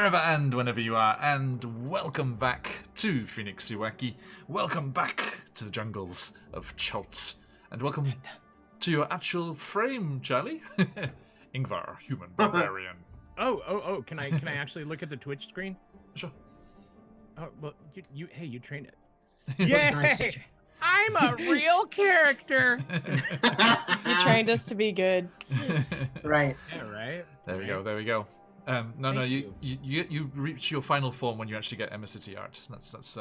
wherever and whenever you are, and welcome back to QuestJunkiesUK. Welcome back to the jungles of Chult, and welcome to your actual frame, Charlie. Ingvar, human barbarian. Oh! Can I actually look at the Twitch screen? Sure. Oh well, you trained it. Yeah, Nice. I'm a real character. You trained us to be good. Right. Yeah, right. There we go. You reach your final form when you actually get Emissity art. That's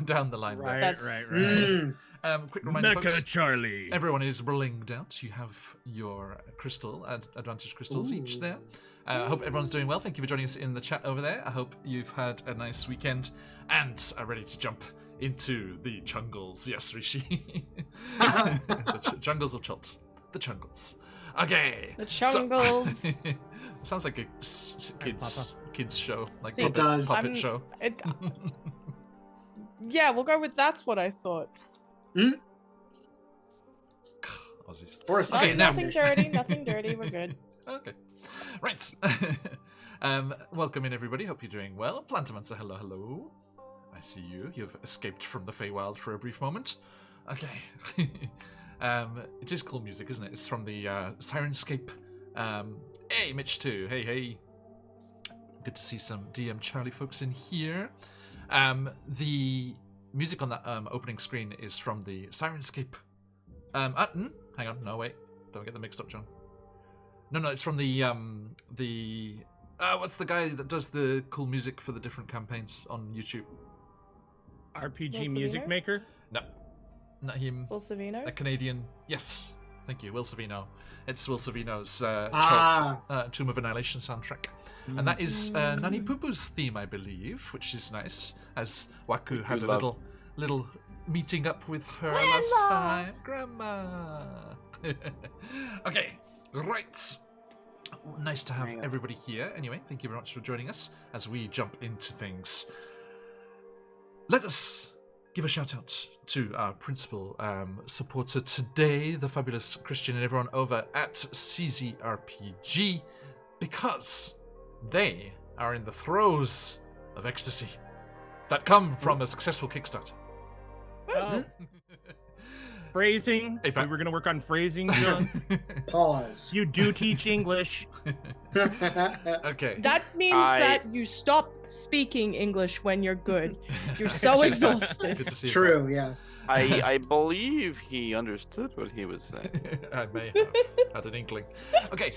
down the line. Right. Mm. Quick reminder, folks. Charlie. Everyone is blinged out. You have your crystal, advantage crystals each there. I hope everyone's doing well. Thank you for joining us in the chat over there. I hope you've had a nice weekend and are ready to jump into the jungles. Yes, Rishi. The jungles of Chult. The jungles. Okay. The jungles. So, sounds like a kids show, like See, it does. puppet show. Yeah, we'll go with that's what I thought. Aussies. Or a Okay, now- Nothing dirty. We're good. Okay. Right. Welcome in, everybody. Hope you're doing well. Plantamancer, hello. I see you. You've escaped from the Feywild for a brief moment. Okay. It is cool music, isn't it? It's from the Sirenscape. Hey, Mitch too. Hey. Good to see some DM Charlie folks in here. The music on that opening screen is from the Sirenscape. Hang on. No, wait. Don't get them mixed up, John. No, it's from the what's the guy that does the cool music for the different campaigns on YouTube? RPG Will Music Savino? Maker. No, not him. Will Savino? A Canadian. Yes, thank you, Will Savino. It's Will Savino's Tomb of Annihilation soundtrack, and that is Nani Pupu's theme, I believe, which is nice. As Waku had a little meeting up with her last time. Grandma. Okay. Right. Nice to have everybody here. Anyway, thank you very much for joining us as we jump into things. Let us give a shout out to our principal supporter today, the fabulous Christian and everyone over at CZRPG, because they are in the throes of ecstasy that come from a successful Kickstarter. Oh. Phrasing. Hey, we were gonna work on phrasing, John. Pause. You do teach English. Okay. That means that you stop speaking English when you're good. You're so exhausted. Good to see you. True, yeah. I believe he understood what he was saying. I may have had an inkling. Okay,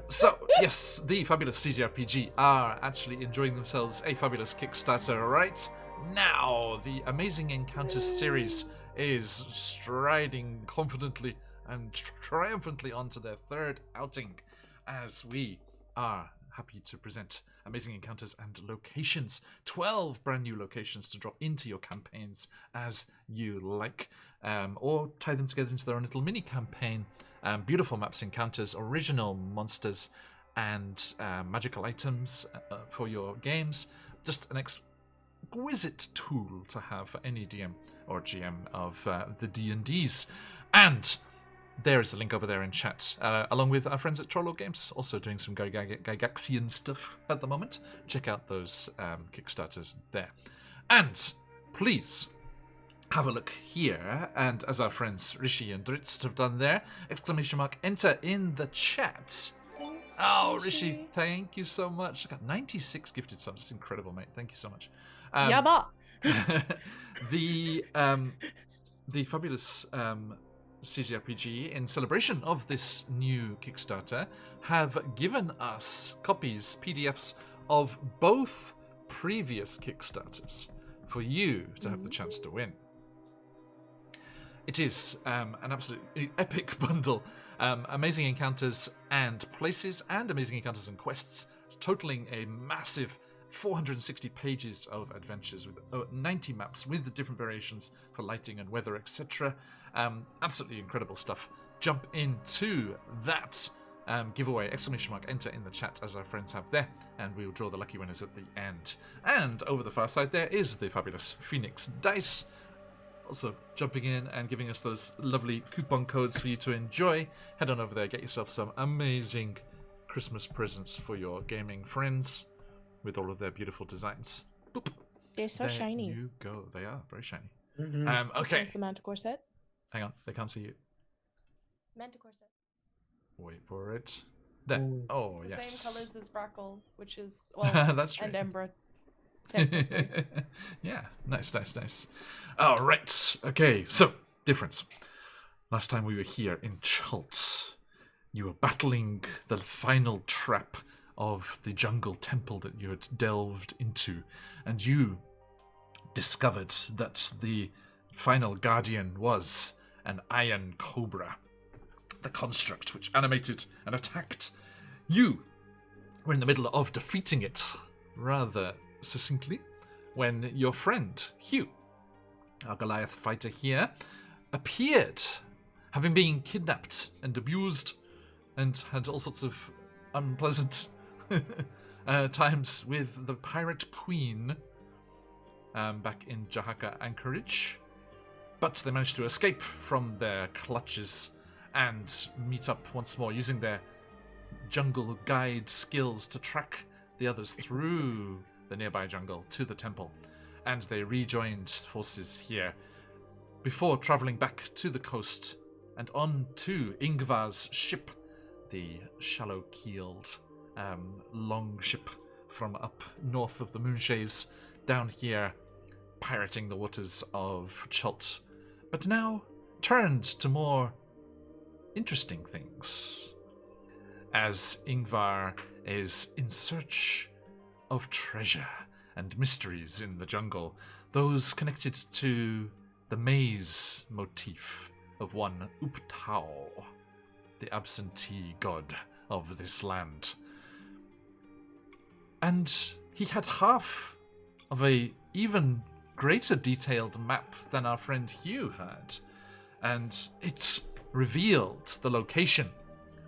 so yes, the fabulous CZRPG are actually enjoying themselves a fabulous Kickstarter right now. The Amazing Encounters series is striding confidently and triumphantly onto their third outing, as we are happy to present Amazing Encounters and Locations. 12 brand new locations to drop into your campaigns as you like, or tie them together into their own little mini campaign. Beautiful maps, encounters, original monsters, and magical items for your games. Just an exquisite tool to have for any DM or GM of the D&Ds. And there is a link over there in chat, along with our friends at Trollo Games, also doing some Gygaxian stuff at the moment. Check out those Kickstarters there. And please have a look here, and as our friends Rishi and Dritz have done there, ! Enter in the chat. Oh, Rishi, thank you so much. I got 96 gifted subs. It's incredible, mate. Thank you so much. Yabba. The fabulous CZRPG, in celebration of this new Kickstarter, have given us copies, PDFs of both previous Kickstarters for you to have the chance to win. It is an absolutely epic bundle. Amazing Encounters and Places and Amazing Encounters and Quests, totaling a massive 460 pages of adventures with 90 maps with the different variations for lighting and weather, etc. Absolutely incredible stuff. Jump into that giveaway, ! Enter in the chat as our friends have there, and we'll draw the lucky winners at the end. And over the far side there is the fabulous Phoenix Dice, also jumping in and giving us those lovely coupon codes for you to enjoy. Head on over there, get yourself some amazing Christmas presents for your gaming friends. with all of their beautiful designs. Boop. They're so There shiny. you go. They are very shiny. Mhm. Okay. Where's the manticore set? Hang on. They can't see you. Manticore set. Wait for it. There. Ooh. Oh, It's the yes. same colors as Brackle, which is well, That's true. and Embra. Technically. Yeah, nice. All right. Okay, so difference. Last time we were here in Chult, you were battling the final trap of the jungle temple that you had delved into, and you discovered that the final guardian was an iron cobra, the construct which animated and attacked. You were in the middle of defeating it rather succinctly when your friend Hugh, our Goliath fighter here, appeared, having been kidnapped and abused and had all sorts of unpleasant times with the pirate queen back in Jahaka Anchorage. But they managed to escape from their clutches and meet up once more using their jungle guide skills to track the others through the nearby jungle to the temple. And they rejoined forces here before travelling back to the coast and on to Ingvar's ship, the shallow-keeled long ship from up north of the Moonshays, down here pirating the waters of Chult, but now turned to more interesting things, as Ingvar is in search of treasure and mysteries in the jungle, those connected to the maze motif of one Uptao, the absentee god of this land. And he had half of a even greater detailed map than our friend Hugh had, and it revealed the location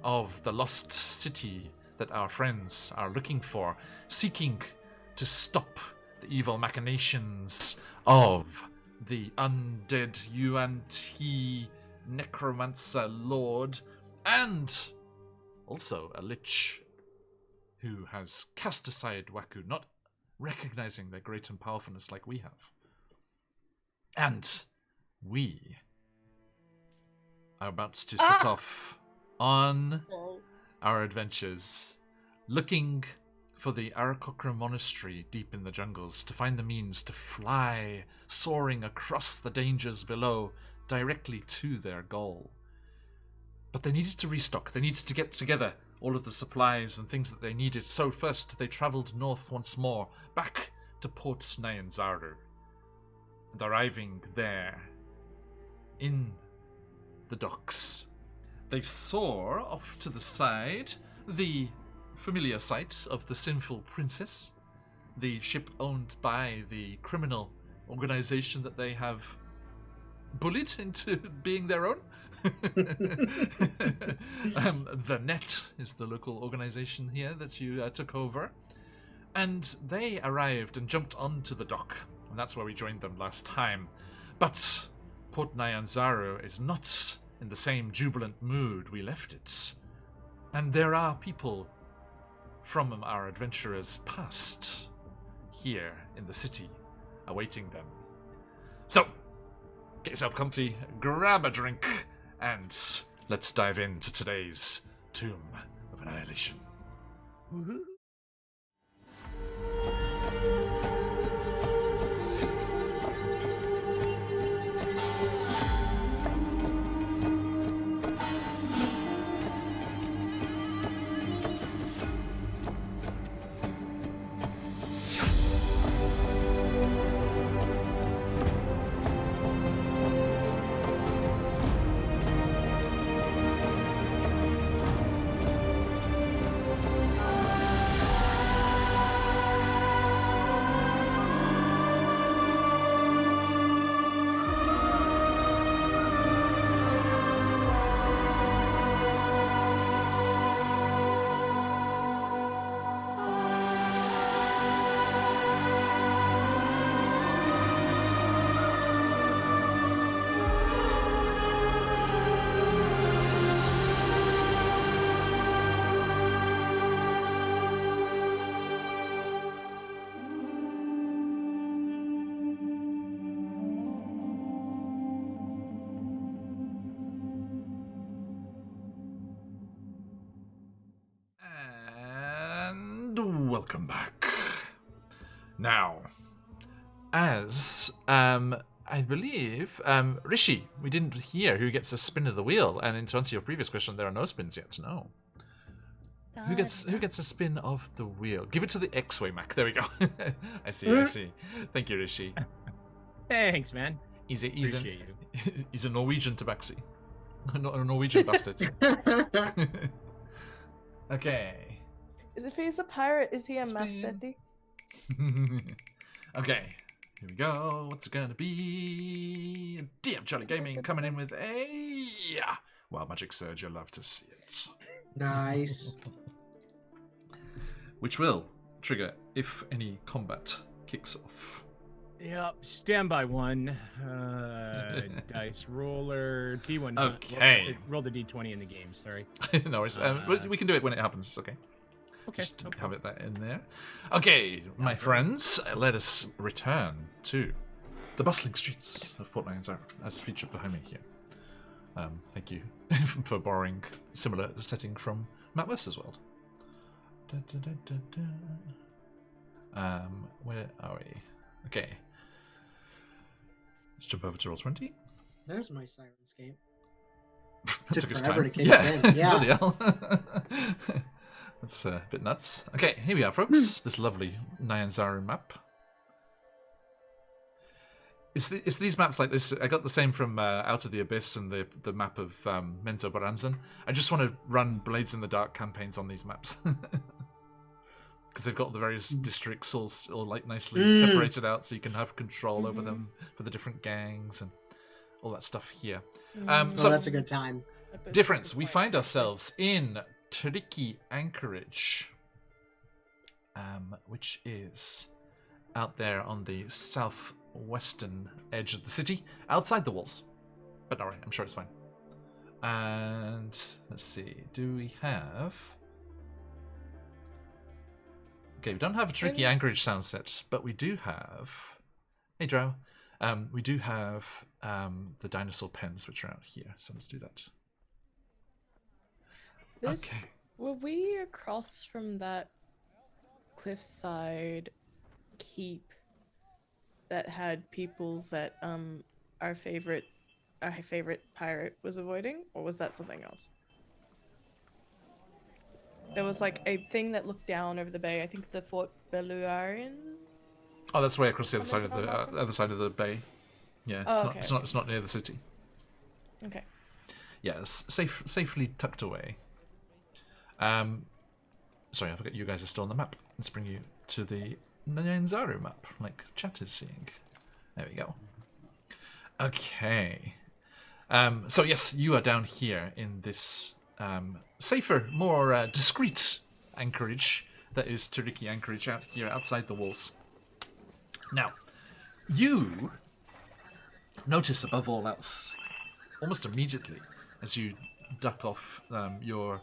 of the lost city that our friends are looking for, seeking to stop the evil machinations of the undead UNT necromancer lord, and also a lich who has cast aside Waku, not recognizing their great and powerfulness like we have. And we are about to set off on our adventures, looking for the Arakokra Monastery deep in the jungles, to find the means to fly, soaring across the dangers below, directly to their goal. But they needed to restock, they needed to get together all of the supplies and things that they needed, so first they travelled north once more, back to Port Nyanzaru. And arriving there, in the docks, they saw off to the side the familiar sight of the Sinful Princess, the ship owned by the criminal organization that they have bullied into being their own. The Net is the local organization here that you took over. And they arrived and jumped onto the dock, and that's where we joined them last time. But Port Nyanzaru is not in the same jubilant mood we left it. And there are people from our adventurers' past here in the city awaiting them. So, get yourself comfy, grab a drink, and let's dive into today's Tomb of Annihilation. welcome back. Now, as I believe Rishi, we didn't hear who gets a spin of the wheel, and to answer your previous question, there are no spins yet. No. Who gets a spin of the wheel? Give it to the X-Way Mac. There we go. I see. Thank you, Rishi. Thanks, man. He's Appreciate you. he's a Norwegian tabaxi. A Norwegian bastard. Okay. If he's a pirate, is he a Spin. Masteti? Okay. Here we go. What's it gonna be? DM Charlie Gaming coming in with a Wild Magic Surge. You'll love to see it. Nice. Which will trigger if any combat kicks off. Yep, standby one. Dice roller. D1. Okay. Roll the D20 in the game, sorry. No worries. We can do it when it happens. It's okay. Okay. Just have it that in there. Okay, my friends, let us return to the bustling streets of Port Nyanzaru, as featured behind me here. Thank you for borrowing similar setting from Matt Mercer's world. Where are we? Okay. Let's jump over to Roll20. There's my Sirenscape. That Took took us forever time. to kick in. Yeah. Bloody hell. That's a bit nuts. Okay, here we are, folks. This lovely Nyanzaru map. It's these maps like this. I got the same from Out of the Abyss and the map of Menzo Baranzan. I just want to run Blades in the Dark campaigns on these maps. Because they've got the various districts all like nicely separated out, so you can have control over them for the different gangs and all that stuff here. So that's a good time. difference. We find ourselves in Tricky Anchorage, which is out there on the southwestern edge of the city, outside the walls. But alright, I'm sure it's fine. And let's see, do we have... Okay, we don't have a Tricky Anchorage sound set, but we do have... Hey, Drow. We do have the dinosaur pens, which are out here, so let's do that. Were we across from that cliffside keep that had people that our favorite pirate was avoiding, or was that something else? There was like a thing that looked down over the bay. I think the Fort Beluarian. Oh, that's way across the other side of the bay. Yeah, it's not near the city. Okay. Yeah, it's safely tucked away. Sorry, I forgot you guys are still on the map. Let's bring you to the Nyanzaru map, like chat is seeing. There we go. Okay. So yes, you are down here in this safer, more discreet anchorage that is Turiki Anchorage out here outside the walls. Now, you notice above all else, almost immediately, as you duck off your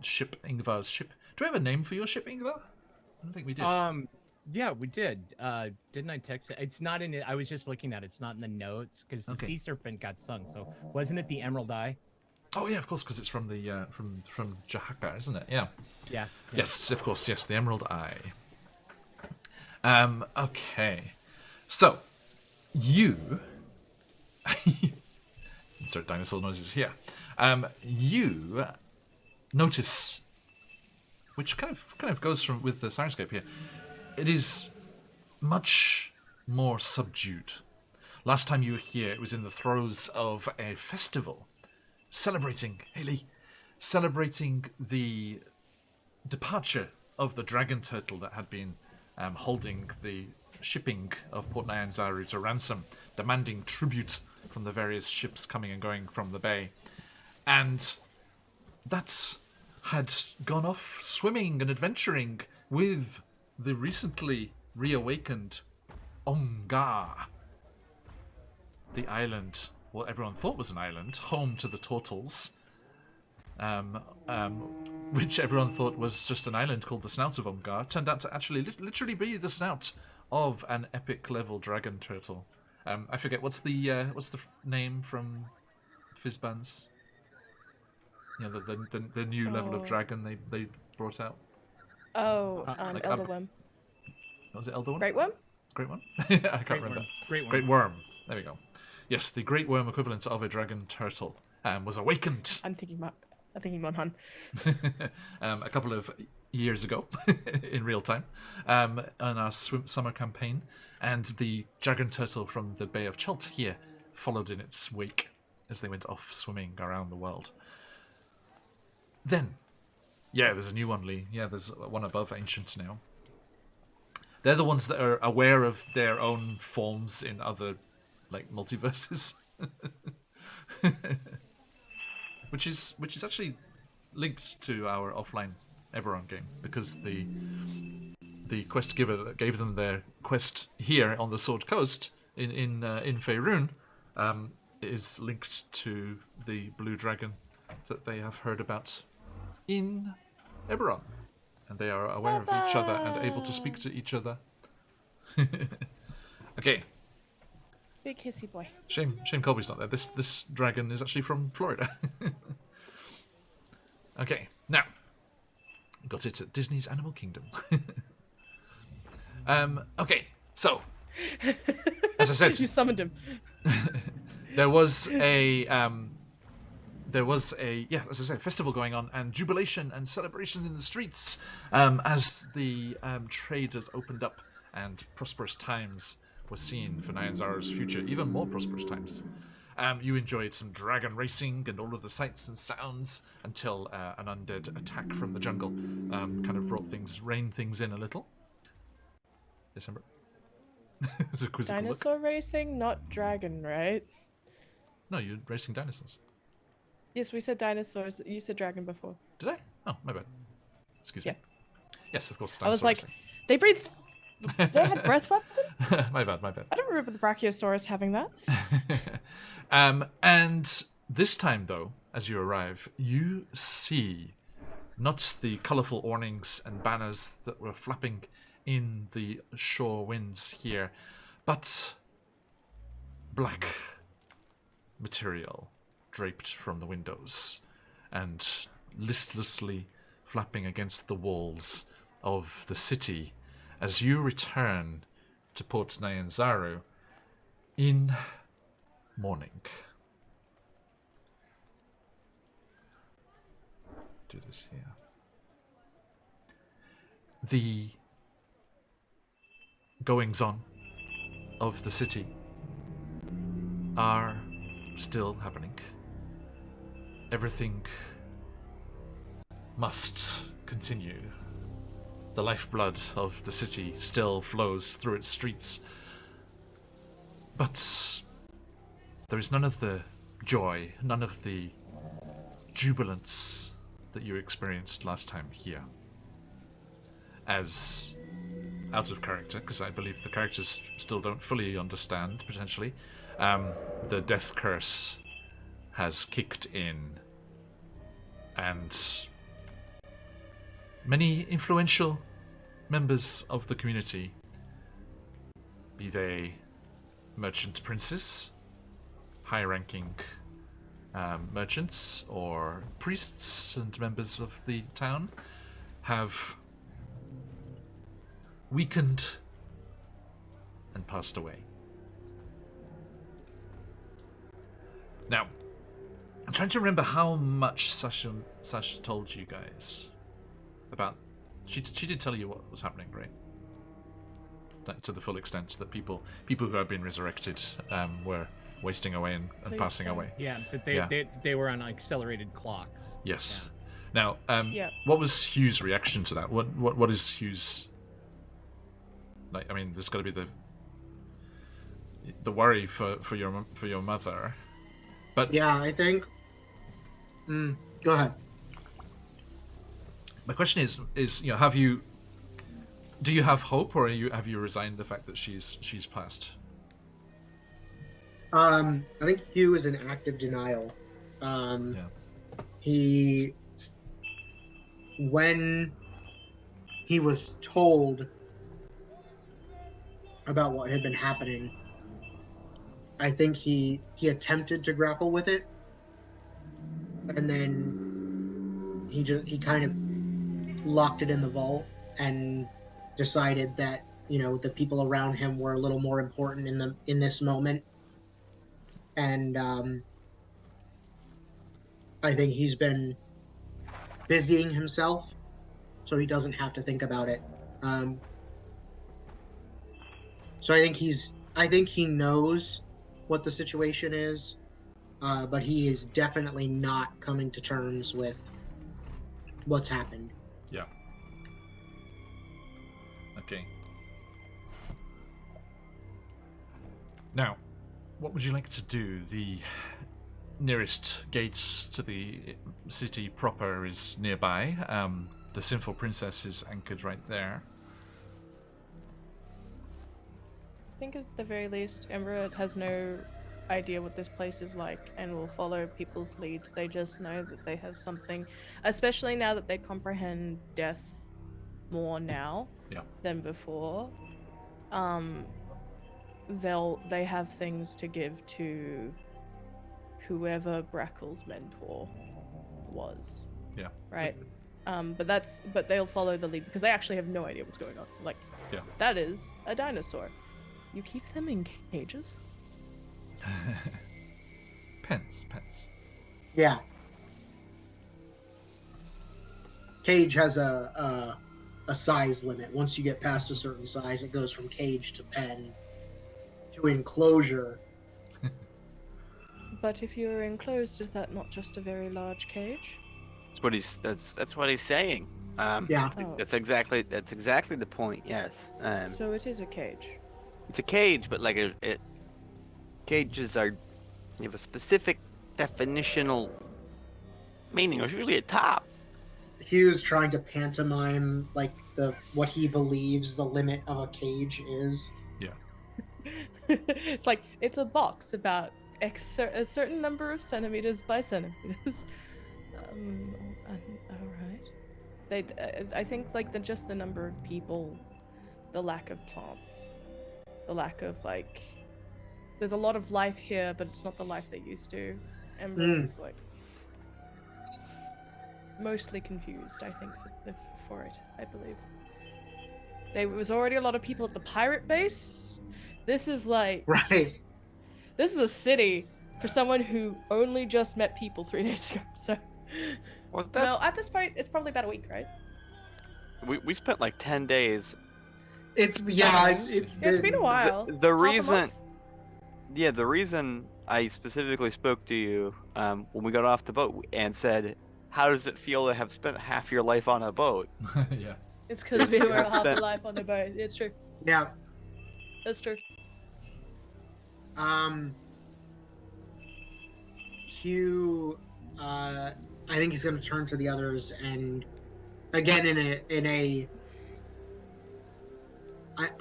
ship, Ingvar's ship. Do we have a name for your ship, Ingvar? I don't think we did. Yeah, we did. Didn't I text it? It's not in it. I was just looking at it. It's not in the notes because the sea serpent got sunk. So wasn't it the Emerald Eye? Oh yeah, of course, because it's from the from Jahaka, isn't it? Yeah. Yeah. Yes, of course. Yes, the Emerald Eye. Okay. So you insert dinosaur noises here. You notice, which kind of goes from with the Sirenscape here. It is much more subdued. Last time you were here, it was in the throes of a festival celebrating the departure of the dragon turtle that had been holding the shipping of Port Nyanzaru to ransom, demanding tribute from the various ships coming and going from the bay. And that had gone off swimming and adventuring with the recently reawakened Ongar, the island, what everyone thought was an island, home to the Turtles, which everyone thought was just an island called the Snout of Ongar, turned out to actually literally be the snout of an epic level dragon turtle. I forget what's the name from Fizzbands. Yeah, the new level of dragon they brought out. Oh, Like Elder Worm. Was it Elder Worm? Great Worm? Great Worm? I can't Great remember. worm. Great worm. Great Worm. There we go. Yes, the Great Worm equivalent of a dragon turtle was awakened I'm thinking Monhan. a couple of years ago in real time on our summer campaign, and the dragon turtle from the Bay of Chult here followed in its wake as they went off swimming around the world. Then, yeah, there's a new one, Lee. Yeah, there's one above Ancient now. They're the ones that are aware of their own forms in other, like, multiverses. which is actually linked to our offline Eberron game, because the quest giver that gave them their quest here on the Sword Coast in Faerun is linked to the blue dragon that they have heard about in Eberron, and they are aware of each other and able to speak to each other. Okay. Big hissy boy. Shame Colby's not there. This dragon is actually from Florida. Okay, now got it at Disney's Animal Kingdom. Okay, so as I said, You summoned him. there was a as I said, festival going on and jubilation and celebration in the streets as the trade has opened up and prosperous times were seen for Nyanzaro's future, even more prosperous times. You enjoyed some dragon racing and all of the sights and sounds until an undead attack from the jungle kind of reined things in a little. December. It's a quizzical look. Dinosaur racing, not dragon, right? No, you're racing dinosaurs. Yes, we said dinosaurs. You said dragon before. Did I? Oh, my bad. Excuse me. Yes, of course. I was like, racing. they breathe. They had breath weapons? My bad. I don't remember the Brachiosaurus having that. And this time, though, as you arrive, you see not the colourful awnings and banners that were flapping in the shore winds here, but black material draped from the windows and listlessly flapping against the walls of the city as you return to Port Nyanzaru in morning. Do this here. The goings-on of the city are still happening. Everything must continue. The lifeblood of the city still flows through its streets. But there is none of the joy, none of the jubilance that you experienced last time here. As out of character, because I believe the characters still don't fully understand, potentially, the death curse has kicked in, and many influential members of the community, be they merchant princes, high-ranking merchants, or priests and members of the town, have weakened and passed away. Now, I'm trying to remember how much Sasha told you guys about. She did tell you what was happening, right? To the full extent that people who have been resurrected were wasting away and passing away. Yeah, but they were on accelerated clocks. Yes. Yeah. Now, Yeah. what was Hugh's reaction to that? What is Hugh's? Like, I mean, there's got to be the worry for your mother, but Yeah, I think. Go ahead. my question is do you have hope, or have you resigned the fact that she's passed? I think Hugh is in active denial. When he was told about what had been happening, I think he attempted to grapple with it, and then he kind of locked it in the vault and decided that, you know, the people around him were a little more important in this moment. And I think he's been busying himself so he doesn't have to think about it. So I think he knows what the situation is, but he is definitely not coming to terms with what's happened. Yeah. Okay. Now, what would you like to do? The nearest gates to the city proper is nearby. The Sinful Princess is anchored right there. I think at the very least, Emra has no idea what this place is like and will follow people's leads. They just know that they have something, especially now that they comprehend death more now than before. They have things to give to whoever Brackle's mentor was. Yeah. Right. But they'll follow the lead because they actually have no idea what's going on. Like, that is a dinosaur. You keep them in cages? Pens. Yeah. Cage has a size limit. Once you get past a certain size, it goes from cage to pen to enclosure. But if you're enclosed, is that not just a very large cage? That's what he's saying. Yeah. That's exactly the point. Yes. So it is a cage. It's a cage, but like cages have a specific definitional meaning. There's usually a top. Hugh's trying to pantomime like what he believes the limit of a cage is. Yeah. It's like it's a box about a certain number of centimeters by centimeters. All right. I think like just the number of people, the lack of plants, the lack of like. There's a lot of life here, but it's not the life they used to. Ember is like mostly confused, I think, for it, I believe. There was already a lot of people at the pirate base. This is like... Right. This is a city for someone who only just met people 3 days ago, so... Well, No, at this point, it's probably about a week, right? We spent like 10 days. It's been a while. The reason... Yeah, the reason I specifically spoke to you when we got off the boat and said, how does it feel to have spent half your life on a boat? Yeah. It's because we were half a life on the boat. It's true. Yeah. That's true. Hugh, I think he's going to turn to the others and, again,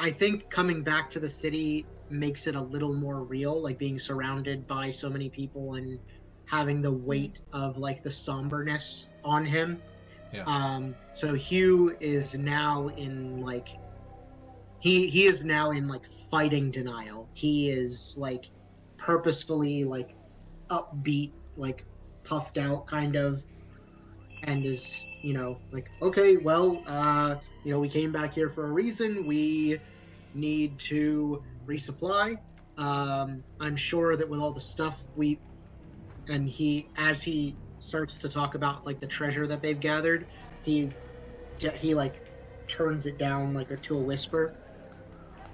I think coming back to the city makes it a little more real, like being surrounded by so many people and having the weight of like the somberness on him. Yeah. So Hugh is now in like he is now in like fighting denial. He is like purposefully like upbeat, like puffed out kind of, and is, you know, like, okay, well, you know, we came back here for a reason. We need to resupply. I'm sure that with all the stuff as he starts to talk about like the treasure that they've gathered, he like turns it down like to a whisper.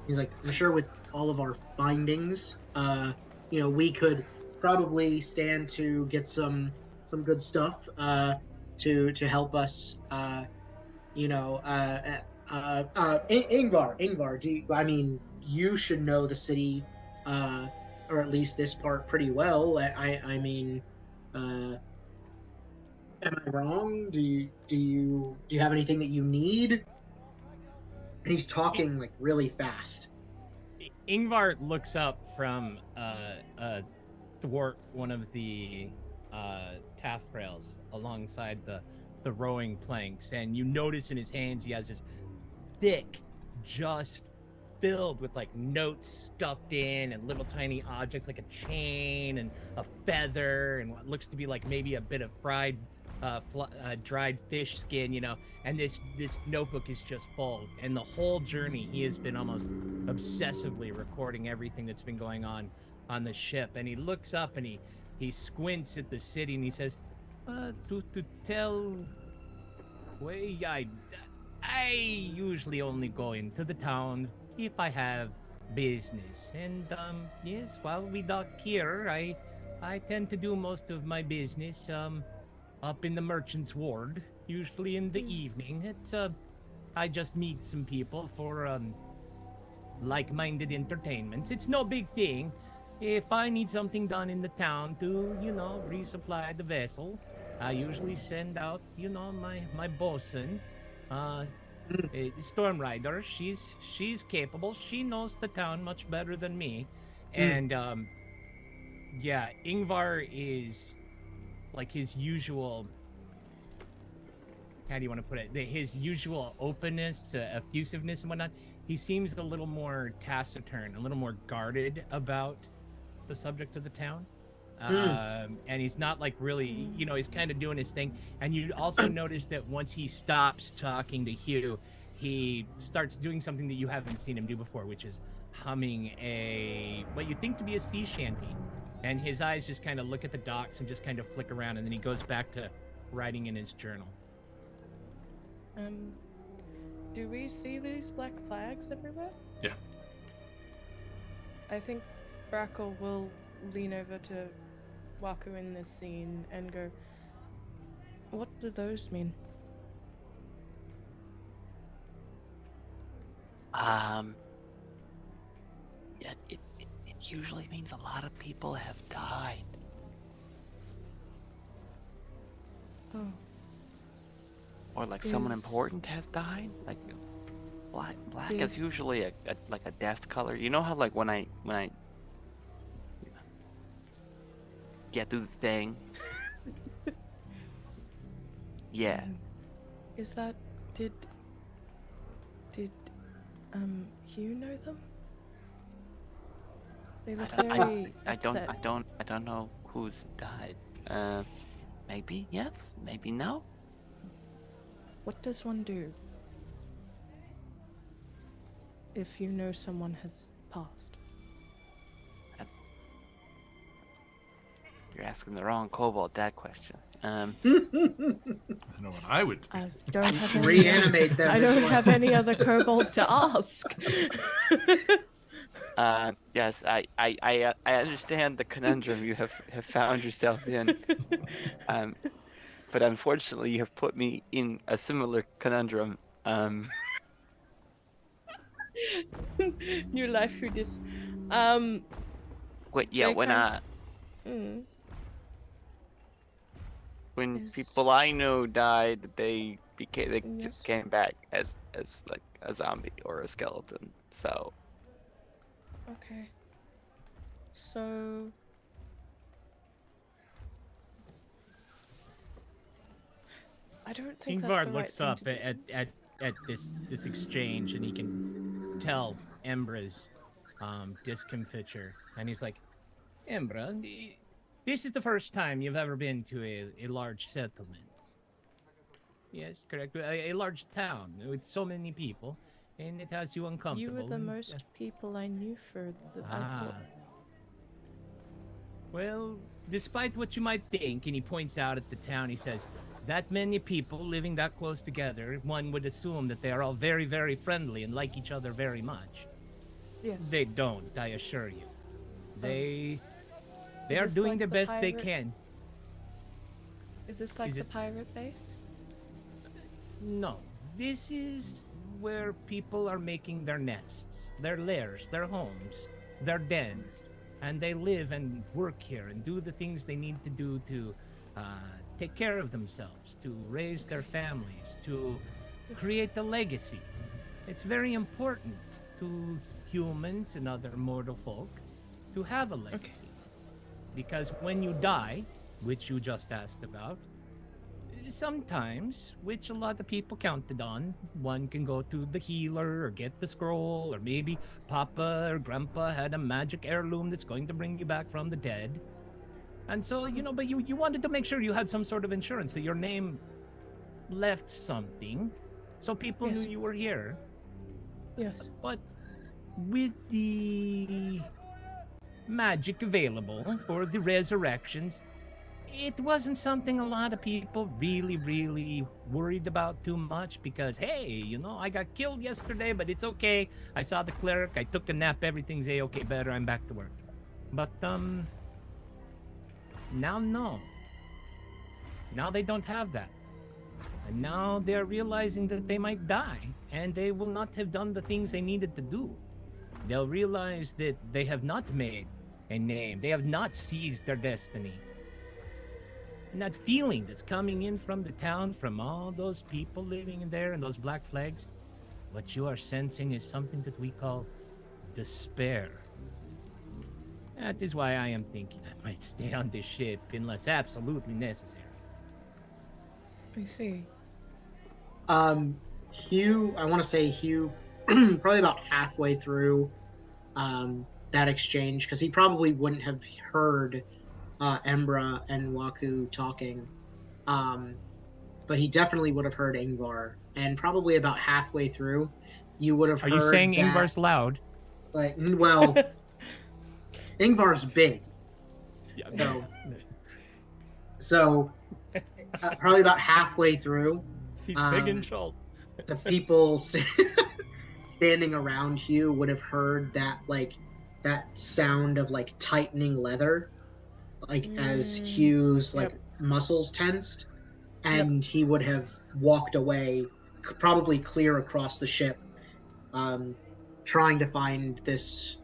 He's like, I'm sure with all of our findings, you know, we could probably stand to get some good stuff to help us. You know, Ingvar, you should know the city, or at least this part pretty well. I mean, am I wrong? Do you have anything that you need? And he's talking like really fast. Ingvar looks up from thwart one of the taffrails alongside the rowing planks, and you notice in his hands he has this thick, just filled with like notes stuffed in and little tiny objects like a chain and a feather and what looks to be like maybe a bit of fried dried fish skin, and this notebook is just full. And the whole journey, he has been almost obsessively recording everything that's been going on the ship. And he looks up and he squints at the city and he says, to tell, well, I usually only go into the town if I have business. And yes, while we dock here, I tend to do most of my business up in the merchant's ward, usually in the evening. It's I just meet some people for like-minded entertainments. It's no big thing. If I need something done in the town to, resupply the vessel, I usually send out, my bosun, Storm Rider. She's capable. She knows the town much better than me. And yeah, Ingvar is like his usual, how do you want to put it? His usual openness, effusiveness and whatnot. He seems a little more taciturn, a little more guarded about the subject of the town. And he's not like really, he's kind of doing his thing. And you also notice that once he stops talking to Hugh, he starts doing something that you haven't seen him do before, which is humming what you think to be a sea shanty. And his eyes just kind of look at the docks and just kind of flick around, and then he goes back to writing in his journal. Do we see these black flags everywhere? Yeah. I think Brackle will lean over to Waku in this scene and go, what do those mean? Yeah, it usually means a lot of people have died. Oh. Or like someone important has died. Like black is usually a death color. You know how like when I get through the thing. Yeah. Is that did Hugh know them? They look very upset. I don't know who's died. Maybe yes, maybe no. What does one do if you know someone has passed? You're asking the wrong kobold that question. I know what I would do. I don't have any, Reanimate them. I don't have any other kobold to ask. Yes, I understand the conundrum you have found yourself in. But unfortunately, you have put me in a similar conundrum. New life through this. Wait, yeah, when Is- people I know died, they Yes. just came back as like a zombie or a skeleton. So Okay. So I don't think that's Ingvar the looks right up thing to do. at this exchange, and he can tell Embra's discomfiture, and he's like, Embra, this is the first time you've ever been to a large settlement. Yes, correct. A large town with so many people, and it has you uncomfortable. You were the most people I knew for the. I thought. Well, despite what you might think, and he points out at the town, he says, that many people living that close together, one would assume that they are all very, very friendly and like each other very much. Yes. They don't, I assure you. They Is are this doing like the the best they pirate- can. Is this like Is the it- pirate base? No, this is where people are making their nests, their lairs, their homes, their dens, and they live and work here and do the things they need to do to take care of themselves, to raise their families, to create a legacy. It's very important to humans and other mortal folk to have a legacy. Because when you die, which you just asked about, sometimes, which a lot of people counted on, one can go to the healer or get the scroll, or maybe Papa or Grandpa had a magic heirloom that's going to bring you back from the dead. And so, but you wanted to make sure you had some sort of insurance, that your name left something, so people Yes. knew you were here. Yes. But with the magic available for the resurrections, it wasn't something a lot of people really worried about too much, because hey, I got killed yesterday, but it's okay. I saw the cleric, I took a nap, everything's a-okay, better, I'm back to work. But now no. Now they don't have that. And now they're realizing that they might die, and they will not have done the things they needed to do. They'll realize that they have not made a name. They have not seized their destiny. And that feeling that's coming in from the town, from all those people living in there and those black flags, what you are sensing is something that we call despair. That is why I am thinking I might stay on this ship unless absolutely necessary. I see. Hugh, I want to say Hugh, probably about halfway through that exchange, because he probably wouldn't have heard Embra and Waku talking, but he definitely would have heard Ingvar, and probably about halfway through, you would have heard. Are you saying that, Ingvar's loud? But well, Ingvar's big, Yeah. so probably about halfway through, He's big and tall. the people standing around Hugh would have heard that sound of tightening leather, as Hugh's muscles tensed, and he would have walked away, probably clear across the ship, trying to find this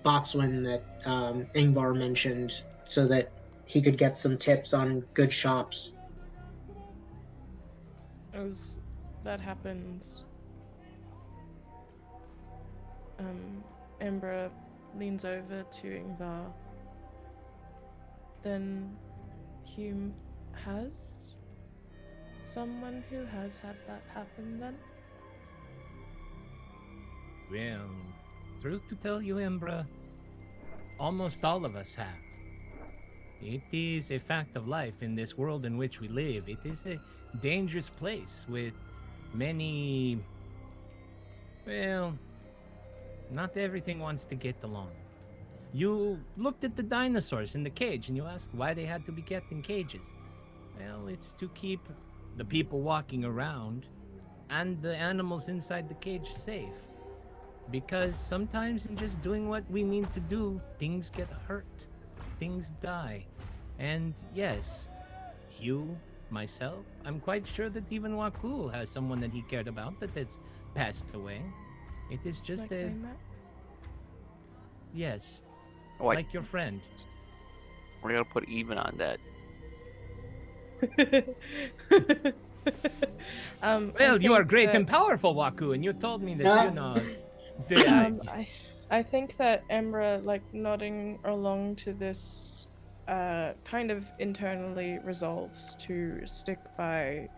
boatswain that Ingvar mentioned, so that he could get some tips on good shops. As that happens, Embra leans over to Ingvar. Then Hume has someone who has had that happen then? Well, truth to tell you, Embra, almost all of us have. It is a fact of life in this world in which we live. It is a dangerous place with many... Well, not everything wants to get along. You looked at the dinosaurs in the cage and you asked why they had to be kept in cages. Well, it's to keep the people walking around and the animals inside the cage safe. Because sometimes in just doing what we need to do, things get hurt. Things die. And yes, Hugh, myself, I'm quite sure that even Waku has someone that he cared about that has passed away. It is just Like a... Maymat? Yes, Oh, like your friend. We're gonna put even on that. Well, you are great that, and powerful, Waku, and you told me that, I think that Embra, nodding along to this, kind of internally resolves to stick by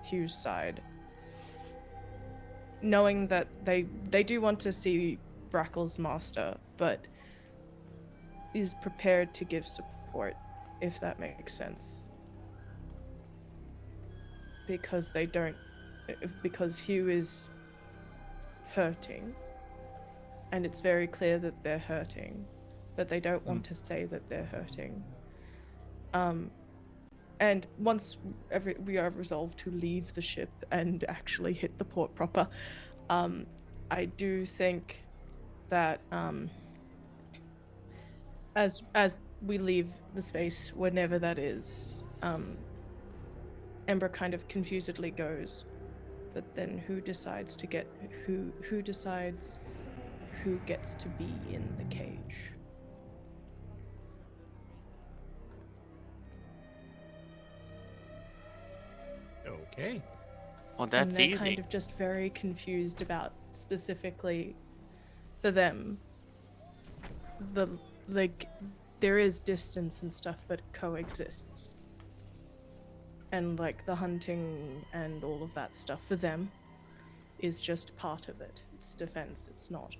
Hugh's side, knowing that they do want to see Brackle's master, but is prepared to give support, if that makes sense. Because because Hugh is hurting, and it's very clear that they're hurting, but they don't want to say that they're hurting. And once we are resolved to leave the ship and actually hit the port proper, I do think that as we leave the space, whenever that is, Ember kind of confusedly goes, but then who decides to get who decides who gets to be in the cage? Okay. Well, And that's they're easy. kind of just very confused about, specifically for them, there is distance and stuff, but it coexists. And the hunting and all of that stuff for them is just part of it. It's defense, it's not.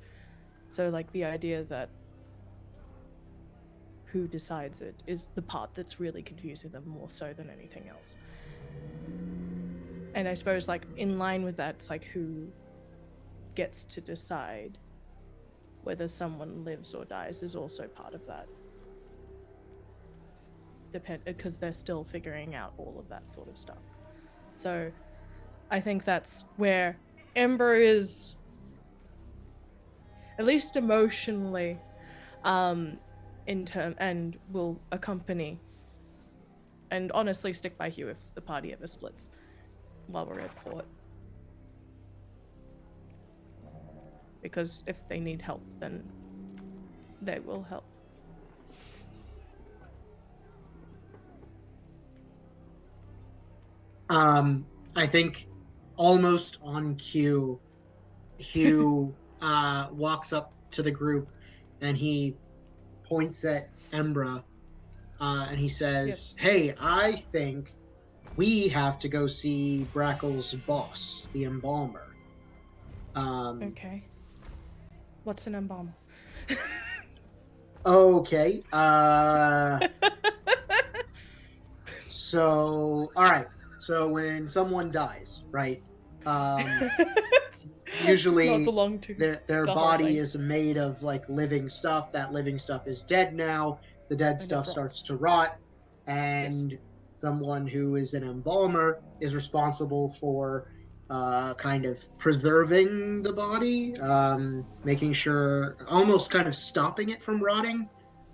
So the idea that who decides it is the part that's really confusing them more so than anything else. And I suppose, like, in line with that, it's like who gets to decide whether someone lives or dies is also part of that. Because they're still figuring out all of that sort of stuff. So I think that's where Ember is, at least emotionally, and will accompany and honestly stick by Hugh if the party ever splits while we're at port. Because if they need help, then they will help. I think almost on cue, Hugh walks up to the group and he points at Embra and he says, "Hey, I think we have to go see Brackle's boss, the embalmer." Okay. What's an embalmer? Okay. So, all right. So when someone dies, right? Usually It's not along to their the whole body thing. is made of like living stuff. That living stuff is dead now. The dead And it stuff rots. starts to rot, and someone who is an embalmer is responsible for kind of preserving the body, making sure, almost kind of stopping it from rotting.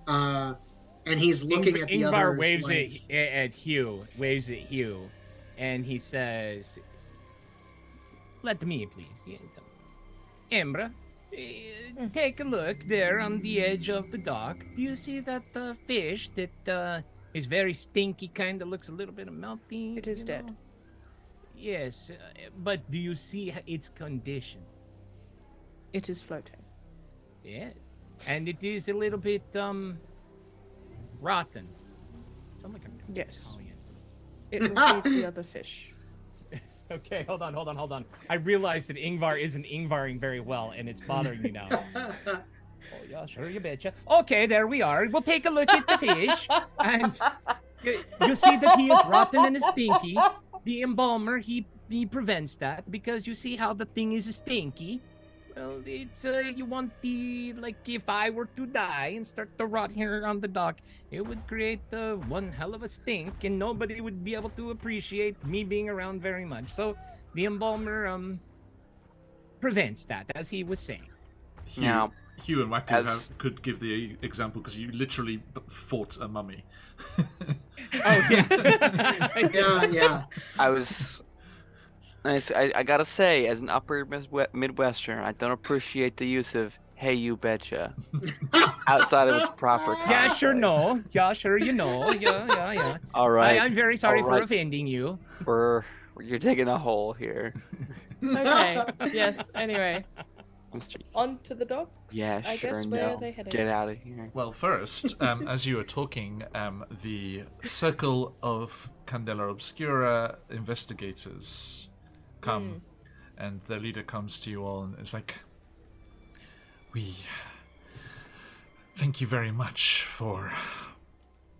And he's looking at the Ingvar others waves like, at Hugh, and he says, "Let me, please. Embra, take a look there on the edge of the dock. Do you see that fish that is very stinky, kind of looks a little bit melty? It is dead. Know? Yes, but do you see its condition? It is floating. Yeah, and it is a little bit rotten. Sound like I'm Yes. Italian. It will feed the other fish. Okay, hold on. I realized that Ingvar isn't Ingvaring very well, and it's bothering me now. Oh, yeah, sure, you betcha. Okay, there we are. We'll take a look at the fish, and you see that he is rotten and is stinky. The embalmer, he prevents that, because you see how the thing is stinky. Well, it's, you want the, like, if I were to die and start to rot here on the dock, it would create one hell of a stink, and nobody would be able to appreciate me being around very much. So the embalmer, prevents that, as he was saying. Now, Hugh and Waku could give the example because you literally fought a mummy. Oh, yeah. yeah. I gotta say, as an upper Midwestern, I don't appreciate the use of "Hey, you betcha" outside of its proper context. Yeah, sure, no. Yeah, sure, you know. Yeah. All right. I'm very sorry All right. for offending you. You're digging a hole here, Okay. Yes. Anyway, Mr. on to the docks. Yeah, I sure. guess where are they headed? Get out of here. Well, first, as you were talking, the circle of Candela Obscura investigators come, and the leader comes to you all, and it's like, "We thank you very much for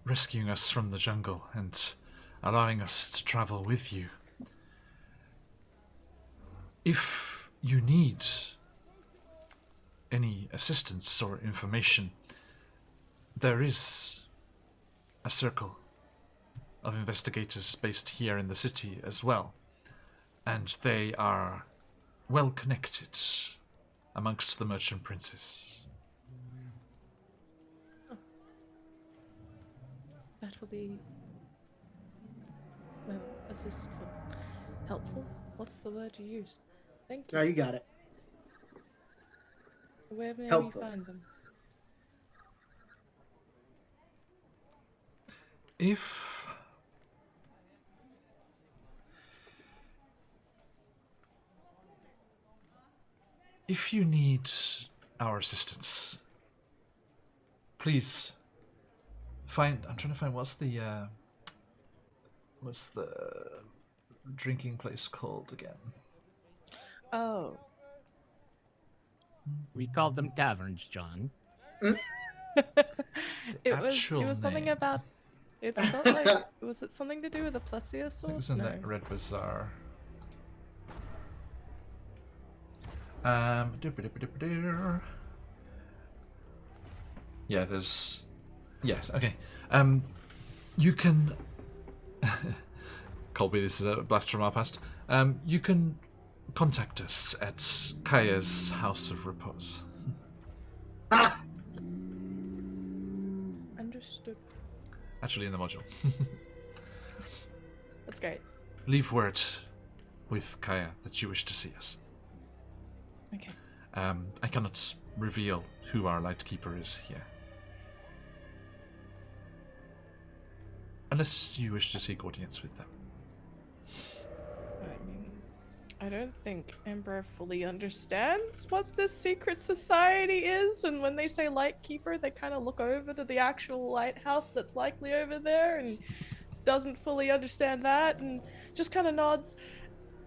rescuing us from the jungle and allowing us to travel with you. If you need any assistance or information, there is a circle of investigators based here in the city as well, and they are well connected amongst the merchant princes." That will be assistful. Helpful? What's the word to use? Thank you. No, you got it. Where may Helpful. we find them? If you need our assistance, please I'm trying to find what's the drinking place called again? Oh. We called them taverns, John. It was actual something name. about. It's felt like was it something to do with a plesiosaur? I think it was in No. that Red Bazaar. Yeah, there's. Yes, okay. You can. Colby, this is a blast from our past. You can contact us at Kaya's House of Repose. Understood. Actually, in the module. That's great. Leave word with Kaya that you wish to see us. Okay. I cannot reveal who our Lightkeeper is here. Unless you wish to seek audience with them. I mean, I don't think Emperor fully understands what this secret society is, and when they say Lightkeeper, they kind of look over to the actual lighthouse that's likely over there, and doesn't fully understand that, and just kind of nods,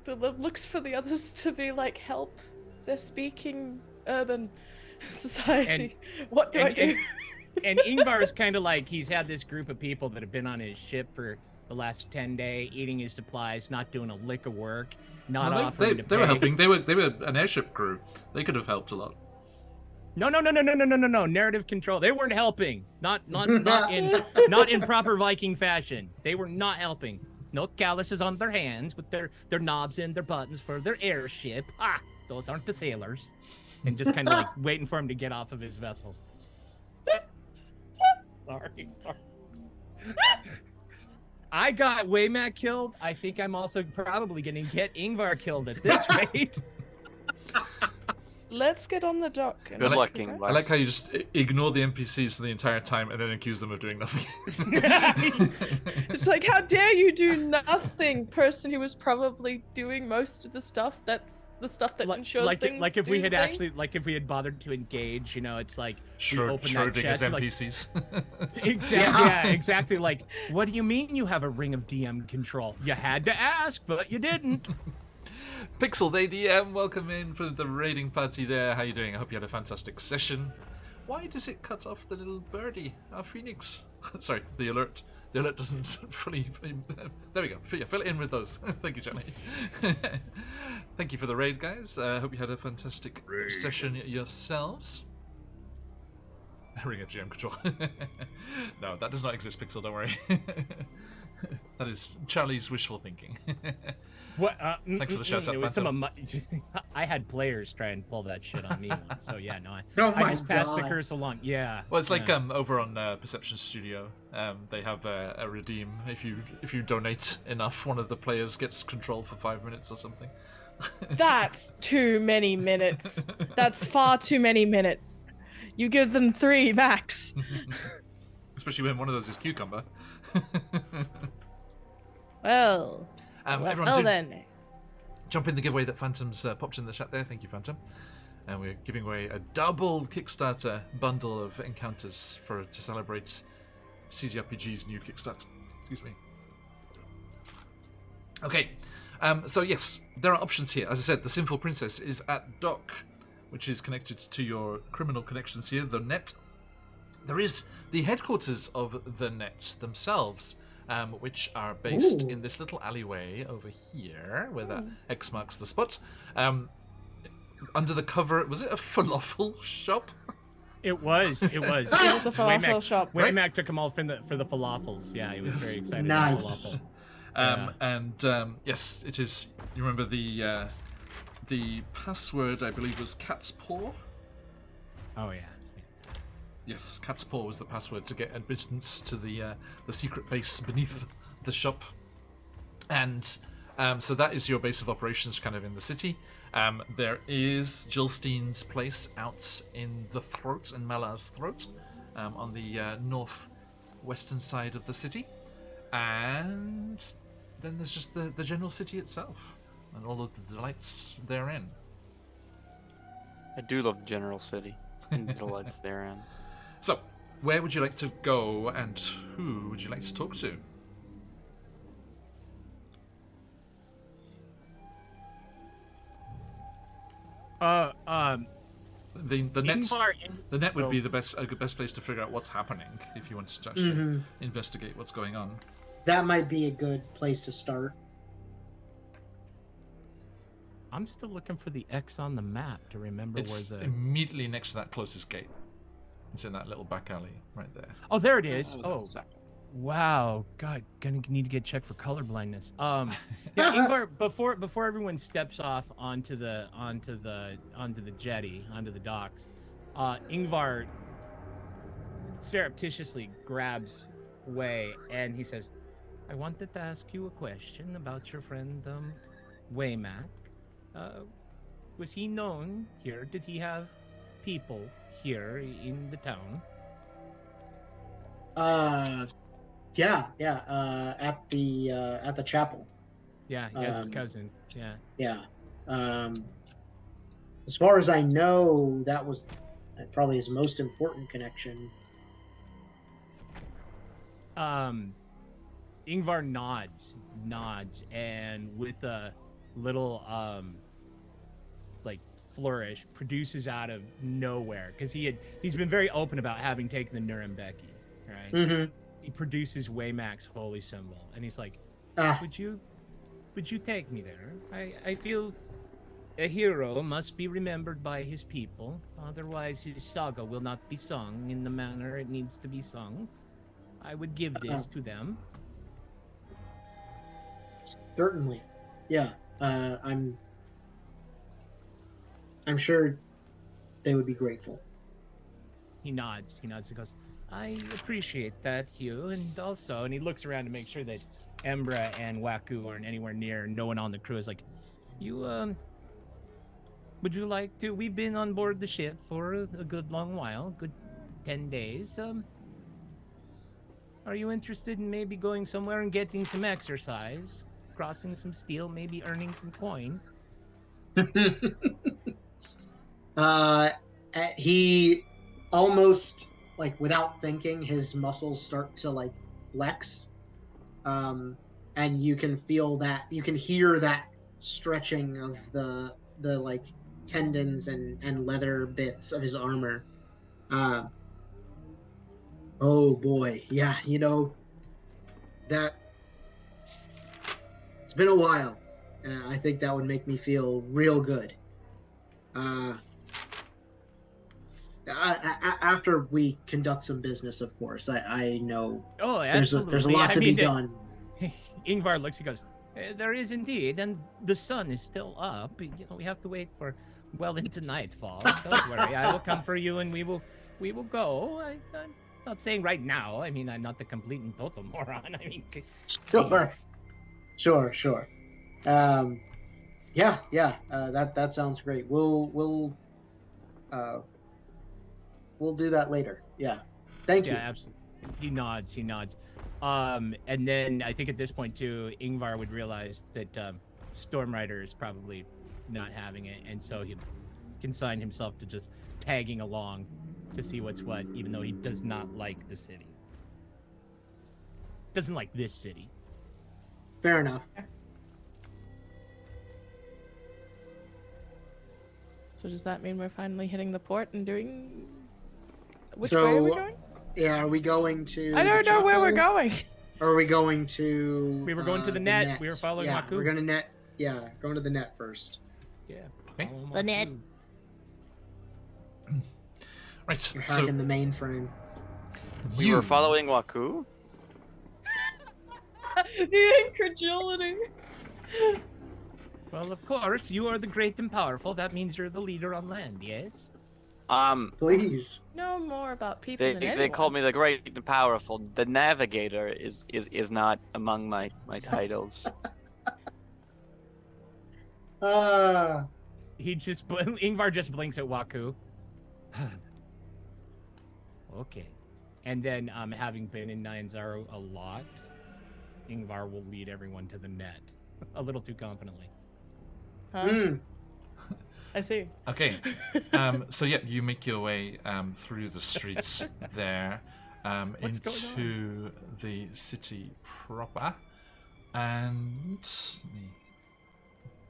looks for the others to be like, help. They're speaking urban society. What do I do? And Ingvar's kind of like, he's had this group of people that have been on his ship for the last 10 days, eating his supplies, not doing a lick of work, not offering to pay. They were helping. They were an airship crew. They could have helped a lot. No. Narrative control. They weren't helping. Not in proper Viking fashion. They were not helping. No calluses on their hands with their knobs in their buttons for their airship. Ah, those aren't the sailors. And just kind of like waiting for him to get off of his vessel. Sorry. I got Waymack killed. I think I'm also probably going to get Ingvar killed at this rate. Let's get on the dock. And Good luck, progress. Ingvar. I like how you just ignore the NPCs for the entire time and then accuse them of doing nothing. It's like, how dare you do nothing, person who was probably doing most of the stuff. That's the stuff that ensures things. Like if we had do things. actually, like if we had bothered to engage, you know, it's like we open that Schrodinger's chest, like, NPCs. exactly, yeah, exactly. Like, what do you mean you have a ring of DM control? You had to ask, but you didn't. Pixel Day DM, welcome in for the raiding party there. How you doing? I hope you had a fantastic session. Why does it cut off the little birdie? Our phoenix. Sorry, the alert. The alert doesn't fully... There we go. Fill it in with those. Thank you, Johnny. Thank you for the raid, guys. I hope you had a fantastic session yourselves. Ring of GM control. No, that does not exist, Pixel, don't worry. That is Charlie's wishful thinking. What? Thanks for the shout out, it was Phantom. I had players try and pull that shit on me once, so yeah, no, Oh I my just passed the God. curse along. Yeah. Well, it's like yeah. over on Perception Studio. They have a redeem if you donate enough. One of the players gets control for 5 minutes or something. That's too many minutes. That's far too many minutes. You give them 3 max. Especially when one of those is cucumber. Well, Everyone, well do then. jump in the giveaway that Phantom's popped in the chat there. Thank you, Phantom. And we're giving away a double Kickstarter bundle of encounters to celebrate CZRPG's new Kickstarter. Excuse me. Okay, so yes, there are options here. As I said, the Sinful Princess is at dock, which is connected to your criminal connections here, the net. There is the headquarters of the net themselves, which are based in this little alleyway over here, where that X marks the spot. Under the cover, was it a falafel shop? It was. It was a falafel shop. Waymack took him all for the falafels. Yeah, he was very excited Nice. about falafel. Yes, it is. You remember the password, I believe, was cat's paw. Oh yeah. Yes, cat's paw was the password to get admittance to the secret base beneath the shop. And so that is your base of operations, kind of in the city. There is Jillstein's place out in the throat, in Malar's throat, on the northwestern side of the city. And then there's just the general city itself and all of the delights therein. I do love the general city and the delights therein. So, where would you like to go and who would you like to talk to? The net Ingvar, the net would be the best place to figure out what's happening if you wanted to actually investigate what's going on. That might be a good place to start. I'm still looking for the X on the map to remember It's where the. immediately next to that closest gate. It's in that little back alley right there. Oh, there it is. Oh, wow. God, gonna need to get checked for color blindness. Yeah, Ingvar, before everyone steps off onto the jetty, onto the docks, Ingvar surreptitiously grabs Way and he says, "I wanted to ask you a question about your friend Waymack. Was he known here? Did he have people here in the town?" Yeah. At the chapel. Yeah, he has his cousin. Yeah. Yeah. As far as I know, that was probably his most important connection. Ingvar nods, and with a little like flourish, produces out of nowhere, because he's been very open about having taken the Nuremberg, right? Mm-hmm. He produces Waymack's holy symbol, and he's like, would you take me there? I feel a hero must be remembered by his people, otherwise his saga will not be sung in the manner it needs to be sung. I would give this to them. Certainly. Yeah. I'm sure they would be grateful. He nods. He goes, "I appreciate that, Hugh, and also," and he looks around to make sure that Embra and Waku aren't anywhere near. No one on the crew is like, "You, would you like to? We've been on board the ship for a good long while, good 10 days. Are you interested in maybe going somewhere and getting some exercise, crossing some steel, maybe earning some coin?" He almost, like, without thinking, his muscles start to, like, flex. And you can feel that, you can hear that stretching of the like tendons and leather bits of his armor. Oh boy, yeah, that it's been a while. I think that would make me feel real good. After we conduct some business, of course. I know. Oh, there's absolutely. a lot to be done. Ingvar looks. He goes, "There is indeed, and the sun is still up. We have to wait for well into nightfall. Don't worry, I will come for you, and we will go. I'm not saying right now. I mean, I'm not the complete and total moron. I mean, Sure. Yeah. That sounds great. We'll do that later. Yeah. Thank you. Yeah, absolutely. He nods. And then I think at this point too, Ingvar would realize that Stormrider is probably not having it, and so he consigned himself to just tagging along to see what's what, even though he does not like the city. Doesn't like this city. Fair enough. So does that mean we're finally hitting the port and doing? Which So, way are we going? Yeah, are we going to? I don't know where we're going. Or are we going to? We were going to the net. We were following Waku. We're gonna net. Yeah, going to the net first. Yeah. Okay. The net. Right. We're So hacking the mainframe. We were following Waku. The incredulity. Well, of course, you are the great and powerful. That means you're the leader on land, yes? Please. Know more about people than They anyone. call me the great and powerful. The navigator is not among my titles. Ingvar just blinks at Waku. Okay. And then, having been in Nyanzaru a lot, Ingvar will lead everyone to the net. A little too confidently. Huh? I see. Okay. So yeah, you make your way through the streets there into the city proper, and let me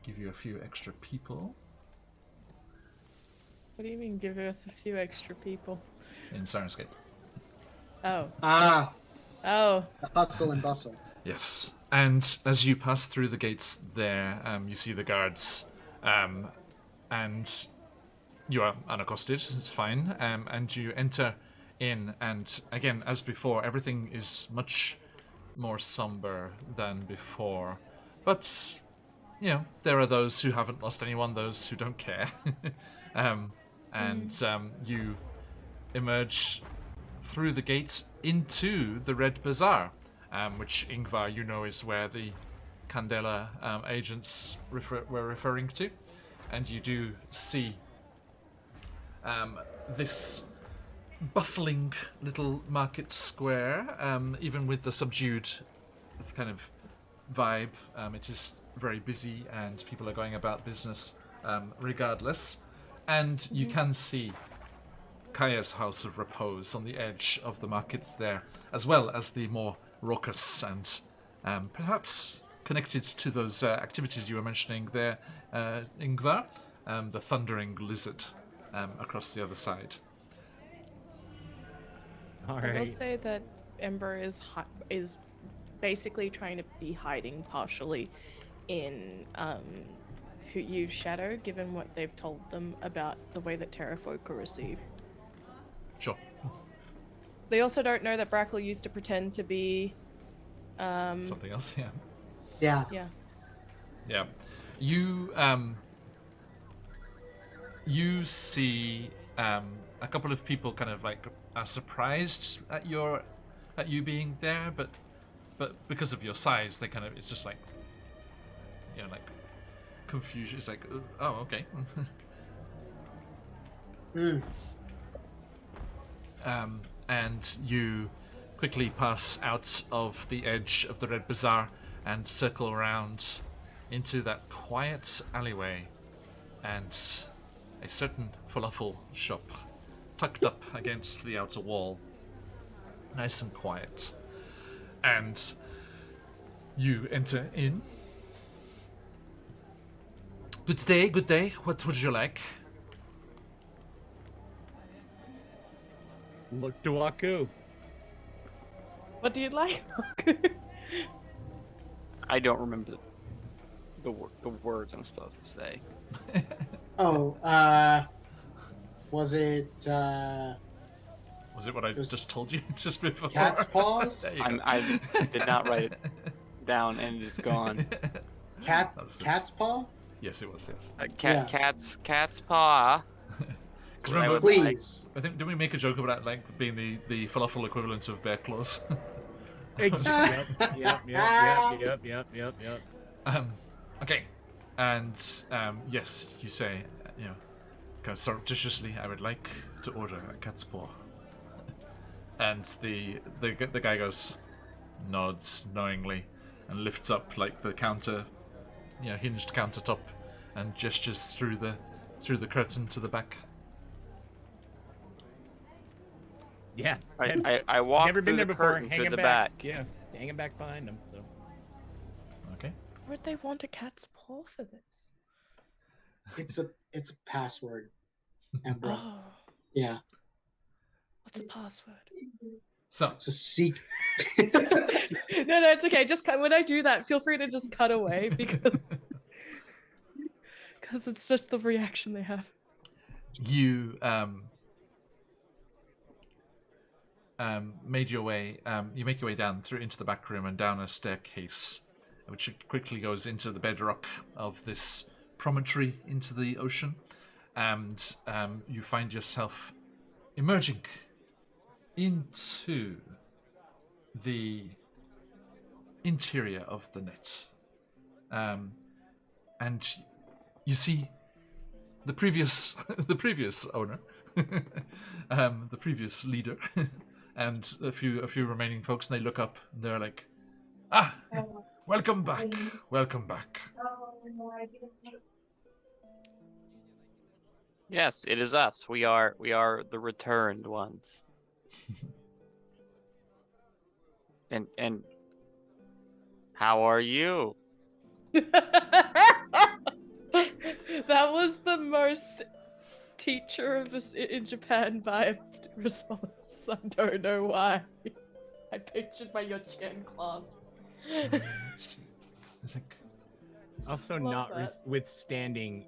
give you a few extra people. What do you mean, give us a few extra people? in Sirenscape. Oh. The hustle and bustle. Yes. And as you pass through the gates there, you see the guards, and you are unaccosted. It's fine. And you enter in, and again, as before, everything is much more somber than before. But, there are those who haven't lost anyone, those who don't care. You emerge through the gates into the Red Bazaar, which, Ingvar, is where the Candela agents were referring to. And you do see this bustling little market square, even with the subdued kind of vibe. It is very busy and people are going about business regardless. And you can see Kaya's House of Repose on the edge of the market there, as well as the more raucous and perhaps connected to those activities you were mentioning there, Ingvar, the Thundering Lizard across the other side. All I will right. say that Ember is basically trying to be hiding partially in who use Shadow, given what they've told them about the way that Terrafolk are received. Sure. They also don't know that Brackle used to pretend to be Something else, yeah. Yeah. yeah. Yeah. You see a couple of people kind of like are surprised at you being there, but because of your size, they kind of, it's just like, like confusion. It's like, oh, okay. And you quickly pass out of the edge of the Red Bazaar and circle around into that quiet alleyway, and a certain falafel shop tucked up against the outer wall, nice and quiet. And you enter in. Good day, good day. What would you like? Look to Waku. What do you like? I don't remember the words I'm supposed to say. Was it Was it what I just told you just before? cat's paws? There you go. I did not write it down, and it's gone. Cat's paw? Yes, it was, yes. Yeah. Cat's paw. Because what I remember, would like. Please. I think, didn't we make a joke about like being the falafel equivalent of bear claws? Yep. Okay. And yes, you say, kind of surreptitiously, I would like to order a cat's paw. And the guy goes, nods knowingly, and lifts up like the counter, hinged countertop, and gestures through the curtain to the back. Yeah. I walk Never been through there the before. curtain Hang to him the back. back. Yeah. Hang him back behind him. So. Okay. Would they want a cat's paw for this? It's a password, Ember. Oh, Yeah. what's a password? So It's a secret. No, it's okay. Just when I do that, feel free to just cut away because it's just the reaction they have. you made your way. You make your way down through into the back room and down a staircase, which quickly goes into the bedrock of this promontory into the ocean, and you find yourself emerging into the interior of the net, and you see the previous owner, the previous leader, and a few remaining folks, and they look up and they're like, welcome back. Yes, it is us. We are the returned ones. And how are you? That was the most teacher of in Japan vibe response. I don't know why. I pictured my Yochen class. It's like, Also, Love not that. withstanding,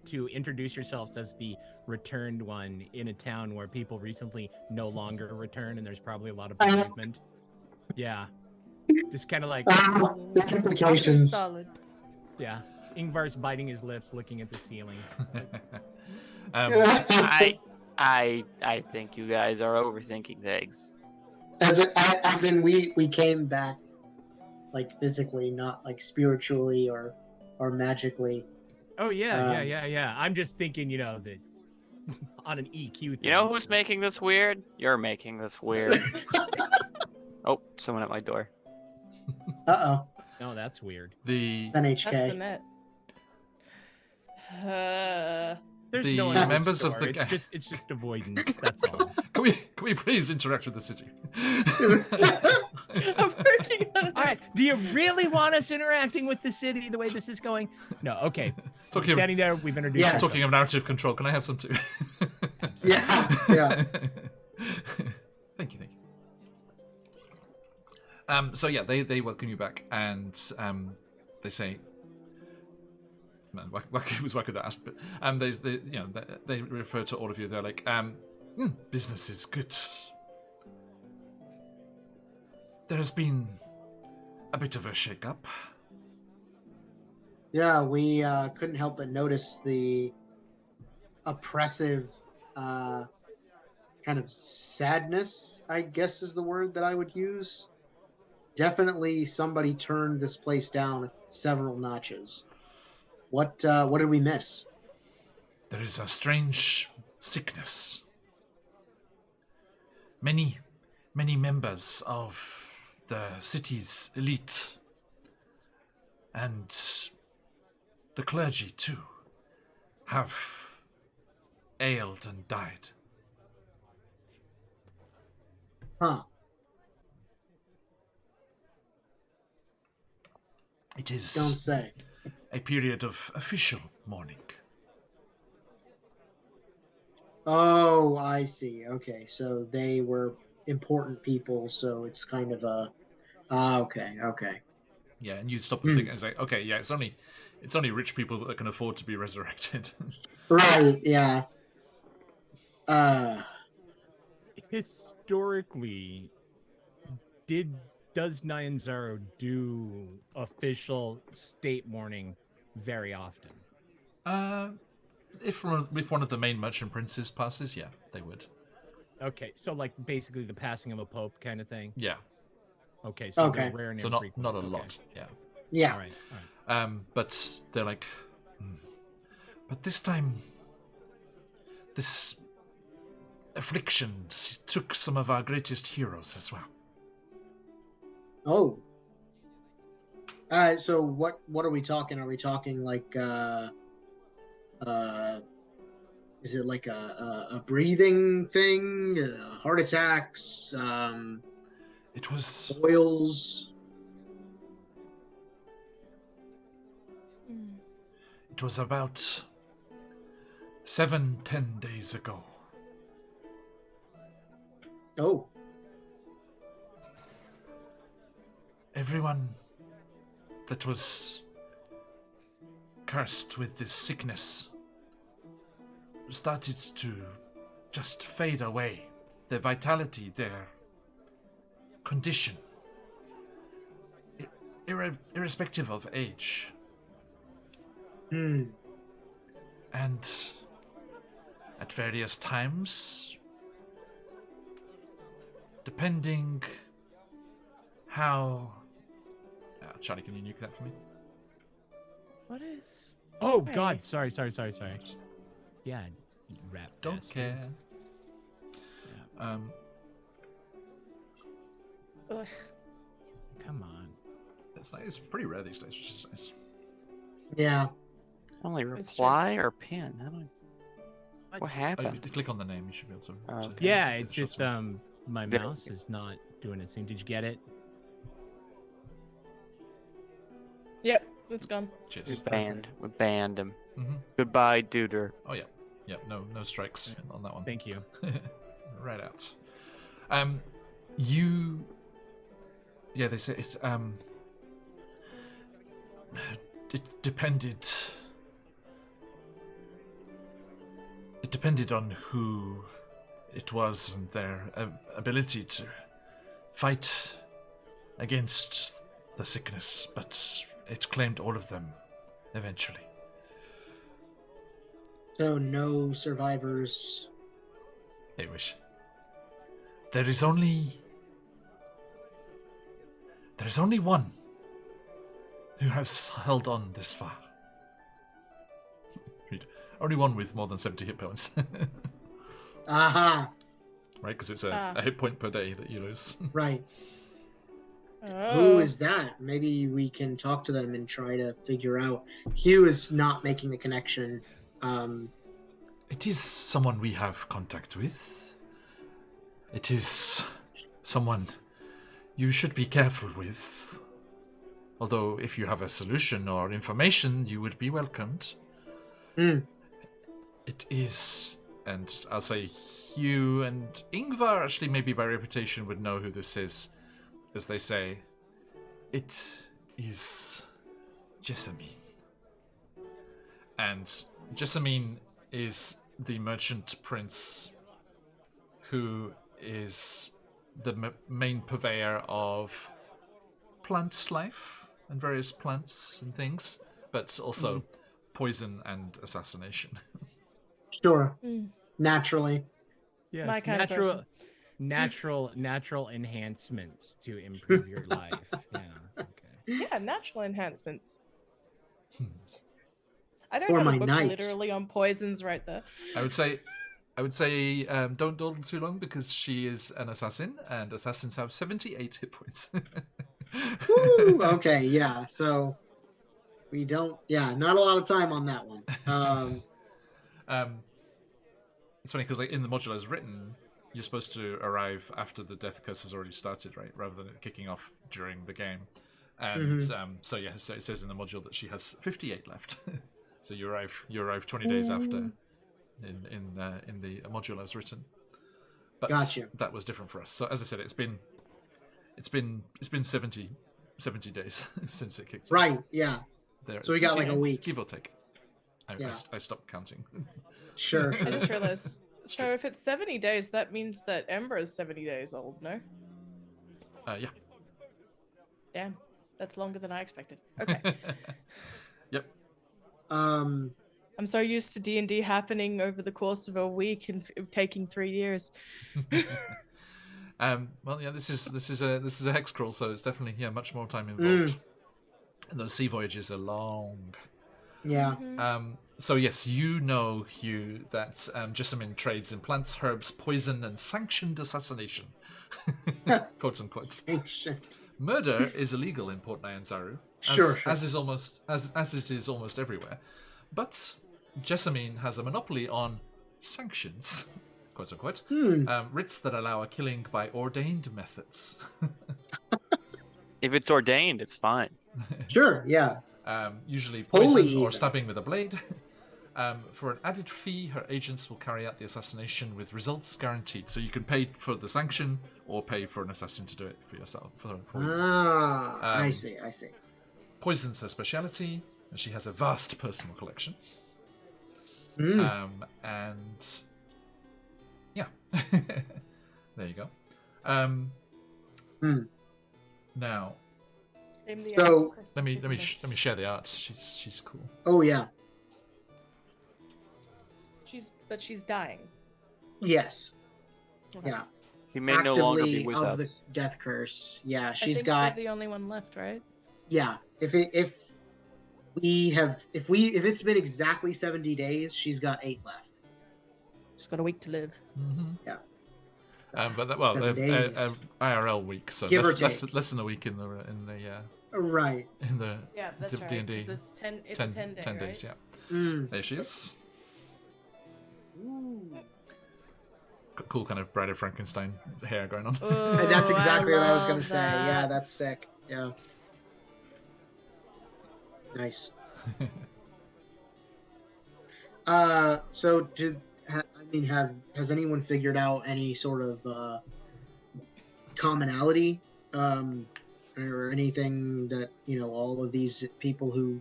to introduce yourself as the returned one in a town where people recently no longer return, and there's probably a lot of bereavement. Yeah, just kind of like, The implications. Solid. yeah. Ingvar's biting his lips, looking at the ceiling. I think you guys are overthinking things. As in we came back like physically, not like spiritually or magically. Oh yeah, Um, yeah. I'm just thinking, that on an EQ thing. You know who's making this weird? You're making this weird. Oh, someone at my door. Uh-oh. No, that's weird. the It's That's the NHK. net. There's The no one at this members of door. the it's gang- just avoidance. That's all. can we please interact with the city? I'm working on it. All right. Do you really want us interacting with the city the way this is going? No. Okay. Talking of- Standing there, we've introduced. Yes. ourselves. Talking of narrative control, can I have some too? Yeah. Thank you. So yeah, they welcome you back, and they say, man, Waku was Waku that asked, but they refer to all of you. They're like, business is good. There has been a bit of a shake-up. Yeah, we couldn't help but notice the oppressive kind of sadness, I guess is the word that I would use. Definitely somebody turned this place down several notches. What did we miss? There is a strange sickness. Many members of the city's elite and the clergy too have ailed and died. Huh. It is Don't say. a period of official mourning. Oh, I see. Okay, so they were important people, so it's kind of a... okay. Yeah, and you stop and think and say, okay, yeah, it's only rich people that can afford to be resurrected. Right, yeah. Historically, does Nyanzaro do official state mourning very often? If one of the main merchant princes passes, yeah, they would. Okay, so like basically the passing of a pope kind of thing. Yeah, Okay, so Okay. they're rare and so not infrequent. a Okay. lot. Yeah. Yeah. All right. But they're like, but this time, this affliction took some of our greatest heroes as well. Oh. So what are we talking? Are we talking like is it like a breathing thing? Heart attacks? It was Boils? It was about 7-10 days ago. Oh. Everyone that was cursed with this sickness started to just fade away. Their vitality, their condition, irrespective of age. And at various times, depending how... Charlie, can you nuke that for me? What is? Oh Hey. God! Sorry. Yeah, rat. Don't bastard. care. Yeah. Ugh. Come on. It's nice. It's pretty rare these days, which is nice. Yeah. Only It's true. reply or pin? I don't... What Oh, happened? you click on the name, you should be able to. Oh, to- okay. Yeah, get it's the shots just on. my There- mouse is not doing its thing. Did you get it? Yep, it's gone. We Cheers. banned him. Mm-hmm. Goodbye, Duder. Oh yeah. Yeah, no strikes on that one. Thank you. Right out. You. Yeah, they say it. It depended. It depended on who it was and their ability to fight against the sickness, but it claimed all of them eventually. So no survivors. I wish. There is only one who has held on this far. Only one with more than 70 hit points. Aha! Right, because it's a hit point per day that you lose. Right. Oh. Who is that? Maybe we can talk to them and try to figure out. Hugh is not making the connection. It is someone we have contact with. It is someone you should be careful with. Although, if you have a solution or information, you would be welcomed. It is, and I'll say Hugh and Ingvar actually maybe by reputation would know who this is, as they say. It is Jessamine. And Jessamine is the merchant prince who is the main purveyor of plant life and various plants and things, but also poison and assassination. Sure. Naturally. Yes, My kind of person. natural enhancements to improve your life. Yeah. Okay. Yeah, natural enhancements. I don't Or have my a book knife. literally on poisons right there. I would say don't dawdle too long because she is an assassin and assassins have 78 hit points. Woo! Okay, yeah. So we don't. Yeah, not a lot of time on that one. It's funny because like in the module as written, you're supposed to arrive after the death curse has already started, right? Rather than it kicking off during the game. And so it says in the module that she has 58 left. So you arrive 20 days after in the module as written. But Gotcha. that was different for us. So as I said, it's been 70 days since it kicked off. Right. Yeah. There, So we got like a week. give or take. Yeah. I stopped counting. Sure. I just realized. So if it's 70 days, that means that Ember is 70 days old, no? Yeah. Damn. That's longer than I expected. Okay. Yep. Um. I'm so used to D&D happening over the course of a week and taking 3 years. Well, yeah, this is a hex crawl, so it's definitely much more time involved. And those sea voyages are long. Yeah. So yes, you know, Hugh, that Jessamine trades in plants, herbs, poison, and sanctioned assassination. Quotes unquote. Sanctioned. Murder is illegal in Port Nyanzaru, Sure. as it is almost everywhere. But Jessamine has a monopoly on sanctions, quote unquote, writs that allow a killing by ordained methods. If it's ordained, it's fine. Sure. Yeah. Usually Holy poison or even. stabbing with a blade. For an added fee, her agents will carry out the assassination with results guaranteed. So you can pay for the sanction or pay for an assassin to do it for yourself. For you. I see. Poison's her speciality, and she has a vast personal collection. And yeah, there you go. Now, So- let me share the art. She's cool. Oh yeah. She's dying. Yes. Okay. Yeah. He may no longer be Actively with of us. the death curse. Yeah. I She's think got. we're the only one left, right? Yeah. If it's been exactly 70 days, she's got 8 left. She's got a week to live. Mm-hmm. Yeah. But 7 days. IRL week, so Give or less take. than a week in the Right. Yeah, that's right. D&D. 'cause it's 10 day, 10 right? days, yeah. There she is. Cool kind of Bride of Frankenstein hair going on. Oh, That's exactly what I was love gonna say. that. Yeah, that's sick. Yeah. Nice. So has anyone figured out any sort of commonality, or anything that all of these people who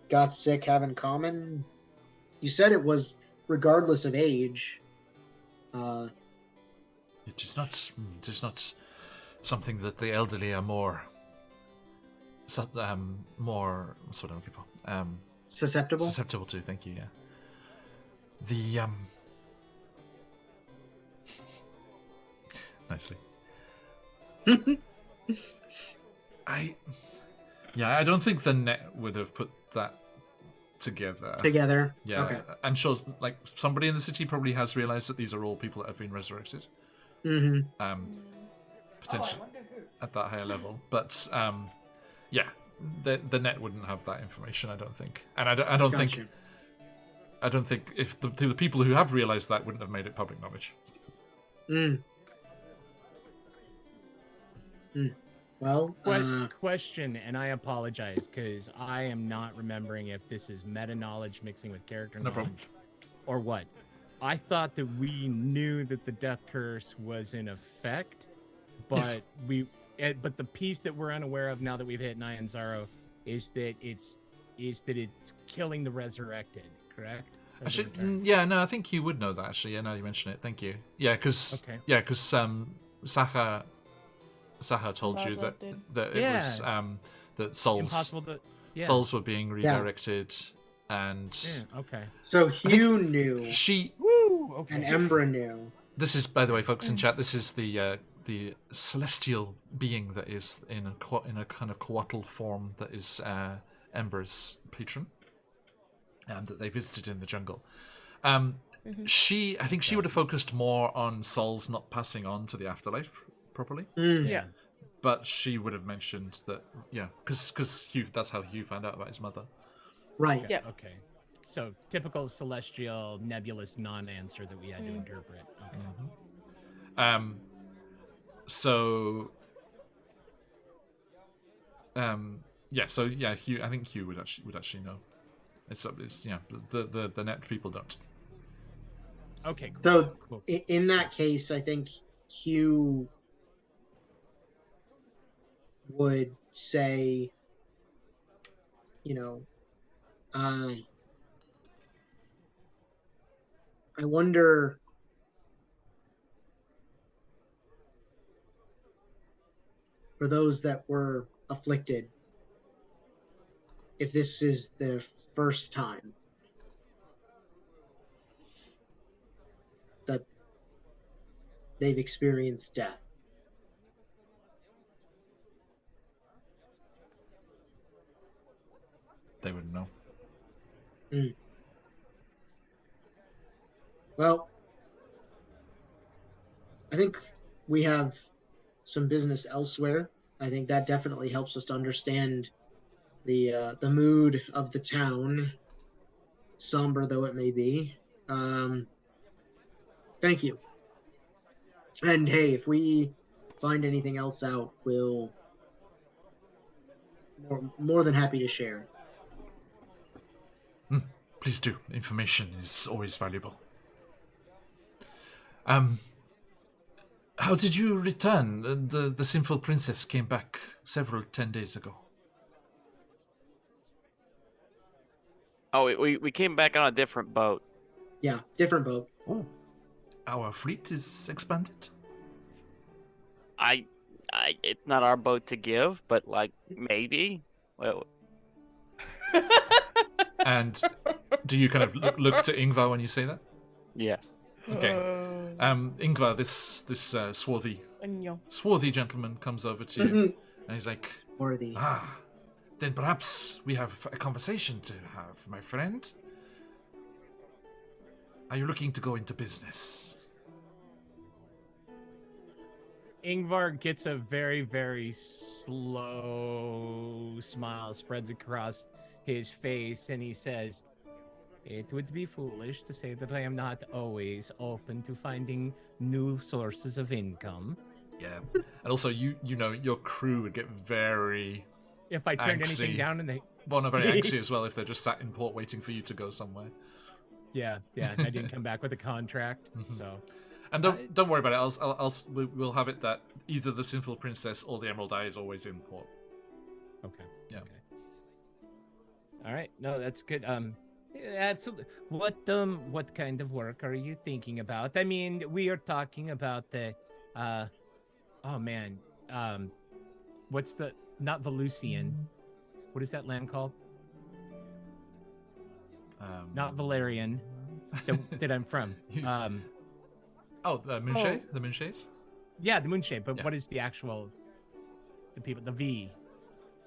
got sick have in common? You said it was regardless of age. It is not something that the elderly are more what's what I'm looking for? Susceptible. Susceptible to. Thank you. Yeah. The nicely. I don't think the net would have put that together. Yeah, Okay. I'm sure like somebody in the city probably has realized that these are all people that have been resurrected. Mm-hmm. Potentially at that higher level, but yeah, the net wouldn't have that information, I don't think, and I don't Gotcha. think if the people who have realized that wouldn't have made it public knowledge. Well, Question, and I apologize because I am not remembering if this is meta knowledge mixing with character No knowledge problem. or what. I thought that we knew that the death curse was in effect, but Yes. but the piece that we're unaware of now that we've hit Nyanzaro is that it's killing the resurrected, correct? Or the Actually, returned? yeah, no, I think you would know that. Actually, yeah, now you mention it, thank you. Yeah, because Saha told you Raza that did. it was that souls Impossible to. Yeah. souls were being redirected, and Yeah, okay. so Hugh knew, she. Woo! Okay. and Embra knew. This is, by the way, folks in chat. This is the celestial being that is in a kind of coatl form that is Ember's patron, that they visited in the jungle. I think she would have focused more on souls not passing on to the afterlife properly, Yeah. but she would have mentioned that, because Hugh, that's how Hugh found out about his mother. Right. Okay. Yep. Okay. So typical celestial nebulous non-answer that we had to interpret. Okay. So Hugh, I think Hugh would actually know. It's the net people don't. Okay. Cool. So Cool. in that case, I think Hugh would say, I wonder for those that were afflicted, if this is their first time that they've experienced death. They wouldn't know. Well, I think we have some business elsewhere. I think that definitely helps us to understand the mood of the town, somber though it may be. Thank you. And hey, if we find anything else out, we'll more than happy to share. Please do. Information is always valuable. How did you return? The sinful princess came back 10 days ago. Oh, we came back on a different boat. Yeah, different boat. Oh, our fleet is expanded. It's not our boat to give, but like maybe. Well, And do you kind of look to Ingvar when you say that? yes. Okay. Ingvar, this swarthy gentleman comes over to you, and he's like, Worthy. then perhaps we have a conversation to have, my friend. Are you looking to go into business? Ingvar gets a very, very slow smile, spreads across his face, and he says, "It would be foolish to say that I am not always open to finding new sources of income. Yeah. And also, your crew would get very... If I turned Angsty. anything down and they..." Well, no, very anxious as well if they're just sat in port waiting for you to go somewhere. Yeah, I didn't come back with a contract, Mhm. so. And don't worry about it. We'll have it that either the Sinful Princess or the Emerald Eye is always in port. Okay. Yeah. Okay. All right. No, that's good. Yeah, absolutely. What kind of work are you thinking about? I mean, we are talking about the, oh man, what's the not Valusian? What is that land called? Not Valerian. That I'm from. The Moonshae? The Moonshaes? Yeah, the Moonshae. But Yeah. what is the actual? The people. The V.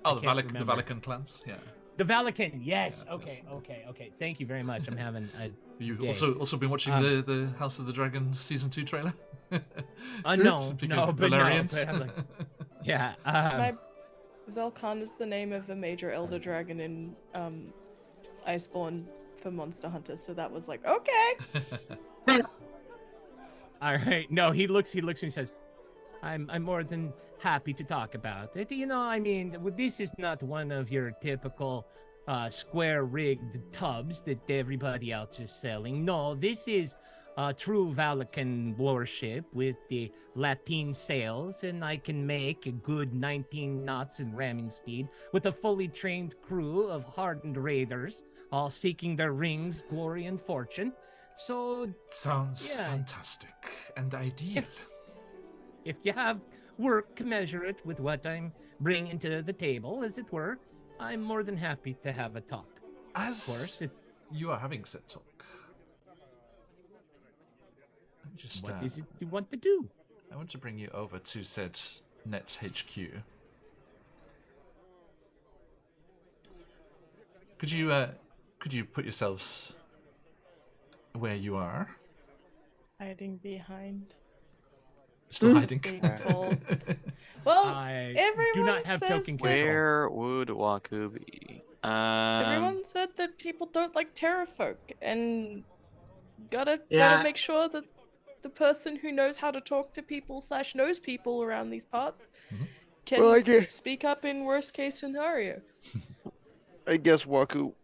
Oh, I the can't remember. Valican clans. Yeah. The Valican. Yes. Yes, Okay. yes. Okay. Thank you very much. I'm having a. You've day. also been watching the House of the Dragon season 2 trailer. No, Speaking no, of but no. Valerians. But I'm like, yeah. My Velkan is the name of a major elder dragon in Iceborne for Monster Hunter, so that was like, okay. All right. No, he looks and he says, I'm more than happy to talk about it. You know, I mean, this is not one of your typical square rigged tubs that everybody else is selling. No, this is a true Valican warship with the Latin sails, and I can make a good 19 knots in ramming speed with a fully trained crew of hardened raiders, all seeking their rings, glory, and fortune. So Sounds Yeah. fantastic and ideal. if you have work commensurate with what I'm bringing to the table, as it were, I'm more than happy to have a talk. Of course, As you are having said talk, just what is it you want to do? I want to bring you over to said Nets HQ. Could you put yourselves where you are? Hiding behind. Still hiding. Being told. Well, I everyone do not have says token that- control. Where would Waku be? everyone said that people don't like terrafolk, and gotta Yeah. make sure that the person who knows how to talk to people / knows people around these parts Mhm. can Well, I guess- speak up in worst case scenario. I guess Waku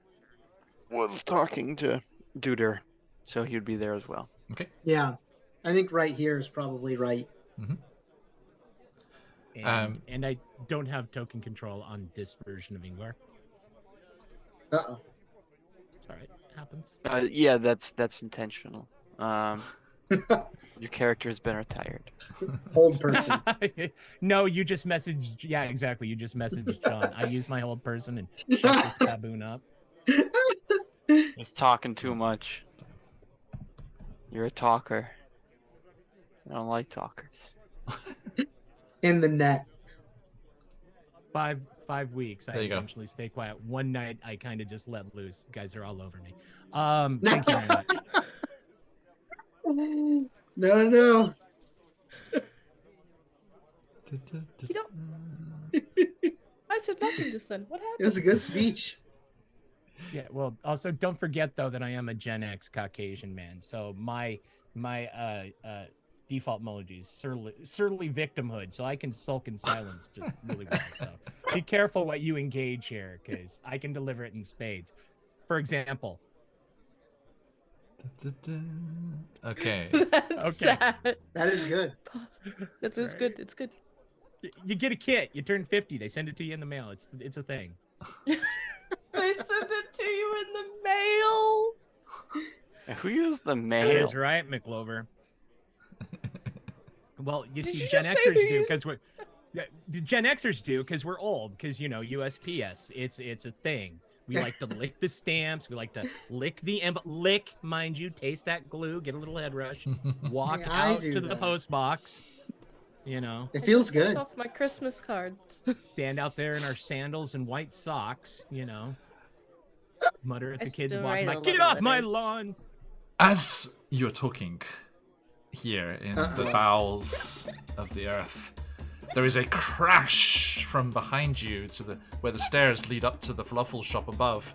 was talking to. Duder, so he would be there as well. Okay. Yeah. I think right here is probably right. And I don't have token control on this version of Ingvar. Uh-oh. It's all right. Happens. Yeah, that's intentional. Your character has been retired. Hold person. No, you just messaged. Yeah, exactly. You just messaged John. I used my hold person and shut this baboon up. He's talking too much. You're a talker. I don't like talkers. In the net. 5 weeks. I There you go. eventually stay quiet. One night, I kind of just let loose. You guys are all over me. Thank you very much. No. I said nothing just then. What It happened? was a good speech. Yeah. Well, also don't forget though that I am a Gen X Caucasian man. So my default emoji is surly victimhood. So I can sulk in silence just really well. So be careful what you engage here, because I can deliver it in spades. For example, Okay. That's Okay. sad. That is good. It's Right. good. It's good. you get a kit. You turn 50. They send it to you in the mail. It's a thing. They sent it to you in the mail. Who uses the That mail? is right, McLover. Well, you Did see, you Gen just say Xers who do uses- because we're the Gen Xers do because we're old. Because USPS, it's a thing. We like to lick the stamps. We like to lick the lick, mind you, taste that glue, get a little head rush, walk Yeah, I out do to the that. post box. It I feels just sent good. Off my Christmas cards. Stand out there in our sandals and white socks. Mutter at I the kids still walking write by. a Get lot off of my letters." lawn! As you're talking here in the Uh-oh. bowels of the earth, there is a crash from behind you to where the stairs lead up to the falafel shop above,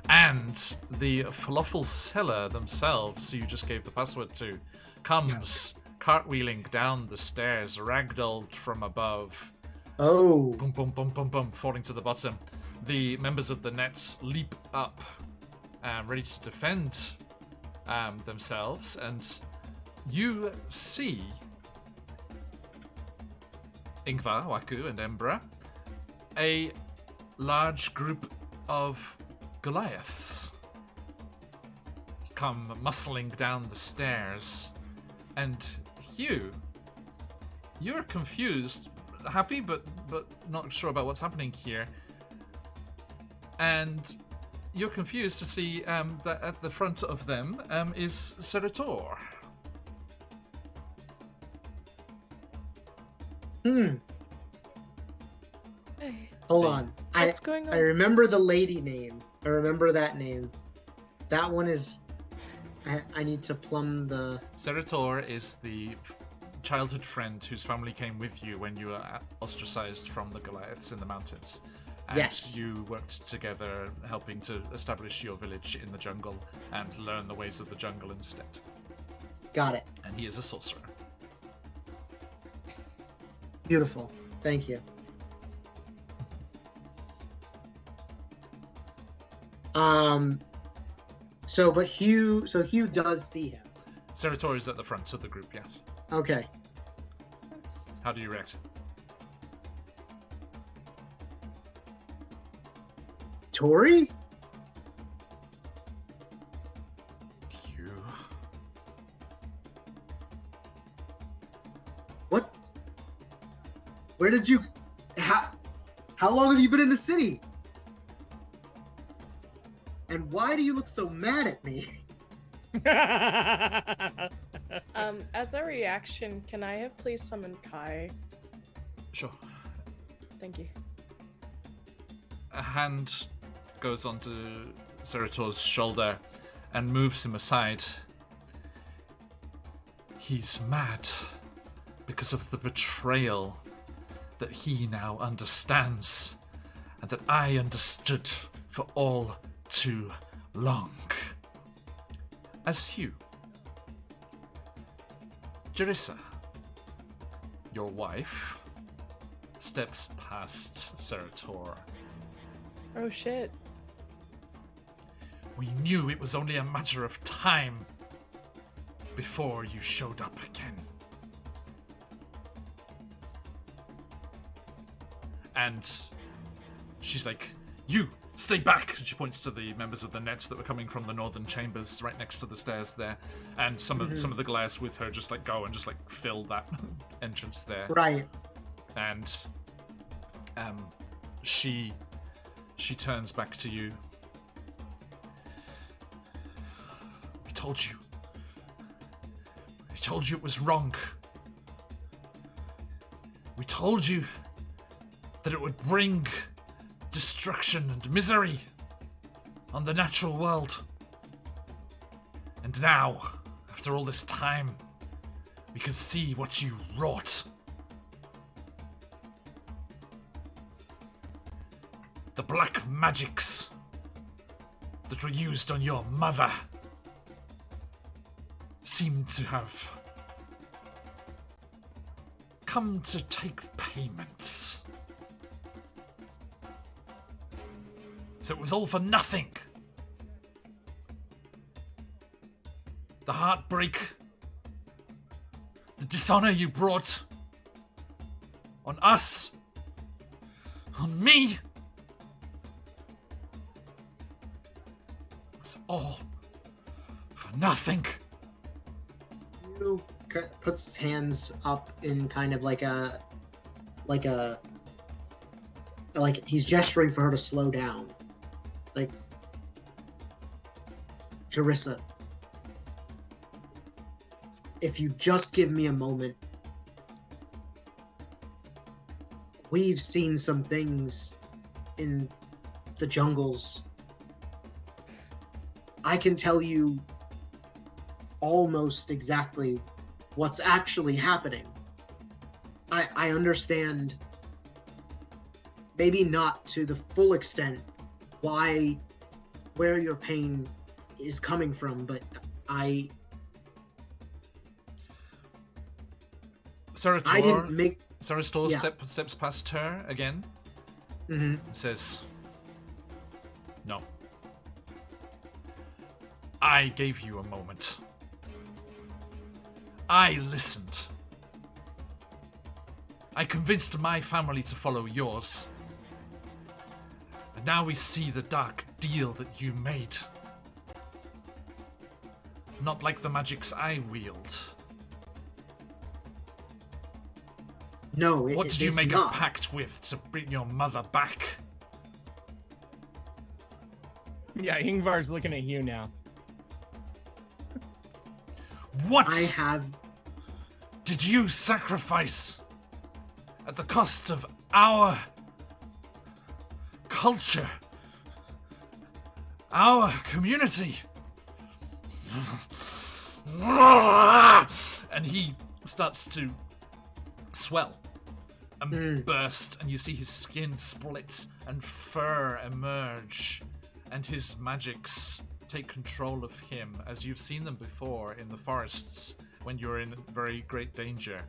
and the falafel seller themselves, who you just gave the password to, comes cartwheeling down the stairs, ragdolled from above. Oh. Boom, boom, boom, boom, boom, falling to the bottom. The members of the Nets leap up, ready to defend themselves, and you see Ingvar, Waku, and Embra, a large group of Goliaths come muscling down the stairs, and Hugh, you're confused, happy but not sure about what's happening here, and you're confused to see that at the front of them is Serator. Hold on. What's going on? I remember the lady name. I remember that name. That one is... I need to plumb the... Serator is the childhood friend whose family came with you when you were ostracized from the Goliaths in the mountains. And Yes. you worked together helping to establish your village in the jungle and learn the ways of the jungle instead. Got it. And he is a sorcerer. Beautiful. Thank you. But Hugh does see him. Serator is at the front of the group, yes. Okay. How do you react? Tori? You. What? Where did you... How long have you been in the city? And why do you look so mad at me? As a reaction, can I have please summoned Kai? Sure. Thank you. A hand goes onto Serator's shoulder and moves him aside. He's mad because of the betrayal that he now understands and that I understood for all too long. As you, Jerissa, your wife, steps past Serator. Oh shit. We knew it was only a matter of time before you showed up again. And she's like, you, stay back! And she points to the members of the Nets that were coming from the northern chambers right next to the stairs there. And some of the Goliaths with her just like go and just like fill that entrance there. Right. And she turns back to you. We told you. We told you it was wrong. We told you that it would bring destruction and misery on the natural world. And now, after all this time, we can see what you wrought. The black magics that were used on your mother seem to have come to take payments. So it was all for nothing. The heartbreak, the dishonor you brought on us, on me, was all for nothing. Hugh puts his hands up in kind of like he's gesturing for her to slow down. Like, Jerissa, if you just give me a moment, we've seen some things in the jungles. I can tell you almost exactly what's actually happening. I understand, maybe not to the full extent, where your pain is coming from, but Serator, I didn't make... Serator Yeah. steps past her again. Mm-hmm. And says, no. I gave you a moment. I listened. I convinced my family to follow yours. And now we see the dark deal that you made. Not like the magics I wield. No, What did you it's make not. a pact with to bring your mother back? Yeah, Ingvar's looking at you now. What I have. did you sacrifice at the cost of our culture, our community? And he starts to swell and burst, and you see his skin split and fur emerge, and his magics take control of him as you've seen them before in the forests when you're in very great danger.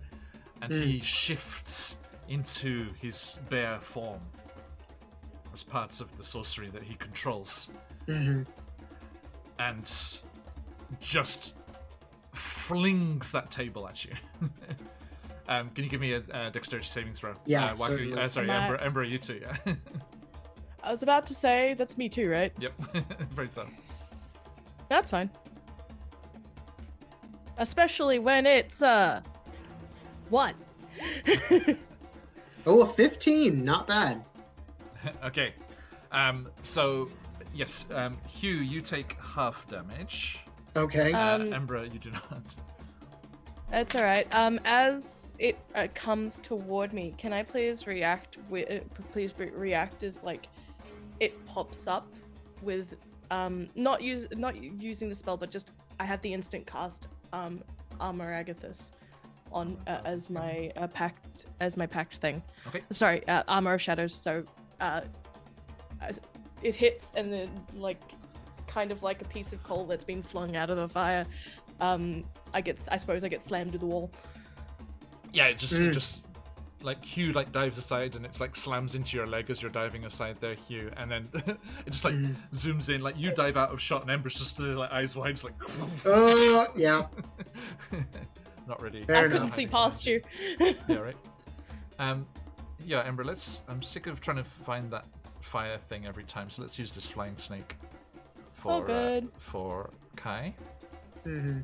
And he shifts into his bare form as parts of the sorcery that he controls. And just flings that table at you. Can you give me a dexterity saving throw? Yeah, Waku, certainly. sorry, Am I- Ember, you too, yeah. I was about to say, that's me too, right? Yep, very so. That's fine. Especially when it's, 1. Oh, a 15. Not bad. Okay, so, yes, Hugh, you take half damage. Okay. Ember, you do not. That's alright. As it comes toward me, can I please react react as, like, it pops up with, not using the spell, but just, I have the instant cast, Armor Agathis on, as my pact thing. Okay. Sorry, Armor of Shadows, so, it hits and then, like, kind of like a piece of coal that's been flung out of the fire. I suppose I get slammed to the wall. Yeah, it just like Hugh like dives aside and it's like slams into your leg as you're diving aside there, Hugh, and then it just like zooms in, like you dive out of shot and Ember's just like eyes wide, just like Oh, yeah. not really. Fair I enough. couldn't see past you. Yeah, right. Yeah, Ember, I'm sick of trying to find that fire thing every time, so let's use this flying snake Oh, good. for Kai. Mm-hmm.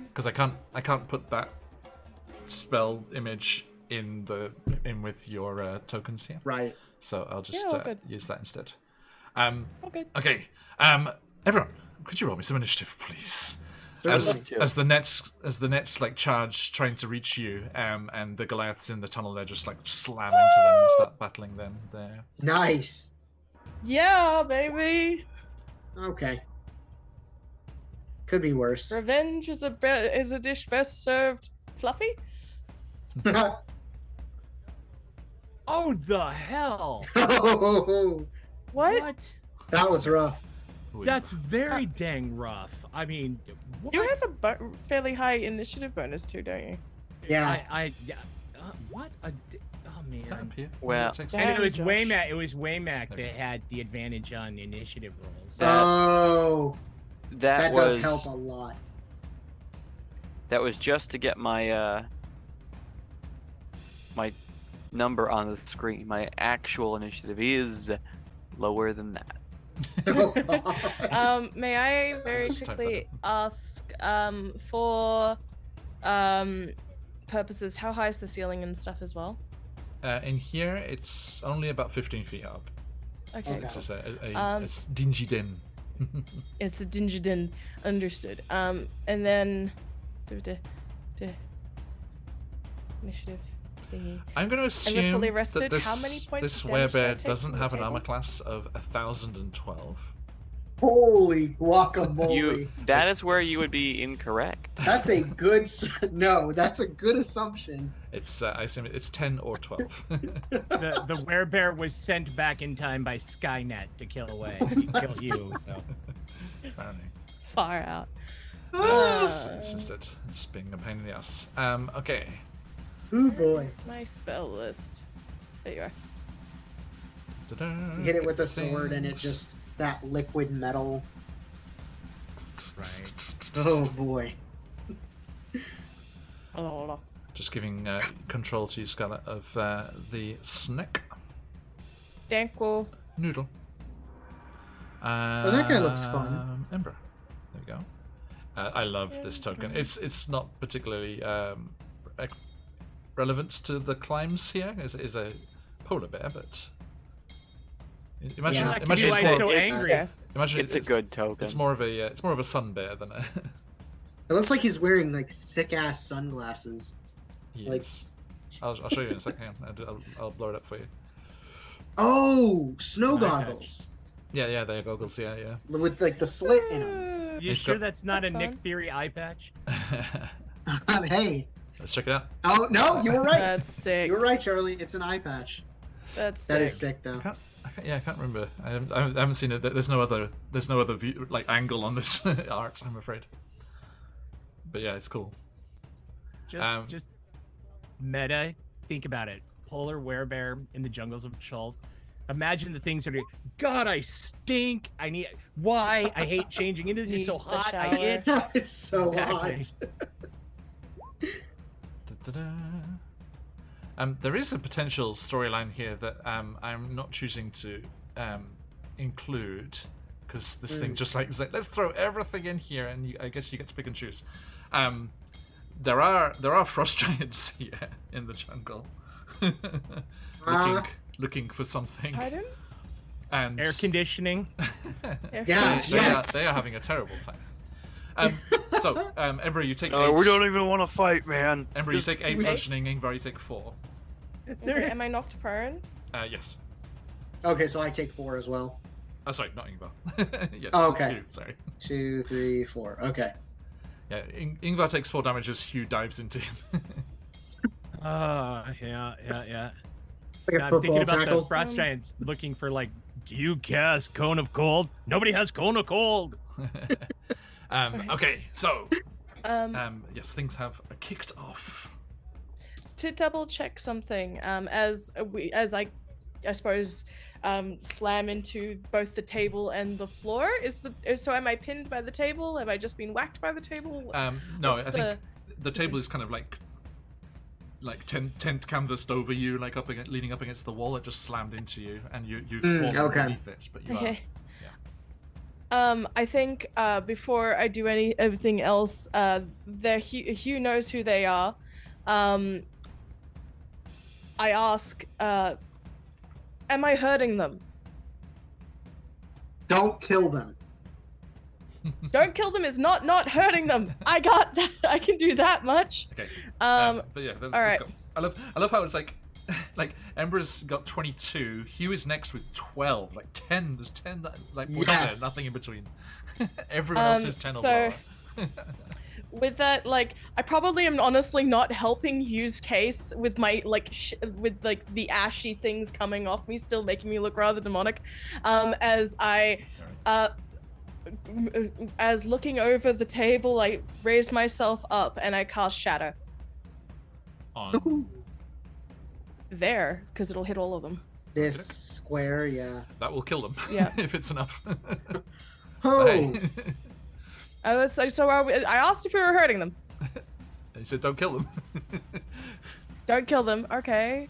Because I can't put that spell image in with your tokens here. Right. So I'll just Yeah, all good. use that instead. Okay. Okay. Everyone, could you roll me some initiative, please? Certainly. As the nets like charge, trying to reach you, and the Goliaths in the tunnel, they just like slam into them and start battling them there. Nice. Yeah, baby. Okay. Could be worse. Revenge is a dish best served fluffy. Oh, the hell! Oh, What? that was rough. Ooh, That's very dang rough. I mean, what? You have a fairly high initiative bonus too, don't you? Yeah. Yeah. What a. Oh is that man. up here? Well- It takes- And it was Josh. Waymack. It was Waymack There we that had the advantage on initiative rolls. Oh, that was does help a lot. that was just to get my my number on the screen. My actual initiative is lower than that. Oh, God. May I very Just type that quickly ask, for purposes, how high is the ceiling and stuff as well? In here, it's only about 15 feet up. Okay, It's just a Um, dingy den. it's a dingy din. Understood. And then initiative thingy. I'm going to assume fully that rested, this, how many points this of damage should I werebear take doesn't from the have an armor table? class of 1012. Holy guacamole. That is where you would be incorrect. That's a good. No, that's a good assumption. It's I assume it's 10 or 12. The werebear was sent back in time by Skynet to kill kill you. So Apparently. Far out. It's being a pain in the ass. Okay. Ooh boy. Where's my spell list? There you are. You hit it with a sword and it just that liquid metal right. Oh boy. Oh, Just giving control to you, Scarlet, of the snack Danko. noodle. that guy looks fun. Ember. There we go. I love this token. It's not particularly relevant to the climbs here. Is a polar bear, but imagine Yeah. imagine Why it's more, so angry? Yeah. imagine It's a good token. It's more of a sun bear than a. It looks like he's wearing like sick ass sunglasses. Like- Yes. I'll show you in a second. I'll blow it up for you. Oh, snow Okay. goggles Yeah, they're goggles. Yeah. with like the slit in them. You He's sure got- that's not That's a Nick fun. Fury eye patch? Hey. Let's check it out. Oh no, you were right. That's sick. You were right, Charlie. It's an eye patch. That's That sick. is sick though. I can't remember. I haven't seen it. There's no other view, like angle on this art, I'm afraid. But yeah, it's cool. Just meta. Think about it. Polar werebear in the jungles of Chult. Imagine the things that are. God, I stink. I need. Why? I hate changing into this. It's so Need the hot. I shower. itch. It's so Exactly. Da-da-da. There is a potential storyline here that I'm not choosing to include because this thing just like was like, let's throw everything in here, and I guess you get to pick and choose. There are frost giants here in the jungle, looking for something. Pardon? And Air conditioning. Yeah. Yes. they are having a terrible time. So, Ember, you take 8. We don't even want to fight, man. Ember, you take 8 bludgeoning. Ingvar, you take 4. Okay, am I knocked prone? Yes. Okay, so I take 4 as well. Oh, sorry, not Ingvar. Yes. Oh, okay. Hugh, sorry. 2, 3, 4. Okay. Yeah, Ingvar takes 4 damage as Hugh dives into him. Yeah. Like a I'm football thinking about tackle. the frost giants looking for like, do you cast Cone of Cold? Nobody has Cone of Cold. Okay, so Yes. things have kicked off. To double check something, as I suppose, slam into both the table and the floor. So am I pinned by the table? Have I just been whacked by the table? No, What's I think the table is kind of like tent canvassed over you, like leaning up against the wall. It just slammed into you, and you fall okay. underneath it. But you are. Okay. I think before I do anything else, Hugh knows who they are. I ask, am I hurting them? Don't kill them. Don't kill them is not hurting them. I got that. I can do that much. Okay. Um, But yeah, let's alright. go. I love how it's like Ember's got 22. Hugh is next with 12. Like 10. There's 10 that points Yes. there, nothing in between. Everyone else is 10 or so- lower. With that, like, I probably am honestly not helping Hugh's case with my with the ashy things coming off me, still making me look rather demonic. As I, as looking over the table, I raise myself up and I cast Shadow On there because it'll hit all of them. This square, yeah. that will kill them. Yeah. if it's enough. Oh, Hey. I asked if we were hurting them. He said, "Don't kill them." Don't kill them. Okay.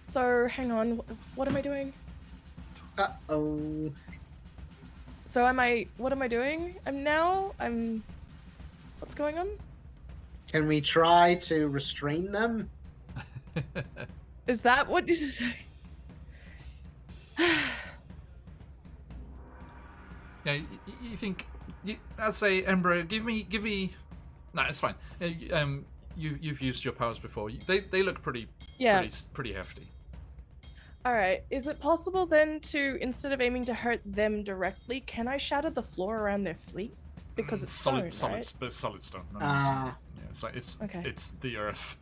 So hang on. What am I doing? uh-oh. So what am I doing? What's going on? Can we try to restrain them? Is that what this is? Yeah, you think? I'd say, Ember, give me. Nah, it's fine. You've used your powers before. They look pretty hefty. All right. Is it possible then to, instead of aiming to hurt them directly, can I shatter the floor around their feet? Because it's solid, stone, right? but solid stone. No, Ah. yeah, it's like Okay. it's the earth.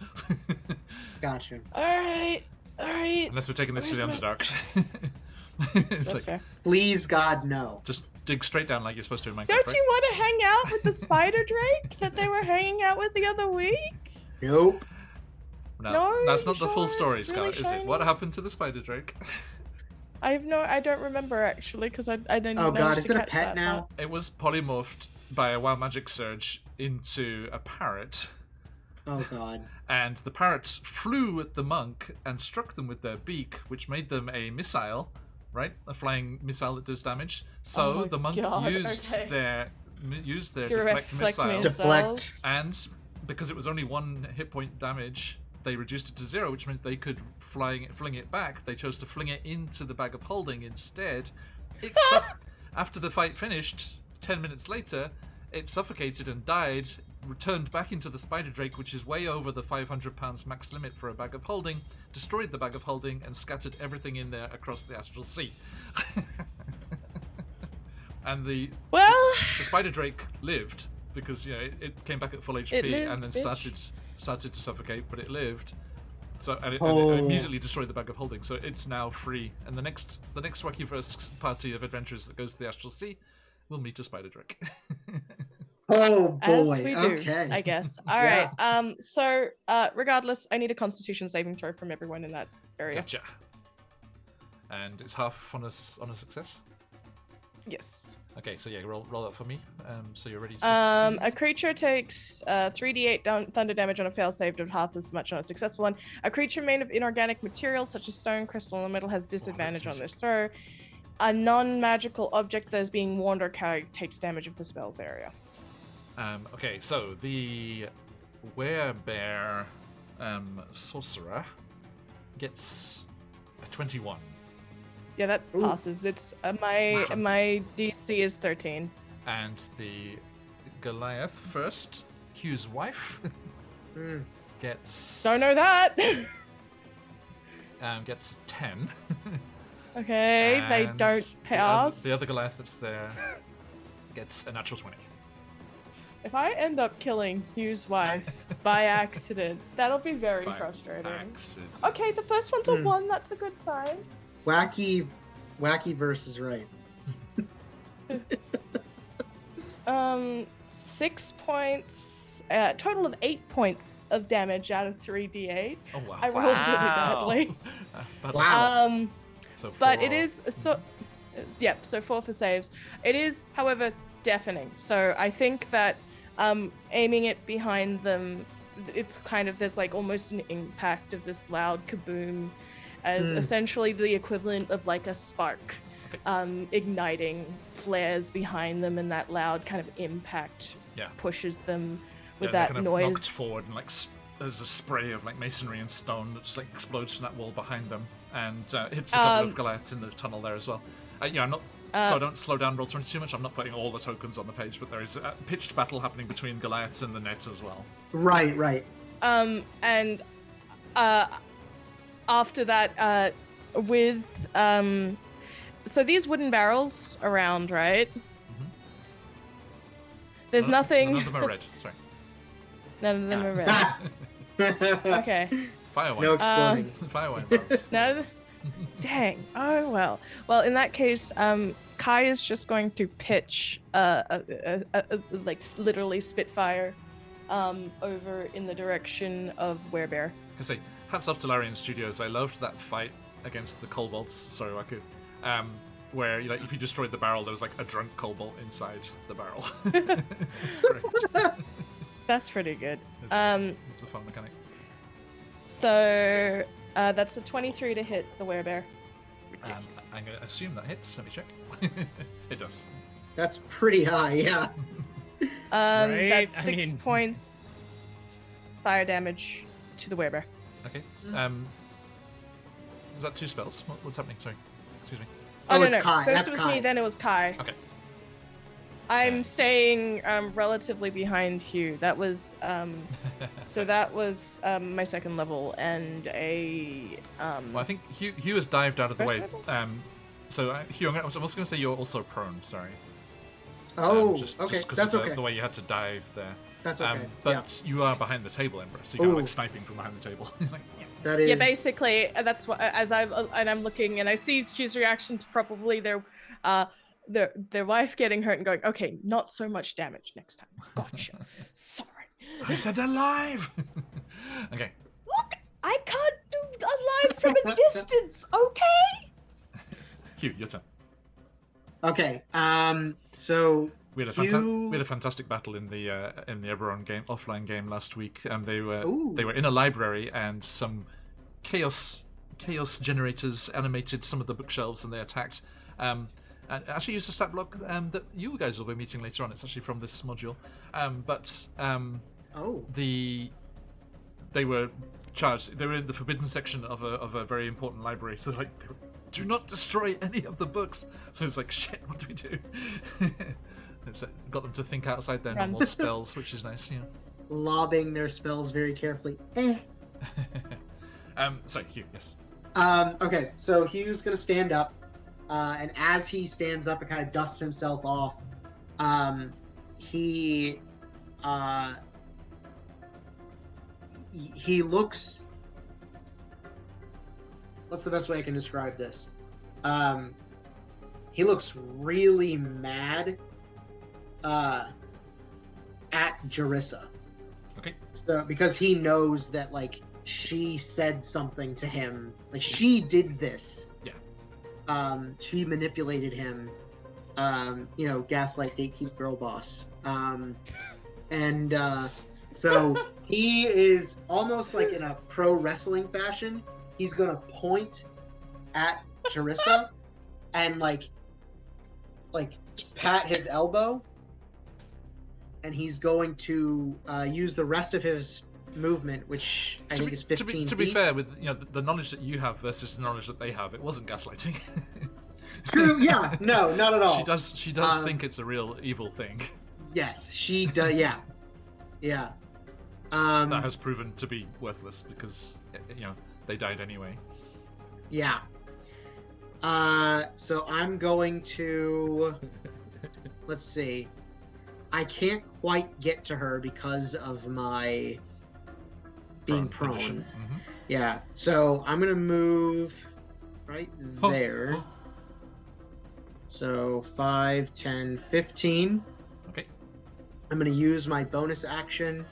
Gotcha. All right. Unless we're taking this to the Where's Underdark. It's That's like fair. Please, God, no. just dig straight down like you're supposed to in Minecraft. Don't right? you want to hang out with the spider drake that they were hanging out with the other week? Nope. No, that's not the full sure story, it's really Scarlet, is it? What shiny? happened to the spider drake? I don't remember actually because I didn't. Oh God, manage is to it a catch pet that now? part. It was polymorphed by a wild magic surge into a parrot. Oh god. And the parrots flew at the monk and struck them with their beak, which made them a missile, right? A flying missile that does damage. So Oh my the monk God, used okay. their To deflect missile, Deflect. and because it was only 1 hit point damage, they reduced it to 0, which meant they could fling it back. They chose to fling it into the bag of holding instead. After the fight finished, 10 minutes later, it suffocated and died, returned back into the spider drake, which is way over the 500 pounds max limit for a bag of holding, destroyed the bag of holding, and scattered everything in there across the astral sea. And the spider drake lived because it came back at full HP lived, and then bitch. started to suffocate, but it lived. So and it Oh. immediately destroyed the bag of holding. So it's now free. And the next Wackyverse party of adventurers that goes to the astral sea will meet a spider drake. Oh boy. As we do, Okay. I guess. All Yeah. right. So, regardless, I need a Constitution saving throw from everyone in that area. Gotcha. And it's half on a success. Yes. Okay, so yeah, roll that for me. So you're ready to A creature takes 3d8 thunder damage on a fail save, of half as much on a successful one. A creature made of inorganic materials such as stone, crystal, and metal has disadvantage on this throw. A non-magical object that is being warned or carried takes damage of the spell's area. Okay, so the werebear sorcerer gets a 21. Yeah, that Ooh. passes. It's my DC is 13. And the Goliath first, Hugh's wife, Mm. gets Don't know that. gets 10. Okay, they And don't pass. The other Goliath that's there gets a natural 20. If I end up killing Hugh's wife by accident, that'll be very By frustrating. accident. Okay, the first one's a Hmm. 1. That's a good sign. Wacky verse is right. 6 points. Total of 8 points of damage out of 3d8. Oh wow. I rolled really Wow. badly. But, Wow. So But for- it is so. Yep. So 4 for saves. It is, however, deafening. So I think that aiming it behind them, it's kind of there's like almost an impact of this loud kaboom, as essentially the equivalent of like a spark, igniting flares behind them, and that loud kind of impact Yeah. pushes them with they're that kind of noise. knocked forward and like there's a spray of like masonry and stone that just like explodes from that wall behind them and hits a couple of Goliaths in the tunnel there as well. I'm not. So I don't slow down Roll20 too much. I'm not putting all the tokens on the page, but there is a pitched battle happening between Goliaths and the net as well. Right. And after that, with so these wooden barrels around, right? There's nothing. None of them are red. Sorry. None of them are red. Okay. Fire wine. No exploding. Fire wine barrels. No. Dang. Oh well. Well, in that case, Kai is just going to pitch like literally Spitfire over in the direction of Werebear. I say, hats off to Larian Studios. I loved that fight against the kobolds. Sorry, Waku. Where if you destroyed the barrel, there was like a drunk kobold inside the barrel. It's great. That's pretty good. It's awesome. It's a fun mechanic. So that's a 23 to hit the Werebear. I'm going to assume that hits. Let me check. It does. That's pretty high, yeah. Right? That's I 6 mean- points fire damage to the Werebear. Okay. Is that 2 spells? What's happening? Sorry. Excuse me. Oh, no, it's no. Kai. First That's it was Kai. me, then it was Kai. Okay. I'm staying relatively behind Hugh. That was so that was my second level and a Well, I think Hugh has dived out of the First way. level? So Hugh, I was also going to say you're also prone. Sorry. Oh, just okay. because That's of okay. the way you had to dive there. That's okay. But you are behind the table, Emperor, so you're kind of Ooh. like sniping from behind the table. Like, That is. yeah. Basically, that's what I'm looking and I see Hugh's reaction to probably their wife getting hurt and going, okay, not so much damage next time. Gotcha. Sorry. I said alive. Okay. Look, I can't do alive from a distance. Okay. Hugh, your turn. Okay. So We had a fantastic battle in the Eberron game, offline game last week. They were in a library, and some chaos generators animated some of the bookshelves, and they attacked. And actually used a stat block that you guys will be meeting later on. It's actually from this module. They were charged. They were in the forbidden section of a very important library. So like, do not destroy any of the books. So it's like, shit, what do we do? It's got them to think outside their normal spells, which is nice. Yeah. Lobbing their spells very carefully. Sorry, Hugh. Yes. Okay, so Hugh's gonna stand up, and as he stands up and kind of dusts himself off, he looks. What's the best way I can describe this? He looks really mad at Jarissa. Okay. So because he knows that like she said something to him, like she did this. Yeah. She manipulated him. Gaslight, gatekeep, girl boss. So he is almost like in a pro wrestling fashion. He's gonna point at Jarissa and like pat his elbow, and he's going to use the rest of his movement, which I think is 15 to be fair, with the knowledge that you have versus the knowledge that they have, it wasn't gaslighting. True. Yeah. No, not at all. She does think it's a real evil thing. Yes, she does. Yeah. Yeah. That has proven to be worthless because they died anyway. Yeah. So I'm going to. Let's see. I can't quite get to her because of my being prone. Mm-hmm. Yeah. So I'm gonna move right there. So 5, 10, 15. Okay. I'm going to use my bonus action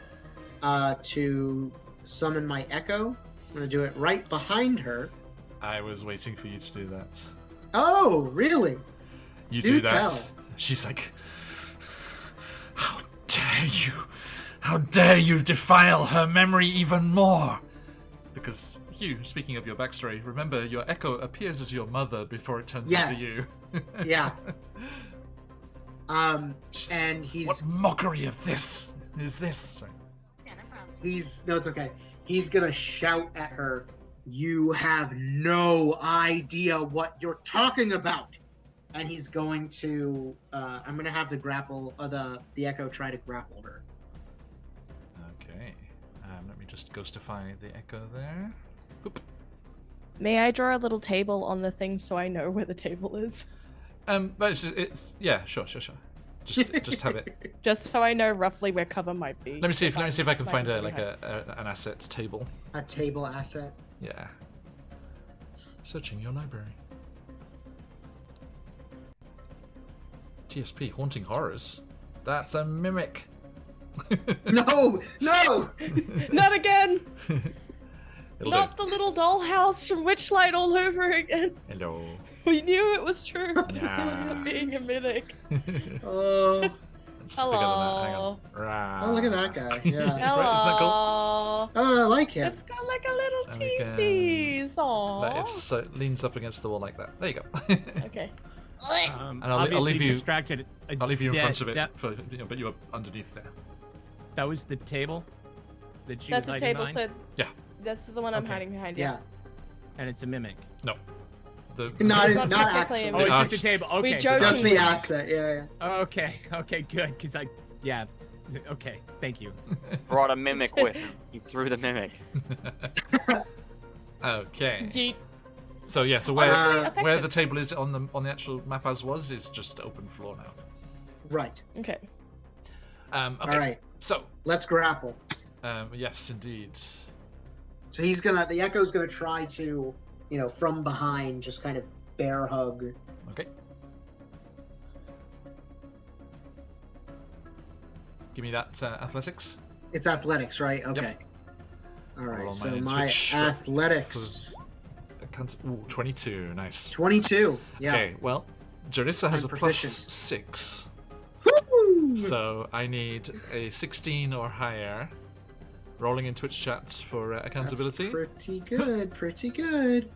to summon my Echo. I'm going to do it right behind her. I was waiting for you to do that. Oh, really? You do that. Tell. She's like, how dare you? How dare you defile her memory even more? Because, Hugh, speaking of your backstory, remember your Echo appears as your mother before it turns into you. Yeah. And he's... What mockery of this is this? Sorry. No, it's okay. He's gonna shout at her, "You have no idea what you're talking about!" And he's going to... I'm gonna have the Echo try to grapple her. Okay. Let me just ghostify the Echo there. Oop. May I draw a little table on the thing so I know where the table is? But it's yeah, sure. Just have it. Just so I know roughly where cover might be. Let me see if I can find an asset table. A table asset. Yeah. Searching your library. TSP Haunting Horrors. That's a mimic. No! Not again! It'll Not do. the little dollhouse from Witchlight all over again. Hello. We knew it was true. It Yeah. still ended up being a mimic. Oh, It's bigger than that. Hang on. oh, look at that guy. Yeah. Right, isn't that cool? Hello. Oh, I like him. It's got like a little Okay. teethies. Aww. That is, so it leans up against the wall like that. There you go. Okay. And I'll Obviously leave you- distracted. I'll leave you in front of it, That, but you are underneath there. that was the table that she That's was a hiding table, behind? so Yeah. that's the one I'm Okay. hiding behind. Yeah. And it's a mimic. No. Not It's not technically actually. a Oh, mimic. it's just a table. Okay. joke- Just the asset. Yeah. Okay, good. Because okay, thank you. Brought a mimic with him. He threw the mimic. Okay. Yeet. So yeah, so Honestly, where effective. the table is on the actual map as was is just open floor now. Right. Okay. Okay. All right. So Let's grapple. yes, indeed. So the Echo's gonna try to, from behind, just kind of bear hug. Okay. Give me that athletics. It's athletics, right? Okay. Yep. All Roll right. on So my my Twitch athletics, Ooh, 22. Nice. 22. Yeah. Okay. Well, Jarissa has I'm a proficient. +6. Woo! So I need a 16 or higher. Rolling in Twitch chats for accountability. That's pretty good, pretty good.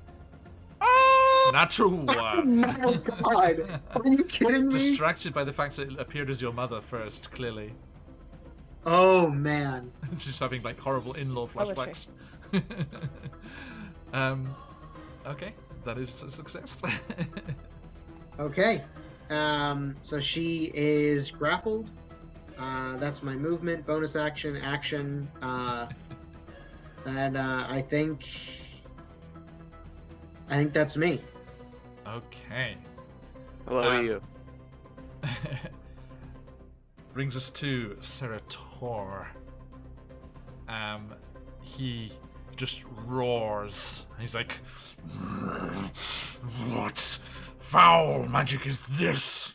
Natural Oh one. my god! Are you kidding me? Distracted by the fact that it appeared as your mother first, clearly. Oh man. She's having like horrible in-law Oh, is she? flashbacks. Okay, that is a success. Okay. So she is grappled. That's my movement, bonus action, action. And I think that's me. Okay. Hello, you. Brings us to Serator. He just roars. He's like, "What foul magic is this?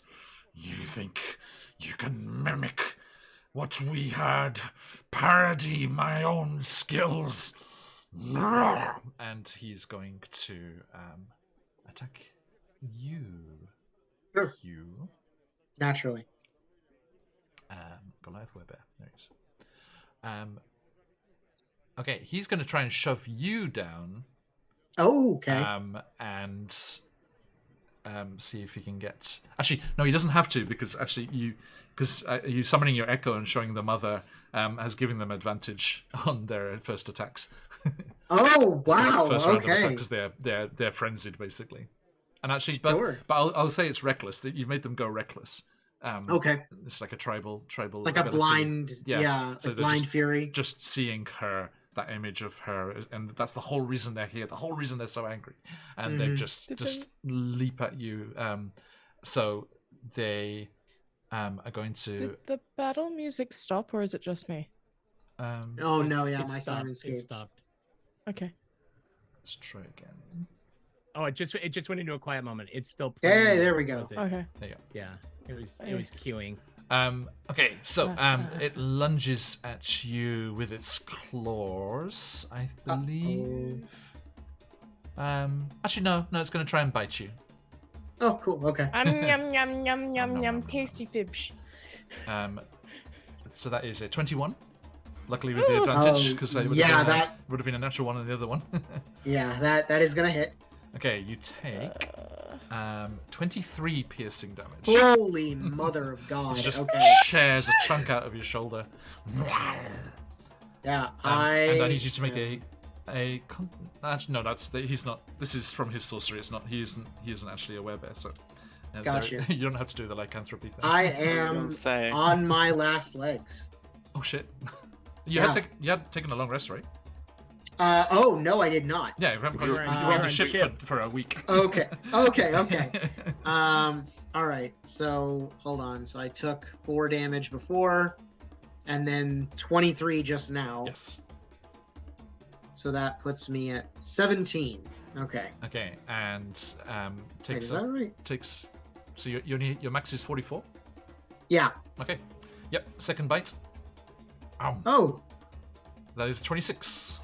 You think you can mimic what we had? Parody my own skills." And he's going to attack you. Sure. You. Naturally. Goliath Weber. There he is. Okay, he's going to try and shove you down. Oh, okay. And see if he can get. Actually, no, he doesn't have to because you summoning your echo and showing the mother has given them advantage on their first attacks. Oh wow! First round of attack Okay. because they're frenzied basically. And actually, Sure. but I'll say it's reckless. That you've made them go reckless. Okay. It's like a tribal Like a ability. blind, Yeah. yeah, So like they're blind fury. Just seeing her, that image of her, and that's the whole reason they're here. The whole reason they're so angry, and they just leap at you. So they are going to. Did the battle music stop, or is it just me? Oh no, yeah, It my stopped, Simonscape. It stopped. Okay. Let's try again. Oh, it just went into a quiet moment. It's still playing. Hey, there we go. Was it? Okay. There you Yeah, it was queuing. go. Okay, so it lunges at you with its claws, I believe. Actually, no, it's going to try and bite you. Oh, cool. Okay. Yum yum yum yum yum. Tasty fibs. So that is a 21. Luckily with the advantage, because that would have been a natural one on the other one. yeah, that is gonna hit. Okay, you take 23 piercing damage. Holy mother of God! It just Okay. shares a chunk out of your shoulder. Yeah, And I need you to make actually, no, he's not. This is from his sorcery. It's not. He isn't actually a werebear. So Gotcha. you don't have to do the lycanthropy thing. I was am gonna say. on my last legs. Oh shit! You had taken a long rest, right? Oh no, I did not. Yeah, you haven't You were you on were on the ship. ship for a week. Okay. All right. So hold on. So I took 4 damage before, and then 23 just now. Yes. So that puts me at 17. Okay. Okay, and Wait, takes is that right? so your max is 44. Yeah. Okay. Yep. Second bite. Oh. That is 26.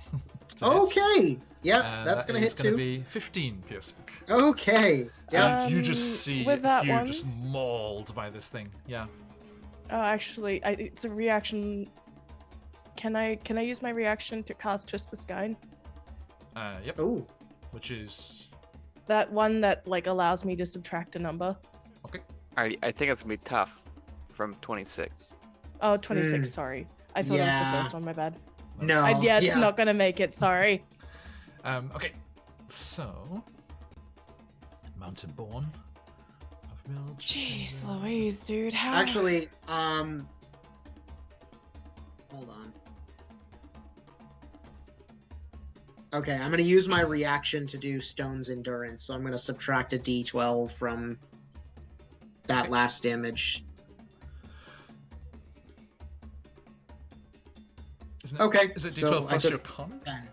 to hit. Okay. Yeah, that's gonna hit It's gonna too. be 15 piercing. Okay. So Yeah. you just see with that Hugh one- just mauled by this thing. Yeah. Oh, actually, it's a reaction. Can I use my reaction to cast Twist the Sky? Yep. Oh. Which is That one that like allows me to subtract a number. okay. I think it's gonna be tough from 26. Oh, 26, sorry. I thought it was Yeah. the first one, my bad. No. It's not gonna make it, sorry. Okay. So Mountain Born. Jeez Louise, dude. How Actually, hold on. Okay, I'm gonna use my reaction to do Stone's Endurance, so I'm gonna subtract a D12 from that last damage. Isn't it, Okay. Is it so D12 I plus took your con? 10.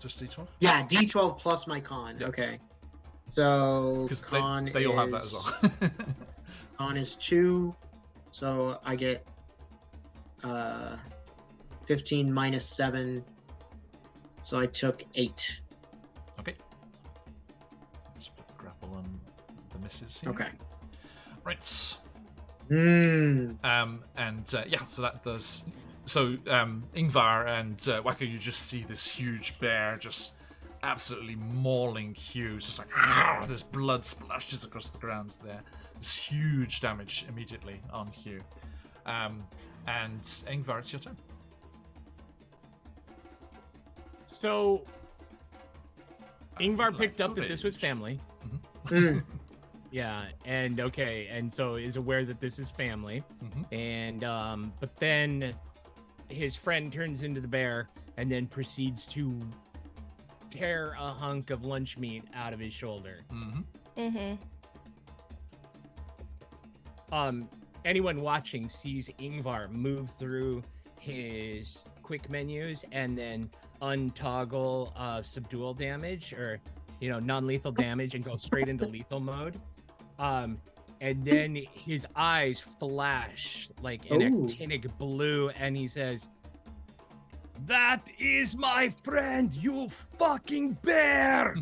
Just D12? Yeah, D12 plus my con. Yeah. Okay. So Because con they all have that as well. Con is 2, so I get 15 minus 7, so I took 8. Okay. Just put the grapple on the misses here. Okay. Right. Mm. So that does. So Ingvar and Waka, you just see this huge bear just absolutely mauling Hugh. It's just like this blood splashes across the ground there. This huge damage immediately on Hugh. And Ingvar, it's your turn. So Ingvar picked up that this was family. Mm. Yeah, and so is aware that this is family. Mm-hmm. And but then his friend turns into the bear and then proceeds to tear a hunk of lunch meat out of his shoulder. Mm-hmm. Anyone watching sees Ingvar move through his quick menus and then untoggle subdual damage or non-lethal damage and go straight into lethal mode. And then his eyes flash like an Ooh. actinic blue, and he says, "That is my friend, you fucking bear!"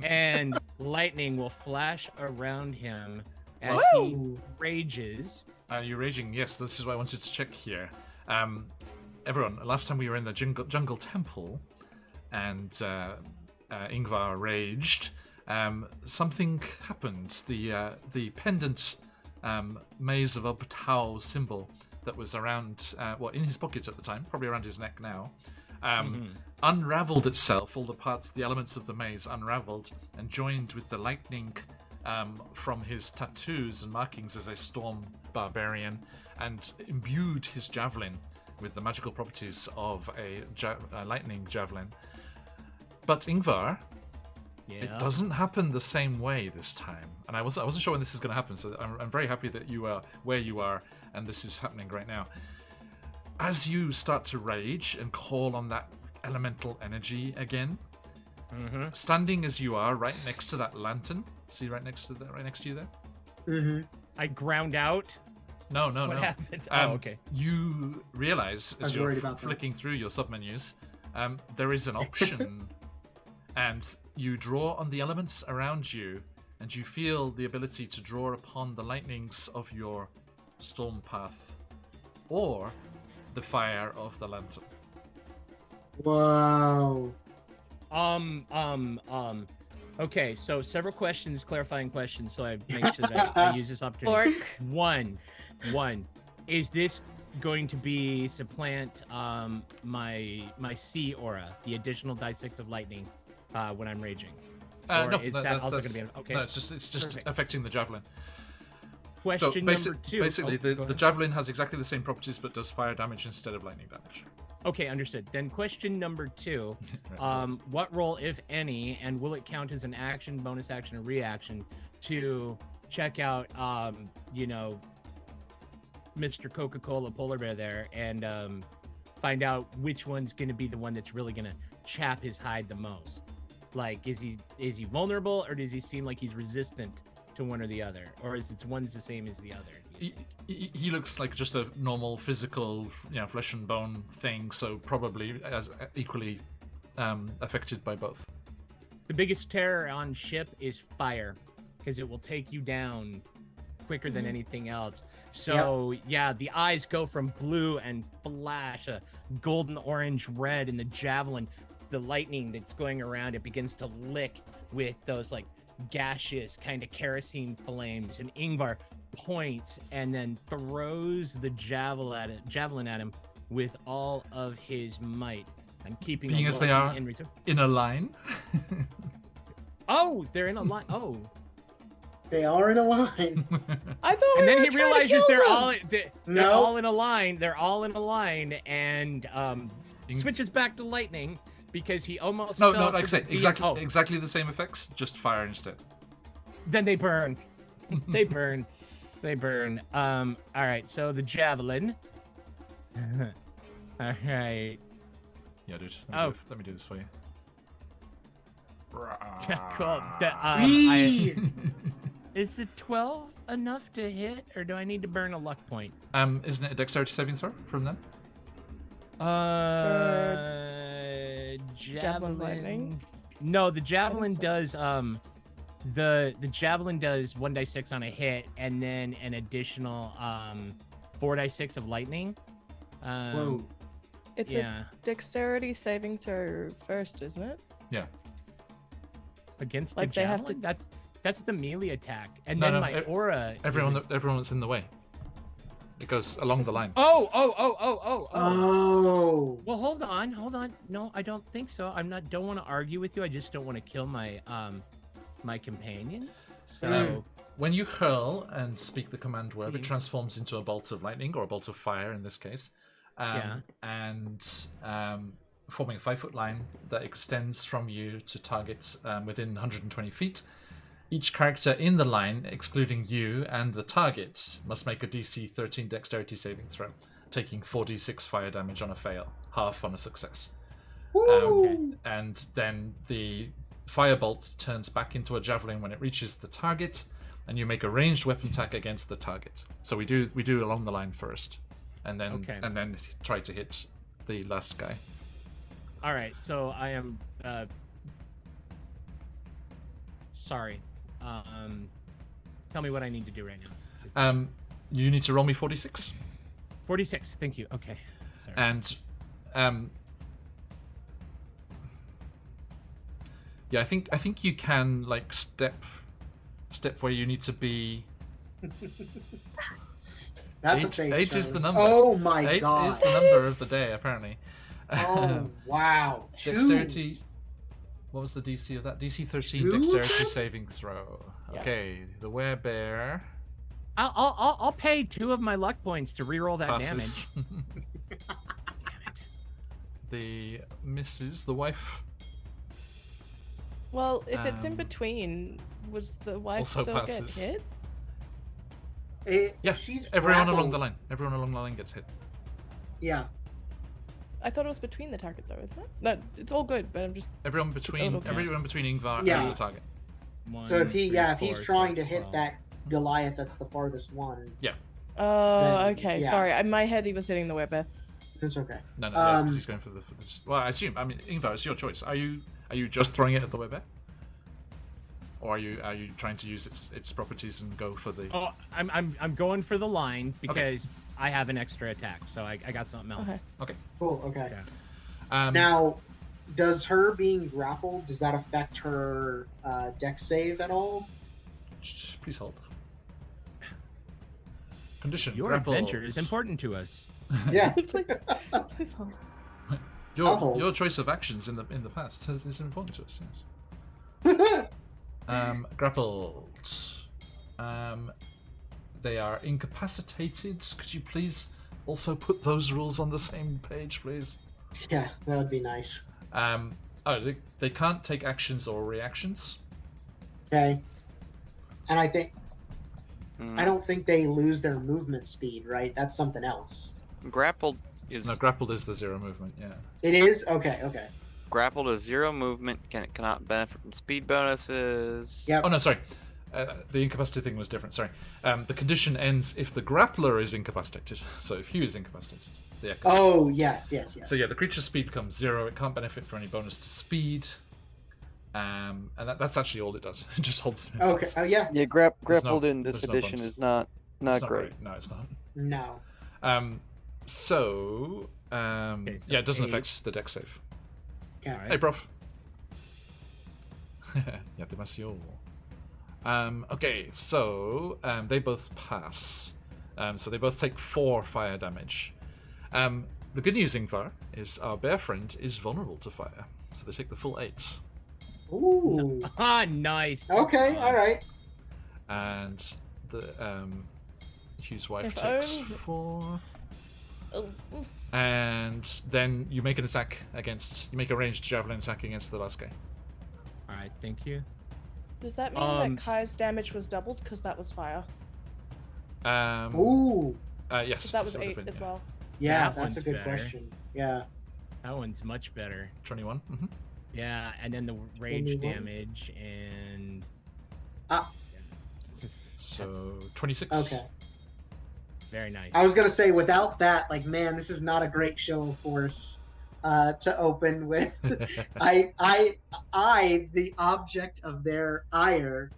And lightning will flash around him as he Woo! rages. You're raging. Yes, this is what I wanted to check here. Everyone, last time we were in the jungle temple, and Ingvar raged. Something happened. The pendant maze of Obtau symbol that was around, in his pocket at the time, probably around his neck now, unraveled itself. All the parts, the elements of the maze unraveled and joined with the lightning from his tattoos and markings as a storm barbarian, and imbued his javelin with the magical properties of a lightning javelin. But Ingvar, it doesn't happen the same way this time, and I wasn't sure when this is going to happen. So I'm very happy that you are where you are, and this is happening right now. As you start to rage and call on that elemental energy again, standing as you are right next to that lantern. See, right next to you there. Mm-hmm. I ground out. No. What happened? Okay. You realize as you're worried about that. flicking through your submenus, there is an option, and you draw on the elements around you, and you feel the ability to draw upon the lightnings of your storm path, or the fire of the lantern. Wow. Okay, so several questions, clarifying questions, so I make sure that I use this opportunity. Orc. One, is this going to be supplant my C aura, the additional die 6 of lightning, when I'm raging? Or No, is that- that also that's- going to be okay? No, it's just Perfect. affecting the javelin. Question So number 2. basically, go the ahead. javelin has exactly the same properties, but does fire damage instead of lightning damage. Okay, understood. Then question number 2. Right. What role, if any, and will it count as an action, bonus action, or reaction to check out, Mr. Coca-Cola Polar Bear there and find out which one's going to be the one that's really going to chap his hide the most? Like, is he vulnerable, or does he seem like he's resistant to one or the other, or is it one's the same as the other? He looks like just a normal physical, flesh and bone thing, so probably as equally affected by both. The biggest terror on ship is fire, because it will take you down quicker than anything else. So yeah, the eyes go from blue and flash a golden orange red, and the javelin, the lightning that's going around, it begins to lick with those like gaseous kind of kerosene flames, and Ingvar points and then throws the javelin at him with all of his might. I'm keeping Being a as they roll are in reserve. in a line. Oh, they're in a line. Oh, They are in a line. I thought. and we then were he trying to realizes kill they're them. all all in a line. They're all in a line, and Ing- switches back to lightning because he almost No, fell like I for say, the exactly the same effects, just fire instead. Then they burn. They burn. They burn. All right. So the javelin. All right. Yeah, dude. Let me do this for you. Cool. Whee! Is the 12 enough to hit, or do I need to burn a luck point? Isn't it a dexterity saving throw from them? Javelin lightning? No, the javelin so. does The javelin does 1d6 on a hit, and then an additional 4d6 of lightning. Whoa. It's Yeah. a dexterity saving throw first, isn't it? Against Like the they have javelin? to- That's the melee attack, and No, then no, my aura. is Everyone, a- everyone's in the way. It goes along the line. Oh. Oh. Well, hold on. No, I don't think so. Don't want to argue with you. I just don't want to kill my my companions. So When you hurl and speak the command word, it Mhm. transforms into a bolt of lightning or a bolt of fire in this case, and forming a 5-foot line that extends from you to targets within 120 feet. Each character in the line, excluding you and the target, must make a DC 13 dexterity saving throw, taking 4d6 fire damage on a fail, half on a success. And then the firebolt turns back into a javelin when it reaches the target, and you make a ranged weapon attack against the target. So we do along the line first, and then try to hit the last guy. all right. So I am sorry. Tell me what I need to do right now. Just- You need to roll me 46, 46. Thank you. Okay. Sorry. and yeah, I think you can like step where you need to be. That's a Eight- face. eight is the Charlie. number. Oh my 8 god. is the number of the day, apparently. Oh wow. Two. Dexterity. What was the DC of that? DC 13 Two? dexterity saving throw. Yeah. Okay, the werebear I'll pay 2 of my luck points to reroll that passes. damage. The misses. The wife Well, if it's in Um, between, was the wife also still passes. get hit? Yeah, She's everyone along grappled. the line. Everyone along the line gets hit. Yeah. I thought it was between the target though, isn't it? No, it's all good, but I'm just Everyone between okay. Ingvar Yeah. and the target. So if 1, he 3, if he's 4, trying to 6, hit 12. that Goliath that's the farthest one, Oh, Then, okay. yeah. Sorry. In my head, he was hitting the werebear. it's okay. No, that's because Um, he's going for this. Well, I assume. I mean, Ingvar, it's your choice. Are you just throwing it at the werebear, or are you trying to use its properties and go for the? Oh, I'm going for the line because I have an extra attack, so I got something else. Okay. Cool. Okay. Yeah. Now, does her being grappled, does that affect her dex save at all? Please hold. Condition. Your grapple. adventure is important to us. Yeah. please, please hold. I'll hold. Your choice of actions in the past is important to us. Yes. Grappled. They are incapacitated. Could you please also put those rules on the same page, please? Yeah, that would be nice. They can't take actions or reactions. Okay. And I think Mm. I don't think they lose their movement speed, right? That's something else. Grappled is No, grappled is the 0 movement. Yeah. It is? Okay, okay. grappled is 0 movement. Cannot benefit from speed bonuses. Yep. Oh no, sorry. The incapacitated thing was different. Sorry. The condition ends if the grappler is incapacitated. So if he is incapacitated, the echo. Oh, yes. So So yeah, the creature's speed becomes 0. It can't benefit from any bonus to speed. And that's actually all it does. It just holds. them in Okay. place. Oh, yeah. Yeah, grappled in this there's no edition bonus. is not It's great. right. No, it's not. No. So yeah, it doesn't 8. affect the dex save. Okay. Alright. Hey, prof. Yeah, demasiado. Okay, so they both pass. So they both take 4 fire damage. The good news, Ingvar, is our bear friend is vulnerable to fire, so they take the full 8. Ooh. Ah, nice. Okay, alright. And the Hugh's wife If takes only- 4. Oh, And then you make an attack against. You make a ranged javelin attack against the last guy. All right, thank you. does that mean that Kai's damage was doubled because that was fire? Ooh. Yes. 'Cause that was it would have 8 been, as yeah. well. Yeah, That that's a one's good better. question. Yeah. That one's much better. 21. Mm-hmm. Yeah, and then the rage 21. damage and. Ah. Yeah. So 26. Okay. Very nice. I was gonna say, without that, like, man, this is not a great show of force. to open with. I, the object of their ire,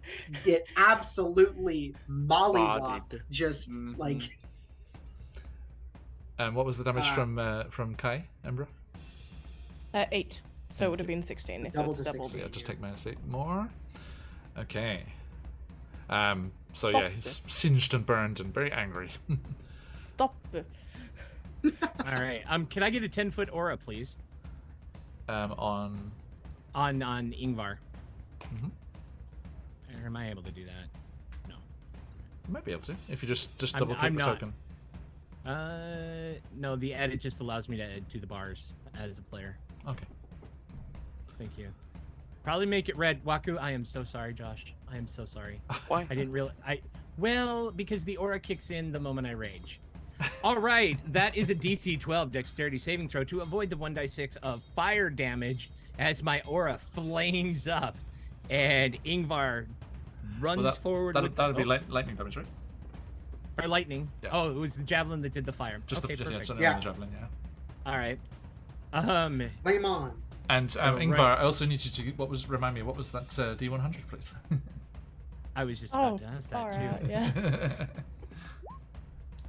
get absolutely mollywopped. Bodied. Just like What was the damage from Kai, Embra? 8. So it would have been 16 if Double it's to doubled. 16. Yeah, just take -8 more. Okay. So Stop yeah, he's singed and burned and very angry. Stop. All right. Can I get a 10-foot aura, please? On Ingvar. Mhm. Or am I able to do that? No. You might be able to if you just I'm- double click I'm the not. token. No. The edit just allows me to add to the bars as a player. Okay. Thank you. Probably make it red. Waku, I am so sorry, Josh. I am so sorry. Why? I didn't really. Well, because the aura kicks in the moment I rage. All right, that is a DC 12 dexterity saving throw to avoid the 1d6 of fire damage as my aura flames up, and Ingvar runs forward. That'd be lightning damage, right? Or lightning. Yeah. Oh, it was the javelin that did the fire. Just okay, the perfect. javelin, yeah. All right. flame on. And Oh, Ingvar, right. I also need you to remind me what was that D100, please? I was just Oh, about to ask far that out, too. yeah.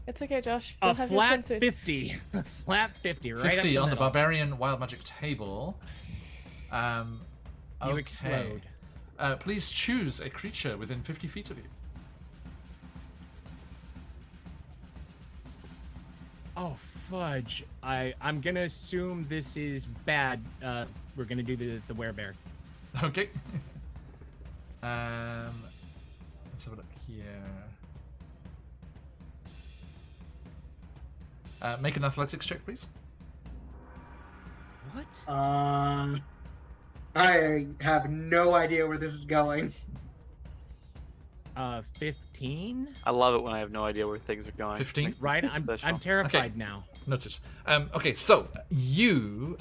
It's okay, Josh. A You'll have your flat chance soon. 50. A flat 50, right 50 up on the middle. barbarian wild magic table. You Okay. explode. Please choose a creature within 50 feet of you. Oh fudge! I'm gonna assume this is bad. We're gonna do the werebear. Okay. Let's have a look here. Make an athletics check, please. What? I have no idea where this is going. 15. I love it when I have no idea where things are going. 15? Makes me Right. feel I'm special. terrified now. Noted. Okay, so you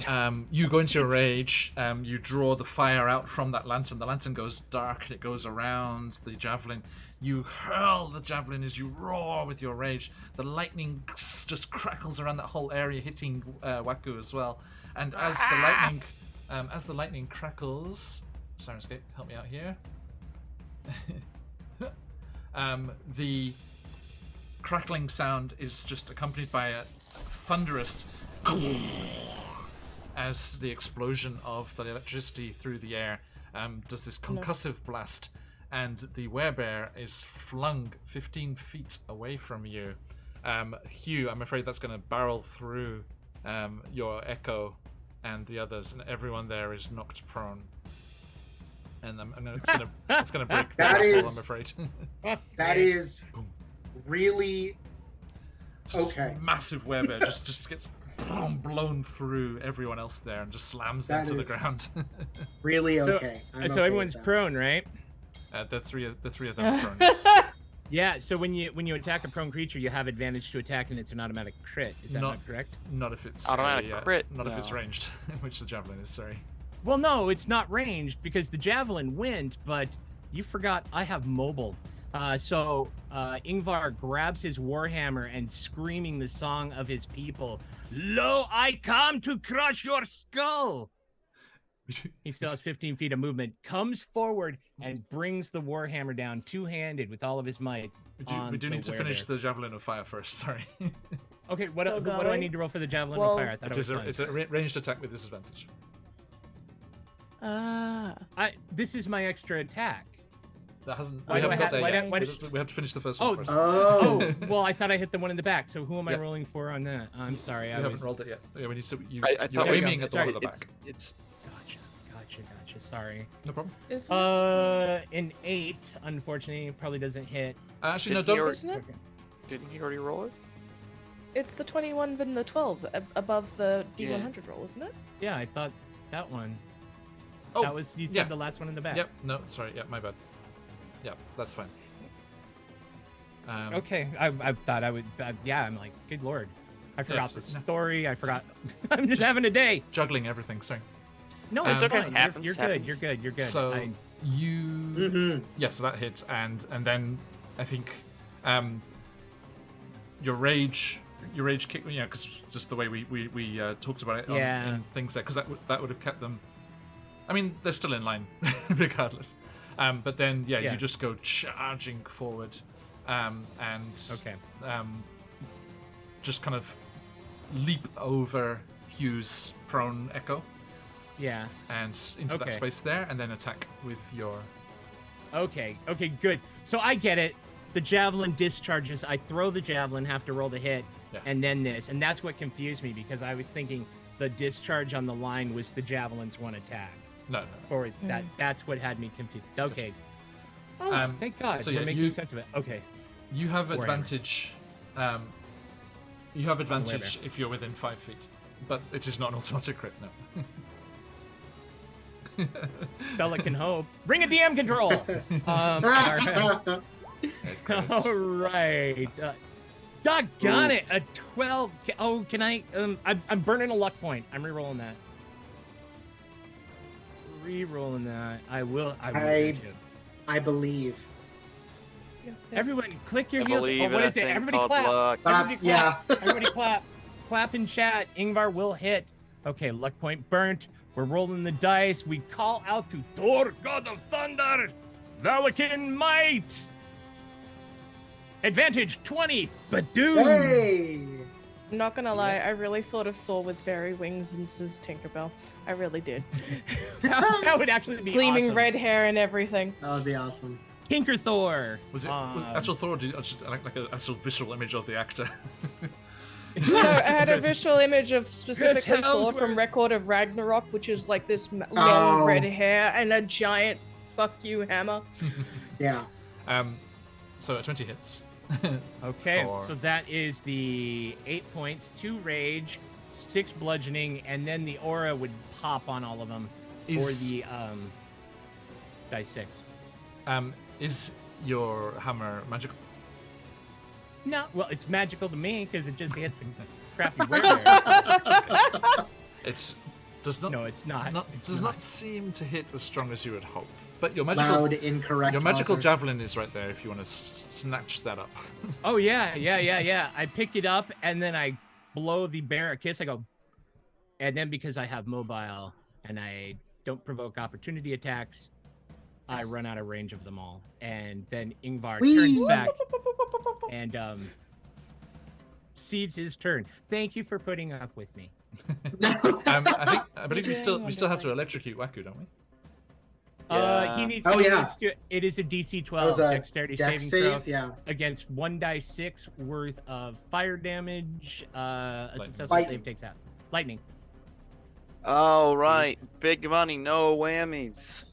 go into a rage. You draw the fire out from that lantern. The lantern goes dark. It goes around the javelin. You hurl the javelin as you roar with your rage. The lightning just crackles around that whole area, hitting Waku as well. And as the lightning crackles, Sirenscape, help me out here. The crackling sound is just accompanied by a thunderous as the explosion of the electricity through the air does this concussive blast, and the werebear is flung 15 feet away from you. Hugh, I'm afraid that's going to barrel through your echo and the others, and everyone there is knocked prone. And it's gonna break the That apple, is- I'm afraid. That is really It's just Okay. massive werebear just gets blown through everyone else there and just slams them That to the is- ground. really So- okay. I'm So okay everyone's with that. prone, right? the three of them are prone. Yes. Yeah. So when you attack a prone creature, you have advantage to attack, and it's an automatic crit. Is that Not- not correct? Not if it's Automatic crit? Not if it's No. ranged, which the javelin is. Sorry. Well, no, it's not ranged because the javelin went, but you forgot I have mobile. So Ingvar grabs his warhammer and screaming the song of his people, "Lo, I come to crush your skull!" He still has 15 feet of movement, comes forward and brings the warhammer down two-handed with all of his might. We do need to finish the javelin of fire first. Sorry. Okay, what So do I going- need to roll for the javelin Well- of fire? I thought It I is was done. it's a ranged attack with disadvantage. This is my extra attack. That hasn't. Why We do I haven't got have- there why yet. don't- why We have to finish the first Oh, one first. Oh, Well, I thought I hit the one in the back. So who am I Yeah. rolling for on that? I'm sorry. We I haven't was. rolled it yet. Yeah, we need to. I You're thought we- aiming at the one sorry, at the It's back. it's Gotcha. Sorry. No problem. Is An 8, unfortunately, probably doesn't hit. Actually, no. Didn't you Don't. Isn't it? didn't he already roll it? It's the 21 and the 12 above the Yeah. D100 roll, isn't it? Yeah, I thought that one. Oh, That was you said yeah. the last one in the back. Yep. No. Sorry. Yeah. My bad. Yeah. That's fine. Okay, I thought I would. Yeah, I'm like, good lord, I forgot the so- no. story. I forgot. I'm just having a day. Juggling everything. Sorry. No, It's it's okay. fine. Happens, You're good. happens. You're good. You're good. So you. mm-hmm. Yeah, so that hits, and then I think your rage your rage kick, because just the way we talked about it in things there, because that would have kept them. I mean, they're still in line, regardless. But then, you just go charging forward, and just kind of leap over Hugh's prone echo. Yeah. And into that space there, and then attack with your. Okay, good. So I get it. The javelin discharges. I throw the javelin, have to roll the hit, and then this. And that's what confused me, because I was thinking the discharge on the line was the javelin's one attack. No. For that, that's what had me confused. Okay. Oh, thank God. So you're making sense of it. Okay. You have advantage. You have advantage if you're within 5 feet, but it is not an automatic crit. No. Fella can hope. Bring a DM control. All right. All right. Doggone it. A 12. Oh, can I? I'm burning a luck point. I'm re-rolling that. I will. I believe. Everyone, click your I heels. believe What in is a it? thing Everybody called clap. luck. Everybody clap. Yeah. Everybody clap. Clap in chat. Ingvar will hit. Okay, luck point burnt. We're rolling the dice. We call out to Thor, God of Thunder. Valican Might. Advantage 20. Badoom. Hey! I'm not gonna lie, I really thought of Thor with fairy wings and his Tinkerbell. I really did. that would actually be Gleaming awesome. red hair and everything. That would be awesome. Tinker Thor. Was actual Thor? Or did you just like an actual visual image of the actor? No, I had a visual image of specifically Chris Thor Hemsworth. from Record of Ragnarok, which is like this long red hair and a giant fuck you hammer. Yeah. So at 20 hits. Okay, so that is the 8 points, 2 rage, 6 bludgeoning, and then the aura would pop on all of them for the dice 6. Is your hammer magical? No, well, it's magical to me because it just hit the crappy wear. It does not. No, it's not. Does not seem to hit as strong as you would hope. But your magical, Loud, incorrect. your magical buzzer. javelin is right there if you want to snatch that up. Oh yeah. I pick it up and then I blow the bear a kiss. I go, and then because I have mobile and I don't provoke opportunity attacks, I run out of range of them all. And then Ingvar turns back and cedes his turn. Thank you for putting up with me. I believe we still have to electrocute Waku, don't we? He needs. Oh, he yeah. needs to, it is a DC That 12 was a dexterity dex saving throw yeah. against 1 die 6 worth of fire damage. A successful Lightning. save takes out lightning. Oh, right. Big money, no whammies.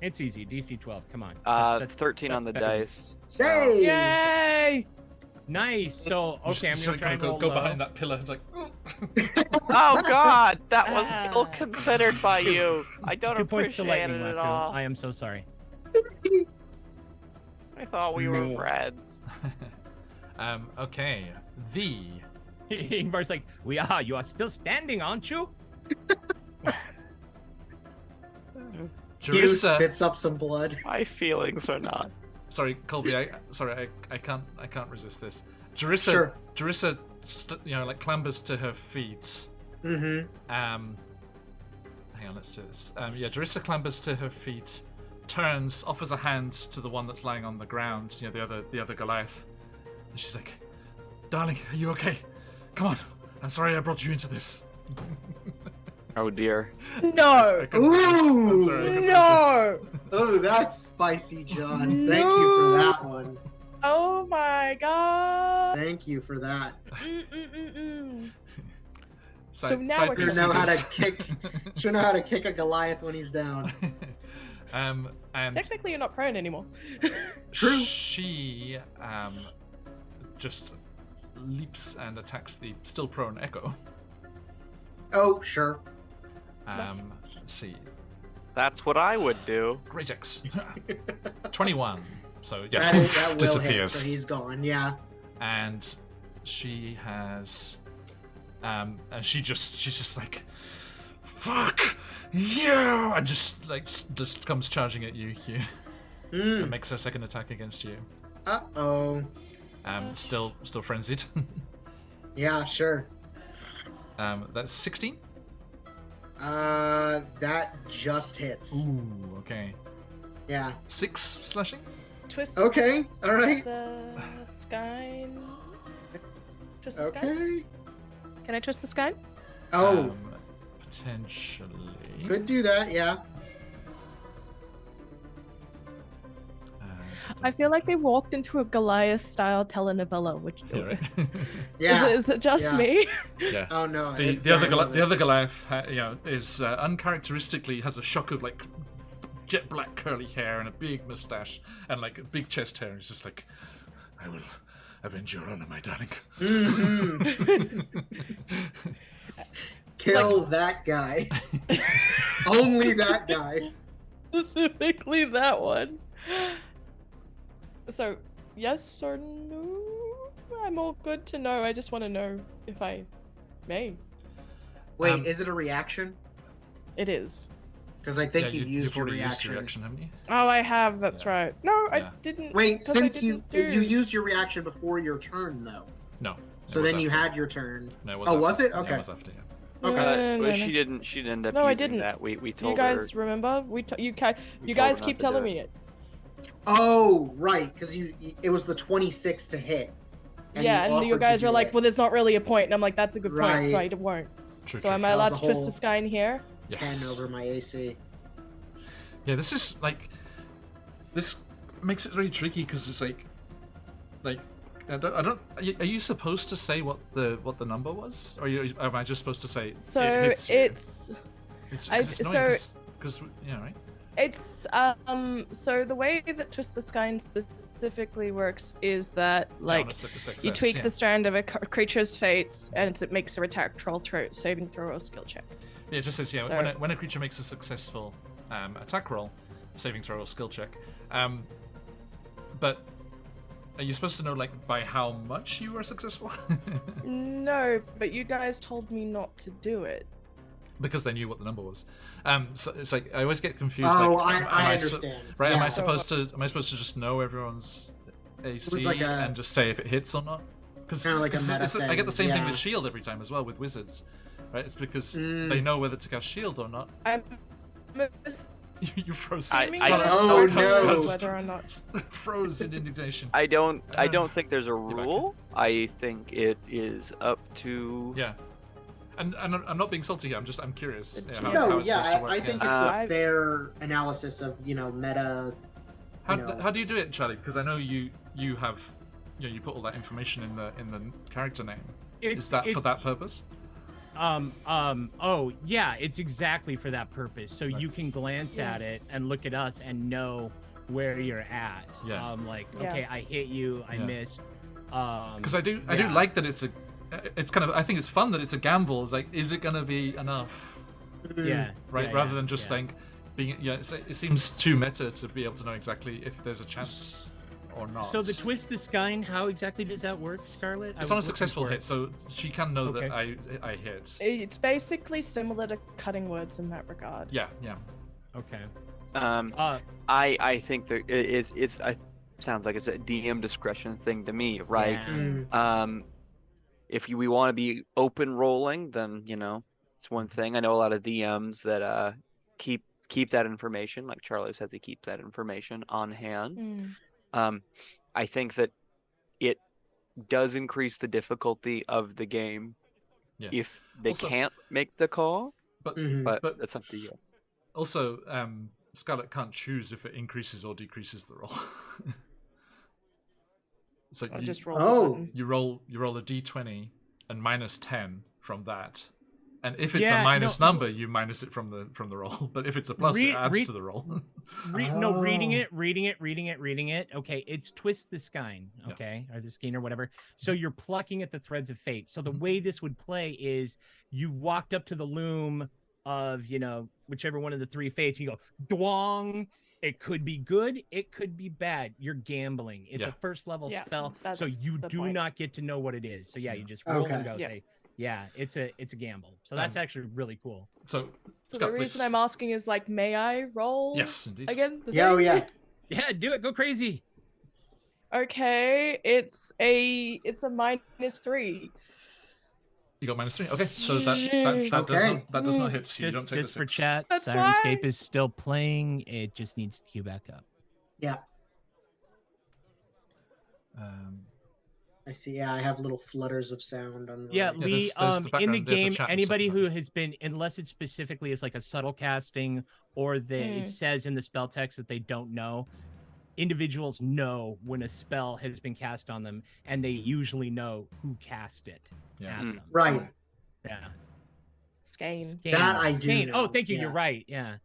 It's easy. DC 12. Come on. That's 13 on the better. dice. So. Hey! Yay! Nice. So okay, I'm gonna try and roll go low. behind that pillar. It's like, Oh God, that was ill considered by you. I don't 2 points to appreciate lightning, it at Waku. all. I am so sorry. I thought we were Man. friends. okay. The Ingvar's like, you are still standing, aren't you? Hugh Jarissa. spits up some blood. My feelings are not. Sorry, Colby. I can't resist this. Jarissa. Sure. Jarissa, clambers to her feet. Mm-hmm. Hang on, let's do this. Jarissa clambers to her feet, turns, offers a hand to the one that's lying on the ground. The other Goliath. And she's like, "Darling, are you okay? Come on. I'm sorry I brought you into this." Oh dear. No! I couldn't resist. I'm sorry, I couldn't No! resist. Oh, that's spicy, John. Thank you for that one. Oh my god! Thank you for that. So now we're Should know how to kick. Should know how to kick a Goliath when he's down. And Technically, you're not prone anymore. True. She just leaps and attacks the still prone Echo. Oh, sure. Let's see. That's what I would do. Great X. 21. So yeah, That will hit, disappears. so he's gone. Yeah. And she has and she's just like, fuck you, and just comes charging at you, Hugh. And makes her second attack against you. Uh-oh. Still frenzied. Yeah, sure. That's 16. That just hits. Ooh, okay. Yeah. 6 slashing. Twist. Okay, all right. The sky. Twist the sky. Okay. Can I twist the sky? Oh, Potentially. could do that. Yeah. I feel like they walked into a Goliath-style telenovela. Which Yeah, right. Yeah. is it just yeah. me? Yeah. Oh no. The other Goliath, is uncharacteristically has a shock of like jet black curly hair and a big mustache and like a big chest hair. He's just like, I will avenge your honor, my darling. Mm-hmm. Kill that guy. Only that guy. Specifically that one. So, yes or no? I'm all good to know. I just want to know if I may. Wait, is it a reaction? It is. Because I think Yeah, you've used your already reaction. reaction, haven't you? Oh, I have. That's right. No, Yeah. I didn't. Wait, 'cause I since you didn't do- used your reaction before your turn though. No. So it was then you after. had your turn. No, it was Oh, after. was it? Yeah, Okay. it was after, yeah. Okay. No, But no, she no. didn't end up No, I using didn't. that. We You told guys her. remember? we You told guys her keep not to telling do me it. Oh, right, because it was the 26 to hit. Yeah, and you offered to guys do were like, it. "Well, there's not really a point," and I'm like, "That's a good point, so Right. I won't." True, So true, am true. I allowed That was to a twist whole- the sky in here? 10 Yes. over my AC. Yeah, this is like, this makes it very tricky because it's like, I don't. Are you supposed to say what the number was, or am I just supposed to say? So it hits you? it's because yeah, right. It's so the way that Twist the Sky specifically works is that like you tweak the strand of a creature's fate and it makes a attack roll, throw, saving throw, or skill check. Yeah, it just says So- when a creature makes a successful attack roll, saving throw or skill check. But are you supposed to know like by how much you were successful? No, but you guys told me not to do it. Because they knew what the number was. So it's like I always get confused. Oh, like, I understand. Right? Yeah. Am I supposed to just know everyone's AC like and just say if it hits or not? Because Kinda like a meta I get the same thing, thing yeah. with shield every time as well with wizards, right? It's because Mm. they know whether to cast shield or not. I'm You froze. I- Scarlet- Oh, Scarlet- no. whether or not. froze in indignation. I don't think there's a back. rule. I think it is up to. Yeah. And I'm not being salty here. I'm curious. Yeah, how No, it's yeah, supposed to work, I think yeah. it's I- a fair analysis of, meta. How do you do it, Charlie? Because I know you have, you put all that information in the character name. Is that for that purpose? Oh yeah, it's exactly for that purpose. So Right. you can glance Yeah. at it and look at us and know where you're at. Yeah. Like, Yeah. okay, I hit you, I Yeah. missed. Because I do yeah. like that it's kind of, I think it's fun that it's a gamble. It's like, is it gonna be enough, Yeah. right? yeah, Rather yeah, than just yeah. think being, it seems too meta to be able to know exactly if there's a chance or not. So the twist the sky, how exactly does that work, Scarlet? It's on a successful hit, so she can know that Okay. I hit. It's basically similar to cutting words in that regard. Yeah. Okay. I think that it's sounds like it's a DM discretion thing to me, right? Yeah. Mm. If we want to be open rolling, then it's one thing. I know a lot of DMs that keep that information, like Charlie says, he keeps that information on hand. I think that it does increase the difficulty of the game Yeah. if they Also- can't make the call, But Mhm. but that's up to you. also, Scarlet can't choose if it increases or decreases the roll. It's like I you, just roll. Oh. the button. you roll a d20 and minus 10 from that, and if it's Yeah, a minus no- number, you minus it from the roll. But if it's a plus, it adds to the roll. No, reading Oh. it. Okay, it's twist the skein, Yeah. okay, or the skein or whatever. So you're plucking at the threads of fate. So the Mhm. way this would play is you walked up to the loom of, whichever one of the three fates, you go, dwong. It could be good, it could be bad. You're gambling. It's Yeah. a first level Yeah, spell, that's so you the do point. not get to know what it is. So yeah, Yeah. you just roll Okay. and go Yeah. say, yeah, it's a gamble. So that's actually really cool. So, So the Scarlet, reason please. I'm asking is like, may I roll? Yes, indeed. Again? The Yeah, oh thing? yeah. Yeah, do it. Go crazy. Okay, it's a -3. You got -3. Okay, so that does not hit. You don't take Just the for 6. chat, That's Sirenscape why. is still playing. It just needs to queue back up. Yeah, Um, I see. Yeah, I have little flutters of sound on. Yeah, Right. Lee. there's the In the background, the game, chat and anybody stuff, who has been, unless it specifically is like a subtle casting, or it says in the spell text that they don't know, individuals know when a spell has been cast on them, and they usually know who cast it. Yeah. At them. Right. Yeah. Skane. That I do Skane. Oh, know, thank you. yeah. You're right. Yeah.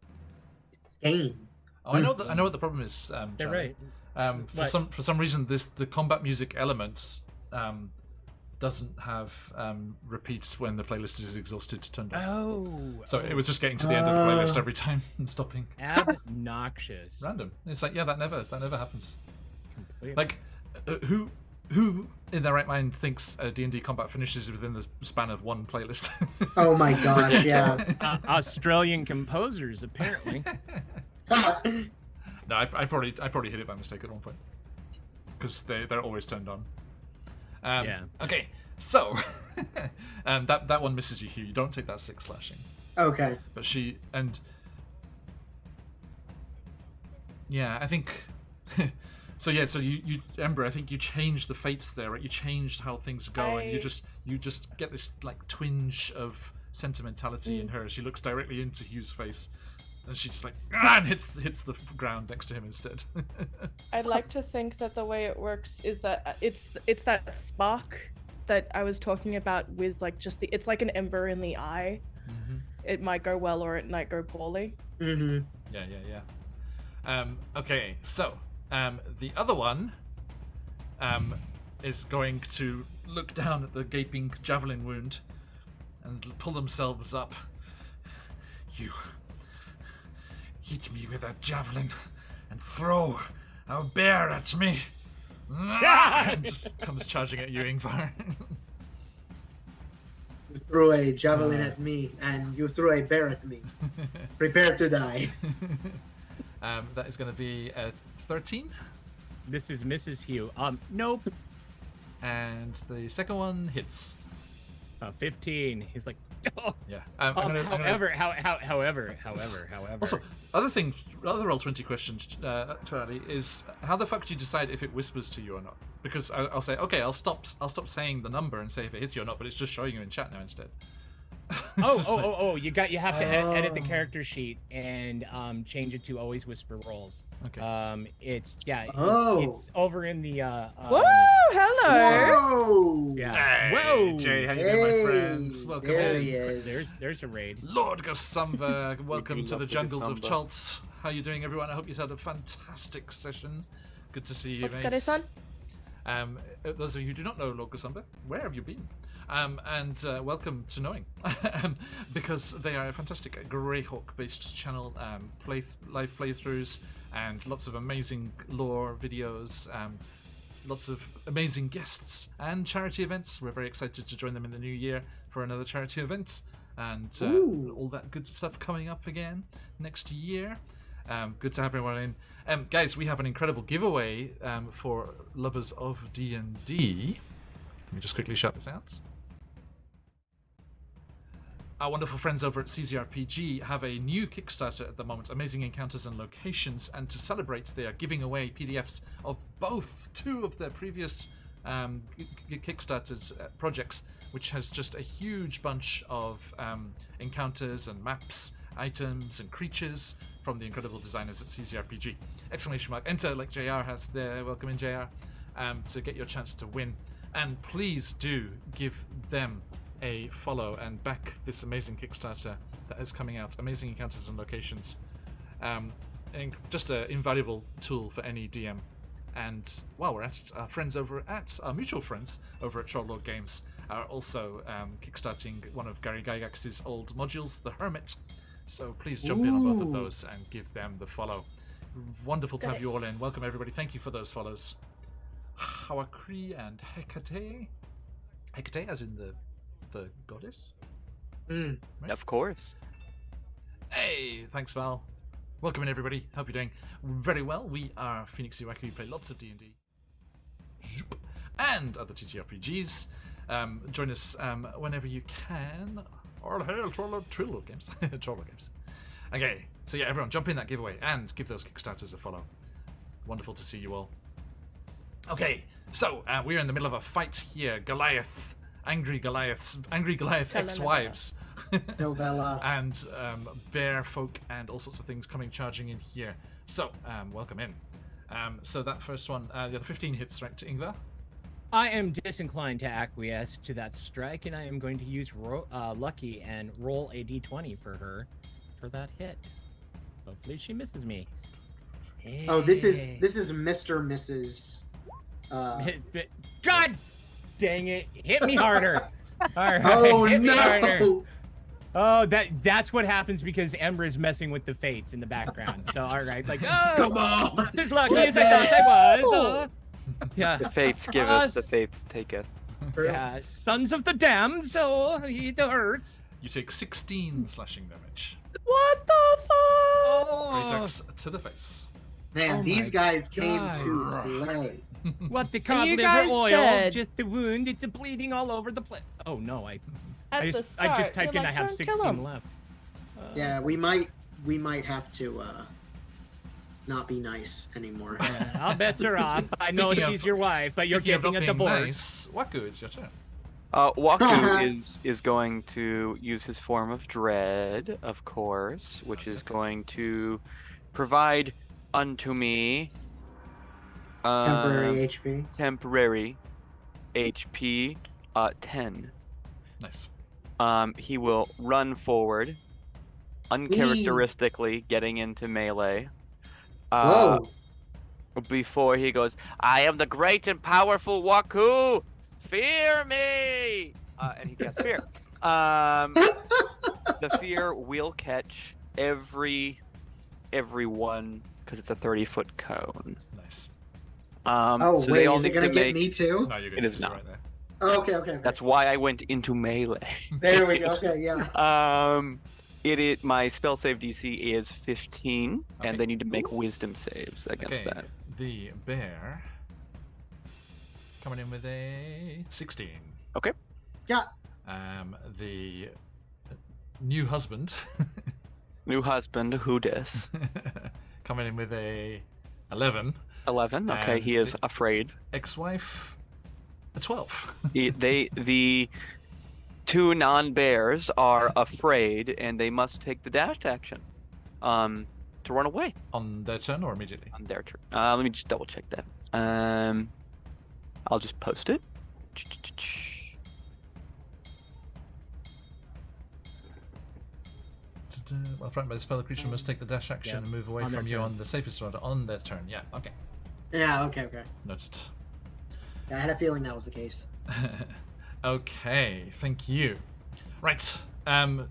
Skane. Oh, I know that. I know what the problem is. They're Charlie. right. For some reason, the combat music element doesn't have repeats when the playlist is exhausted turned on. Oh. So it was just getting to the end of the playlist every time and stopping. Obnoxious. Random. It's like, yeah, that never happens. Completely. Like, who in their right mind thinks D&D combat finishes within the span of one playlist? Oh my gosh, yeah. Australian composers, apparently. No, I probably hit it by mistake at one point because they're always turned on. Yeah. Okay, so that one misses you, Hugh. You don't take that 6 slashing. Okay. But she and yeah, I think. So you Ember, I think you changed the fates there, right? You changed how things go, and you just get this like twinge of sentimentality in her. She looks directly into Hugh's face, and she just like and hits the ground next to him instead. I'd like to think that the way it works is that it's that spark that I was talking about with like just it's like an ember in the eye. Mm-hmm. It might go well or it might go poorly. Mm-hmm. Yeah. Okay, so the other one is going to look down at the gaping javelin wound and pull themselves up. You hit me with a javelin and throw a bear at me. And just comes charging at you, Ingvar. You threw a javelin at me, and you threw a bear at me. Prepare to die. That is going to be a 13. This is Mrs. Hugh. Nope. And the second one hits. 15. He's like, oh. Yeah. However. Also, other Roll20 question, Charlie, is how the fuck do you decide if it whispers to you or not? Because I'll say, okay, I'll stop saying the number and say if it hits you or not, but it's just showing you in chat now instead. You have to edit the character sheet and change it to always whisper rolls. Okay. It's over in the Whoa! Hello. Whoa! Yeah. Hey, Whoa! Jay, how you doing, my friends? Welcome there in. he is. There's a raid. Lord Gasumba, welcome to the love the jungles of Gasumba. Chaltz. How you doing, everyone? I hope you had a fantastic session. Good to see you, What's mates. son? Those of you who do not know Lord Gasumba, where have you been? And welcome to knowing, because they are a fantastic Greyhawk-based channel, live playthroughs, and lots of amazing lore videos, lots of amazing guests, and charity events. We're very excited to join them in the new year for another charity event, and all that good stuff coming up again next year. Good to have everyone in. Guys, we have an incredible giveaway for lovers of D&D. Let me just quickly shout this out. Our wonderful friends over at CZRPG have a new Kickstarter at the moment, Amazing Encounters and Locations, and to celebrate they are giving away PDFs of two of their previous Kickstarter projects, which has just a huge bunch of encounters and maps, items and creatures from the incredible designers at CZRPG. ! Enter like JR has there, welcome in JR, to get your chance to win. And please do give them a follow and back this amazing Kickstarter that is coming out, Amazing Encounters and Locations. And just an invaluable tool for any DM. And while we're at it, our mutual friends over at Troll Games are also kickstarting one of Gary Gygax's old modules, The Hermit. So please jump in on both of those and give them the follow. Wonderful to have you all in. Welcome everybody. Thank you for those follows. Hawakri and Hecate. Hecate as in the goddess? Mm. Right? Of course. Hey, thanks Val. Welcome in everybody. Hope you're doing very well. We are Phoenix UK. We play lots of D&D. Zoop. And other TTRPGs. Join us whenever you can. All hail Trollo Games. Trollo Games. Okay, so yeah, everyone jump in that giveaway and give those Kickstarters a follow. Wonderful to see you all. Okay, so we're in the middle of a fight here. Goliath, angry Goliath ex-wives. Novella. And bear folk and all sorts of things coming charging in here. So, welcome in. So that first one, the 15 hits right to Ingvar. I am disinclined to acquiesce to that strike, and I am going to use Lucky and roll a d20 for her for that hit. Hopefully she misses me. Oh, this is Mr. Mrs. God dang it! Hit me harder. All right, Oh hit me harder. no! Oh, that's what happens because Ember is messing with the fates in the background. So all right, like Come on! as lucky as I thought I was. Yeah. The fates give us, the fates taketh. Yeah, sons of the damned, so he hurts. You take 16 slashing damage. What the fuck? Oh, Great axe to the face. Man, Oh these my guys came God. to play. what the cod you liver guys oil? said- Just the wound. It's bleeding all over the place. Oh no, I At the just start, typed you're in. like, I have "Don't kill 16 him." left. Yeah, we might have to not be nice anymore. Yeah, I'll bet her off. I know Speaking she's of- your wife, but you're Speaking of getting not a being divorce. Nice, Waku, it's your turn. Waku is going to use his form of dread, of course, which is going to provide unto me Temporary HP. temporary HP 10. Nice. He will run forward, uncharacteristically getting into melee. Whoa! Before he goes, I am the great and powerful Waku! Fear me! And he gets fear. The fear will catch everyone because it's a 30-foot cone. Nice. Oh so wait, they all is it need gonna to get make- me too? No, you're It good. is She's not. right there. Oh, okay. That's why I went into melee. There we go. Okay, yeah. My spell save DC is 15, Okay. and they need to make wisdom saves against Okay, that. the bear coming in with a 16. Okay. Yeah. The new husband New husband, who dis? coming in with a 11. 11. Okay, And he is afraid. Ex-wife, a 12. The two non-bears are afraid, and they must take the dashed action, to run away On their turn or immediately? on their turn. Let me just double check that. I'll just post it. While frightened by the spell, the creature must take the dash action Yeah, and move away on their from you turn. on the safest road on their turn. Yeah, okay. Yeah. Okay. Noted. Yeah, I had a feeling that was the case. Okay, thank you. Right,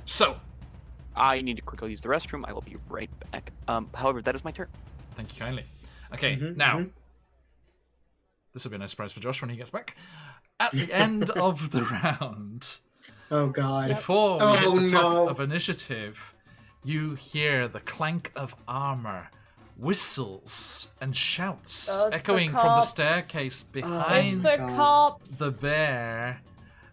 so, I need to quickly use the restroom. I will be right back. However, that is my turn. thank you kindly. Okay, Mhm, now, mhm. this will be a nice surprise for Josh when he gets back. At the end of the round, Oh God. before we hit Oh, the top no. of initiative, you hear the clank of armor, whistles, and shouts Oh, it's the echoing from the cops. staircase It's behind the God. cops. the bear,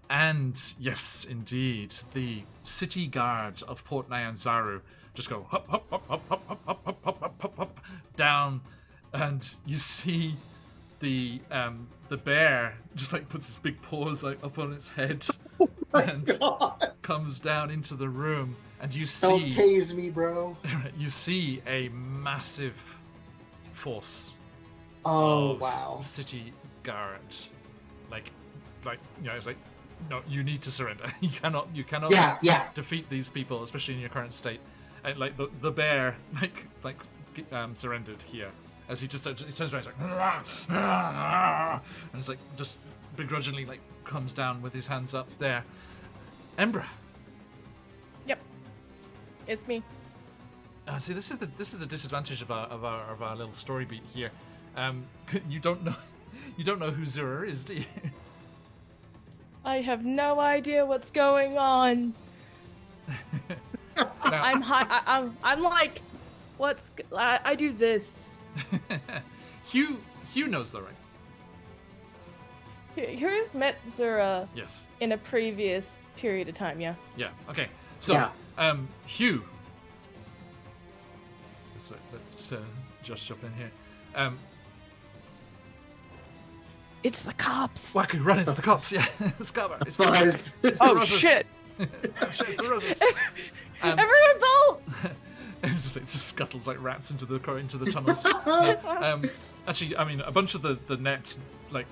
and yes, indeed, the city guard of Port Nyanzaru just go hop, hop, hop, hop, hop, hop, hop, hop, hop, hop, hop, hop, down, and you see the bear just like puts its big paws like up on its head and God. comes down into the room, and you Don't see tase me, bro. you see a massive force Oh of wow. city guard, like you know, it's like, no, you need to surrender. you cannot Yeah. defeat these people, especially in your current state. And like the bear surrendered here as he turns around, he's like and it's like just begrudgingly like comes down with his hands up there. Embra. Yep. It's me. See, this is the disadvantage of our little story beat here. You don't know who Zura is, do you? I have no idea what's going on. Now, I'm high. I'm like, I do this. Hugh knows the right. Who's met Zura Yes. in a previous period of time? Yeah. Yeah. Okay. So, Yeah. Hugh. Let's just jump in here. It's the cops. Waku, run! It's the cops. Yeah, it's cover. It's the But- Roses. It's the Oh Roses. shit! Shit, it's the Roses. Everyone bolt! It just scuttles like rats into the tunnels. No, actually, I mean, a bunch of the nets, like,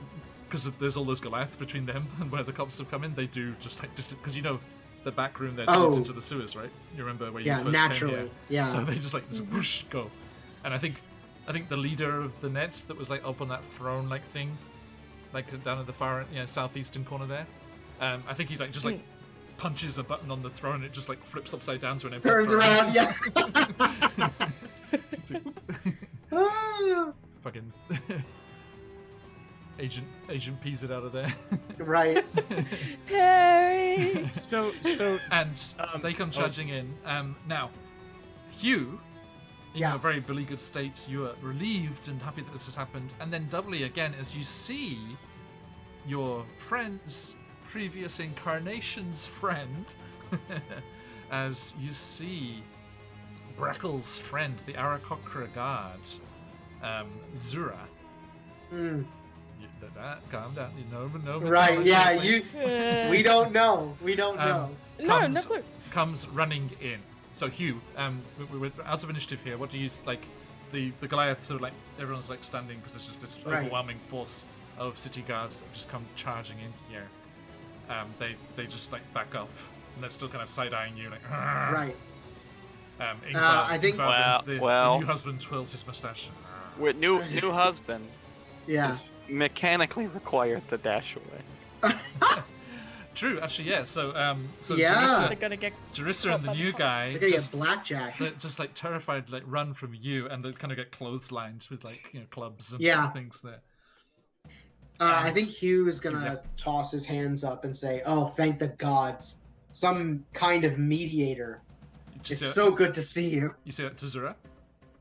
because there's all those Goliaths between them and where the cops have come in, they do just like distant, because you know the back room there leads into the sewers, right? You remember where you Yeah, first naturally. came here? Yeah. So they just like whoosh go, and I think the leader of the nets that was like up on that throne like thing, like down at the far southeastern corner there, I think he like just like punches a button on the throne and it just like flips upside down to an empty Turns throne. around, yeah. It's like, fucking Agent pees it out of there. Right. Perry! So And they come charging in. Now, Hugh, in Yeah. a very beleaguered state, you are relieved and happy that this has happened. And then doubly again as you see your friend's previous incarnation's friend, as you see Breckle's friend, the Arakocra guard, Zura. Mm. Calm down. No. Right, yeah, please. we don't know. We don't know. No clue. Comes running in. So Hugh, we're out of initiative here. What do you like? The Goliaths are like everyone's like standing because there's just this Right. overwhelming force of city guards that just come charging in here. They just like back off and they're still kind of side eyeing you like. "Argh." Right. Ingvar, I think- the new husband twirls his mustache. With new husband Yeah. is mechanically required to dash away. True, actually, yeah. So Yeah. They're gonna get Jarissa and the new guy They're gonna just get blackjack. they're just like terrified, like run from you, and they kind of get clotheslined with like clubs and Yeah. things there. I think Hugh is gonna toss his hands up and say, "Oh, thank the gods! Some kind of mediator. It's so good to see you." You say that to Zura?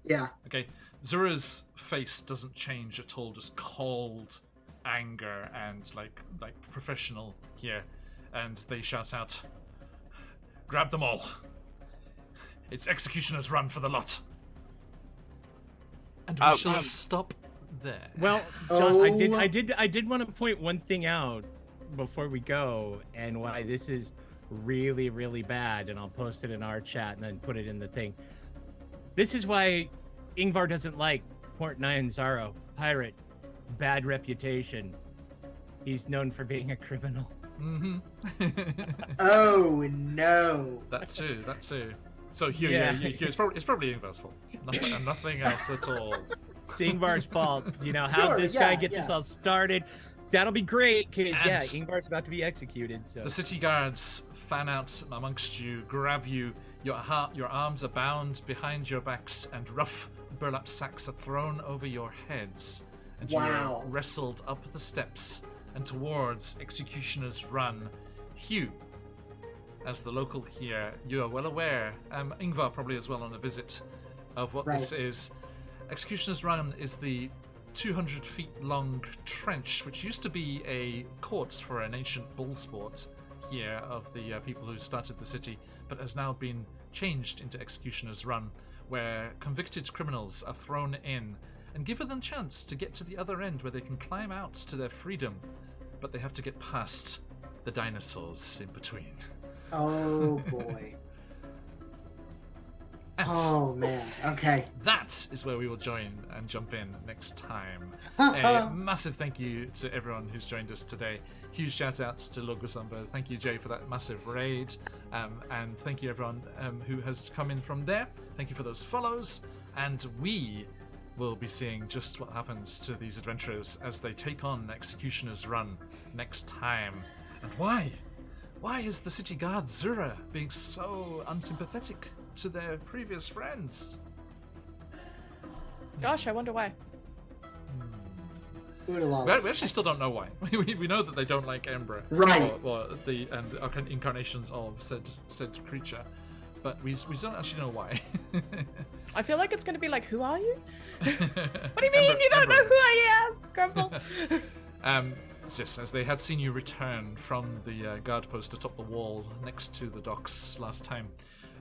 Yeah. Okay. Zura's face doesn't change at all, just cold anger and like professional here. And they shout out, "Grab them all. It's executioner's run for the lot." And we shall stop there. well, John, Oh. I did want to point one thing out before we go, and why this is really, really bad, and I'll post it in our chat and then put it in the thing. This is why Ingvar doesn't like Port Nyanzaro, pirate, bad reputation. He's known for being a criminal. Mm-hmm. Oh no. That too. So Hugh, Yeah. Hugh, it's probably Ingvar's fault. Nothing else at all. It's Ingvar's fault. How Sure, this yeah, guy get this yeah. all started. That'll be great, because And- Ingvar's about to be executed. So The city guards fan out amongst you, grab you. Your arms are bound behind your backs, and rough burlap sacks are thrown over your heads. And you Wow. are wrestled up the steps and towards Executioner's Run. Hugh, as the local here, you are well aware, Ingvar probably as well on a visit, of what this Right. is. Executioner's Run is the 200 feet long trench, which used to be a court for an ancient bull sport here of the people who started the city, but has now been changed into Executioner's Run, where convicted criminals are thrown in and given the chance to get to the other end where they can climb out to their freedom, but they have to get past the dinosaurs in between. Oh boy. And Oh man. Okay. that is where we will join and jump in next time. A massive thank you to everyone who's joined us today. Huge shout outs to Logosumbo. Thank you, Jay, for that massive raid. And thank you, everyone who has come in from there. Thank you for those follows. And we will be seeing just what happens to these adventurers as they take on Executioner's Run next time. And why? Why is the city guard Zura being so unsympathetic to their previous friends? Gosh, I wonder why. Oodalala. We actually still don't know why. We know that they don't like Embra, Right. or the incarnations of said creature, but we don't actually know why. I feel like it's gonna be like, who are you? What do you mean you don't know who I am, Grumble? Yes, as they had seen you return from the guard post atop the wall next to the docks last time.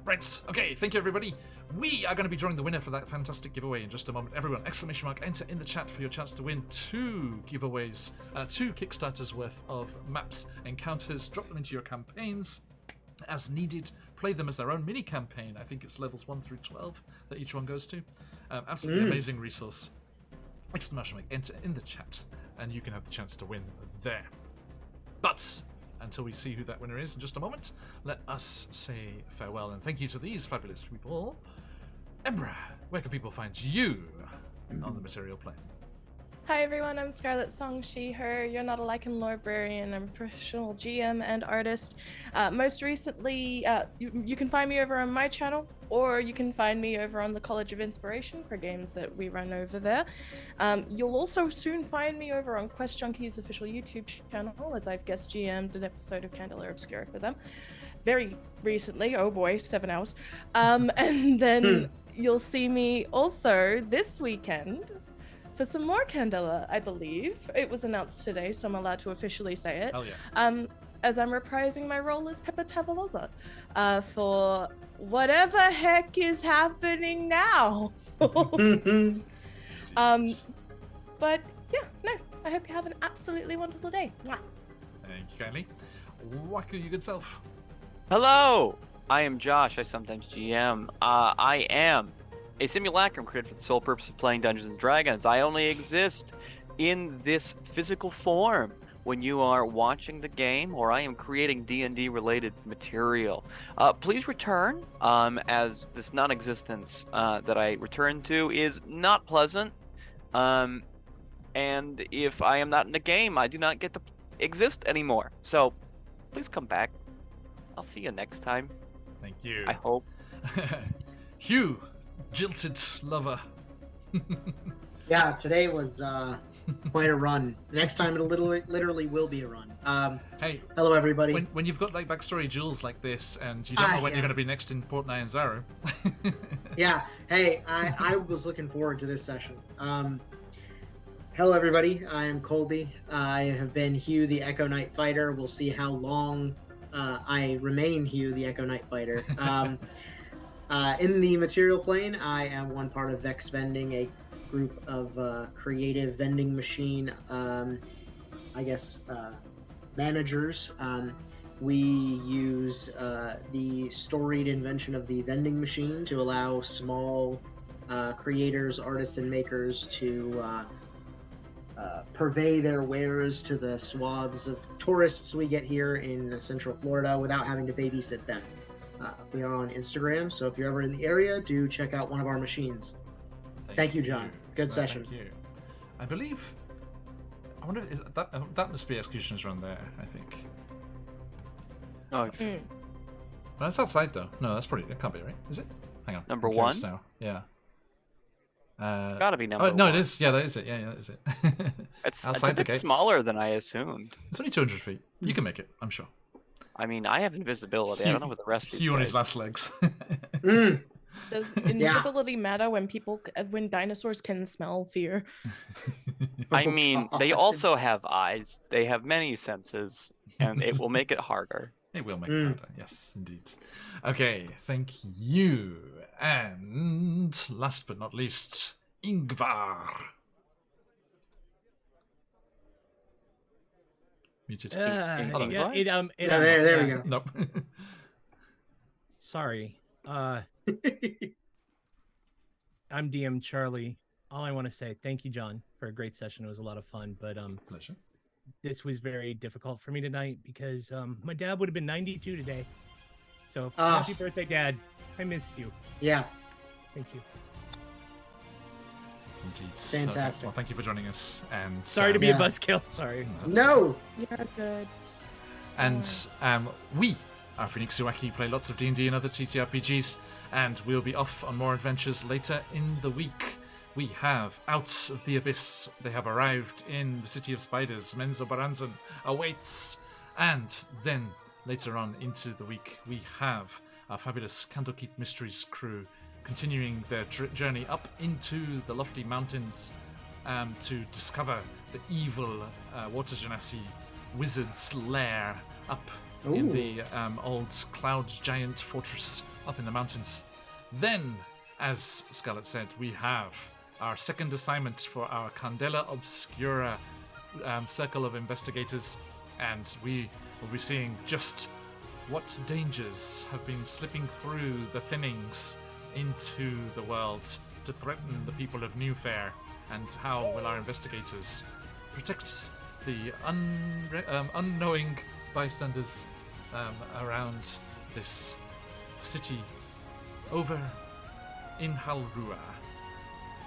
Right, okay, thank you everybody. We are going to be drawing the winner for that fantastic giveaway in just a moment. Everyone, ! Enter in the chat for your chance to win 2 giveaways, 2 Kickstarters worth of maps, encounters. Drop them into your campaigns as needed. Play them as their own mini campaign. I think it's levels 1 through 12 that each one goes to. Absolutely amazing resource. ! Enter in the chat, and you can have the chance to win there. But until we see who that winner is in just a moment, let us say farewell and thank you to these fabulous people. Embra, where can people find you on the material plane? Hi everyone, I'm Scarlett Song, she, her. You're not a Lycan librarian. I'm a professional GM and artist. Most recently, you can find me over on my channel, or you can find me over on the College of Inspiration for games that we run over there. You'll also soon find me over on QuestJunkies' official YouTube channel, as I've guest GM'd an episode of Candela Obscura for them. Very recently, oh boy, 7 hours. And then you'll see me also this weekend for some more Candela, I believe. It was announced today, so I'm allowed to officially say it. Oh yeah. As I'm reprising my role as Peppa Tavaloza for whatever heck is happening now. But yeah, no, I hope you have an absolutely wonderful day. Mwah. Thank you kindly. Waku, your good self. Hello! I am Josh, I sometimes GM. I am a simulacrum created for the sole purpose of playing Dungeons and Dragons. I only exist in this physical form when you are watching the game, or I am creating D&D related material. Please return, as this non-existence that I return to is not pleasant. And if I am not in the game, I do not get to exist anymore. So please come back. I'll see you next time. Thank you. I hope. Hugh, jilted lover. Yeah, today was quite a run. Next time it literally will be a run. Hey, hello everybody. When you've got like backstory jewels like this, and you don't know when you're going to be next in Port Nyanzaru. Yeah. Hey, I was looking forward to this session. Hello everybody. I am Colby. I have been Hugh the Echo Knight Fighter. We'll see how long I remain Hugh the Echo Knight Fighter. In the material plane, I am one part of Vex Vending, a group of creative vending machine, managers. We use the storied invention of the vending machine to allow small creators, artists, and makers to purvey their wares to the swaths of tourists we get here in Central Florida without having to babysit them. We are on Instagram, so if you're ever in the area, do check out one of our machines. Thank you, John. Good session. Thank you. I believe. I wonder, is that must be Executioner's Run there, I think. Oh, Well, that's outside though. No, that's probably, it can't be, right? Is it? Hang on. Number I'm curious 1? now. Yeah. It's got to be number 1. No, it is. Yeah, that is it. Yeah, that is it. It's outside a the bit gates. smaller than I assumed. It's only 200 feet. You can make it, I'm sure. I mean, I have invisibility. I don't know what the rest of these Hugh on guys. his last legs. Does invisibility matter when dinosaurs can smell fear? I mean, they also have eyes. They have many senses, and it will make it harder. It will make it harder. Yes, indeed. Okay, thank you. And last but not least, Ingvar. Muted. There we go. Nope. Sorry. I'm DM Charlie. All I want to say, thank you, John, for a great session. It was a lot of fun, but Pleasure. this was very difficult for me tonight because my dad would have been 92 today. So happy birthday, Dad. I missed you. Yeah. Thank you. Indeed. Fantastic. Well, thank you for joining us. And Sorry to be Yeah. a buzzkill. Sorry. No. You're good. And we are QuestJunkiesUK, play lots of D&D and other TTRPGs, and we'll be off on more adventures later in the week. We have Out of the Abyss. They have arrived in the City of Spiders. Menzo Baranzan awaits. And then later on into the week, we have our fabulous Candlekeep Mysteries crew continuing their journey up into the lofty mountains to discover the evil water genasi wizard's lair up in the old cloud giant fortress up in the mountains. Then, as Scarlet said, we have our second assignment for our Candela Obscura circle of investigators, and we will be seeing just what dangers have been slipping through the thinnings into the world to threaten the people of New Fair, and how will our investigators protect the unknowing bystanders around this city over in Halrua.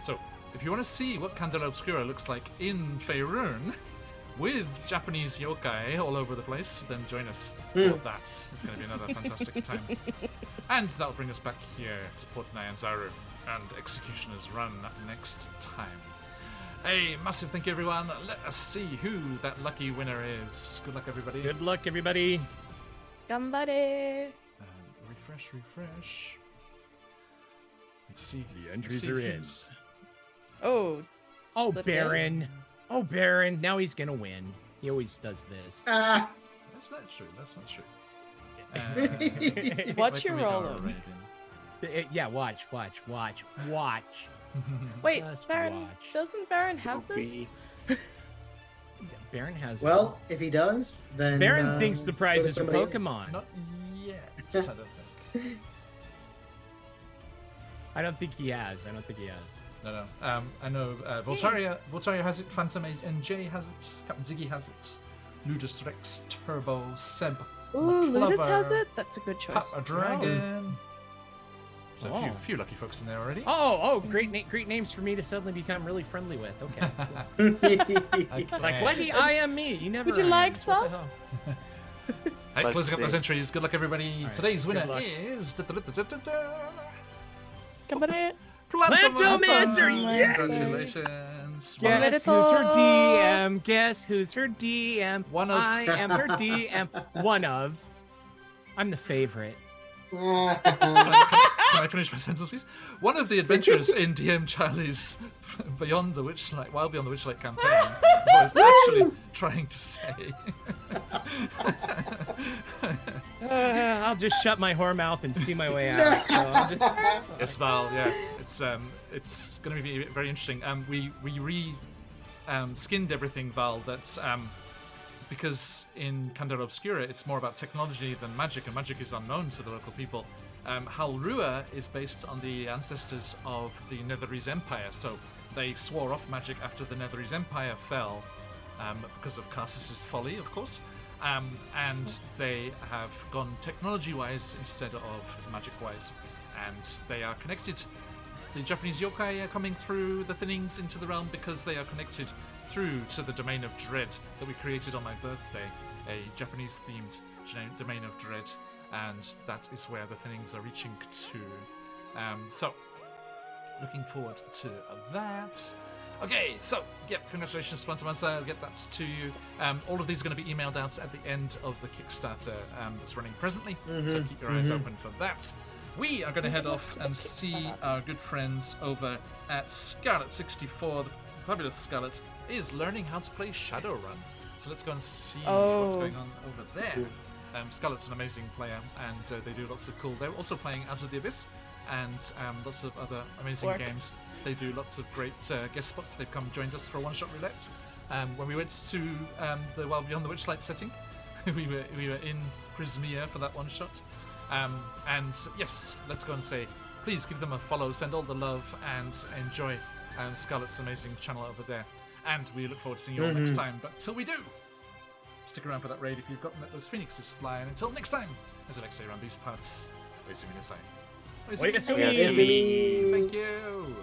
So, if you want to see what Candela Obscura looks like in Faerun, with Japanese yokai all over the place, then join us for that. It's going to be another fantastic time. And that'll bring us back here to Port Nyanzaru and Executioner's Run next time. A massive thank you, everyone. Let us see who that lucky winner is. Good luck, everybody. Good luck, everybody. Gambare. Refresh. Let's see. The entries are in. Oh. Oh, slipped in. Baron. Oh, Baron. Now he's going to win. He always does this. That's not true. What's your roll? Yeah, watch. Wait, Just Baron, watch. doesn't Baron have this? Baron has. Well, if he does, then Baron thinks the prize go to is a somebody else. Pokemon. Not yet, I don't think. I don't think he has. No. I know Voltaria has it, Phantom NJ has it, Captain Ziggy has it, Ludus Rex, Turbo, Seb, Ooh, Ludus McClover, has it? That's a good choice. Papa Dragon. So Oh. a few lucky folks in there already. Oh, great names for me to suddenly become really friendly with. Okay. Okay. Like, why do you IM me? You never. Would you IM. like What some? the hell? Hey, Let's closing up those see. entries. Good luck, everybody. All right, Today's good winner luck. is Gambare. Plantomancer, yes! Congratulations. Guess who's her DM? Guess who's her DM? One of- I am her DM. One of. I'm the favorite. Can I finish my sentence, please? One of the adventurers in DM Charlie's Beyond the Witchlight, Wild Beyond the Witchlight campaign is what I was actually trying to say. I'll just shut my whore mouth and see my way out. So I'll just... Yes, Val. Yeah, it's going to be very interesting. We skinned everything, Val. That's because in Candela Obscura it's more about technology than magic, and magic is unknown to the local people. Halrua is based on the ancestors of the Netherese Empire, so they swore off magic after the Netherese Empire fell because of Karsus's folly, of course. And they have gone technology-wise instead of magic-wise, and they are connected. The Japanese yokai are coming through the thinnings into the realm because they are connected through to the Domain of Dread that we created on my birthday, a Japanese-themed Domain of Dread, and that is where the thinnings are reaching to. So, looking forward to that. Okay, so, congratulations, Splintermancer. I'll get that to you. All of these are going to be emailed out at the end of the Kickstarter that's running presently, so keep your eyes open for that. We are going to head off and see our good friends over at Scarlet64. The fabulous Scarlet is learning how to play Shadowrun. So let's go and see what's going on over there. Scarlet's an amazing player, and they do lots of cool... They're also playing Out of the Abyss, and lots of other amazing games. They do lots of great guest spots. They've come and joined us for one-shot roulette. When we went to the Wild Beyond the Witchlight setting, we were in Prismia for that one-shot. And yes, let's go and say, please give them a follow, send all the love, and enjoy Scarlet's amazing channel over there. And we look forward to seeing you all next time. But till we do, stick around for that raid if you've gotten let those phoenixes fly. And until next time, as we like to say around these parts, Oisumi Nasai. Oisumi. Oisumi. Thank you.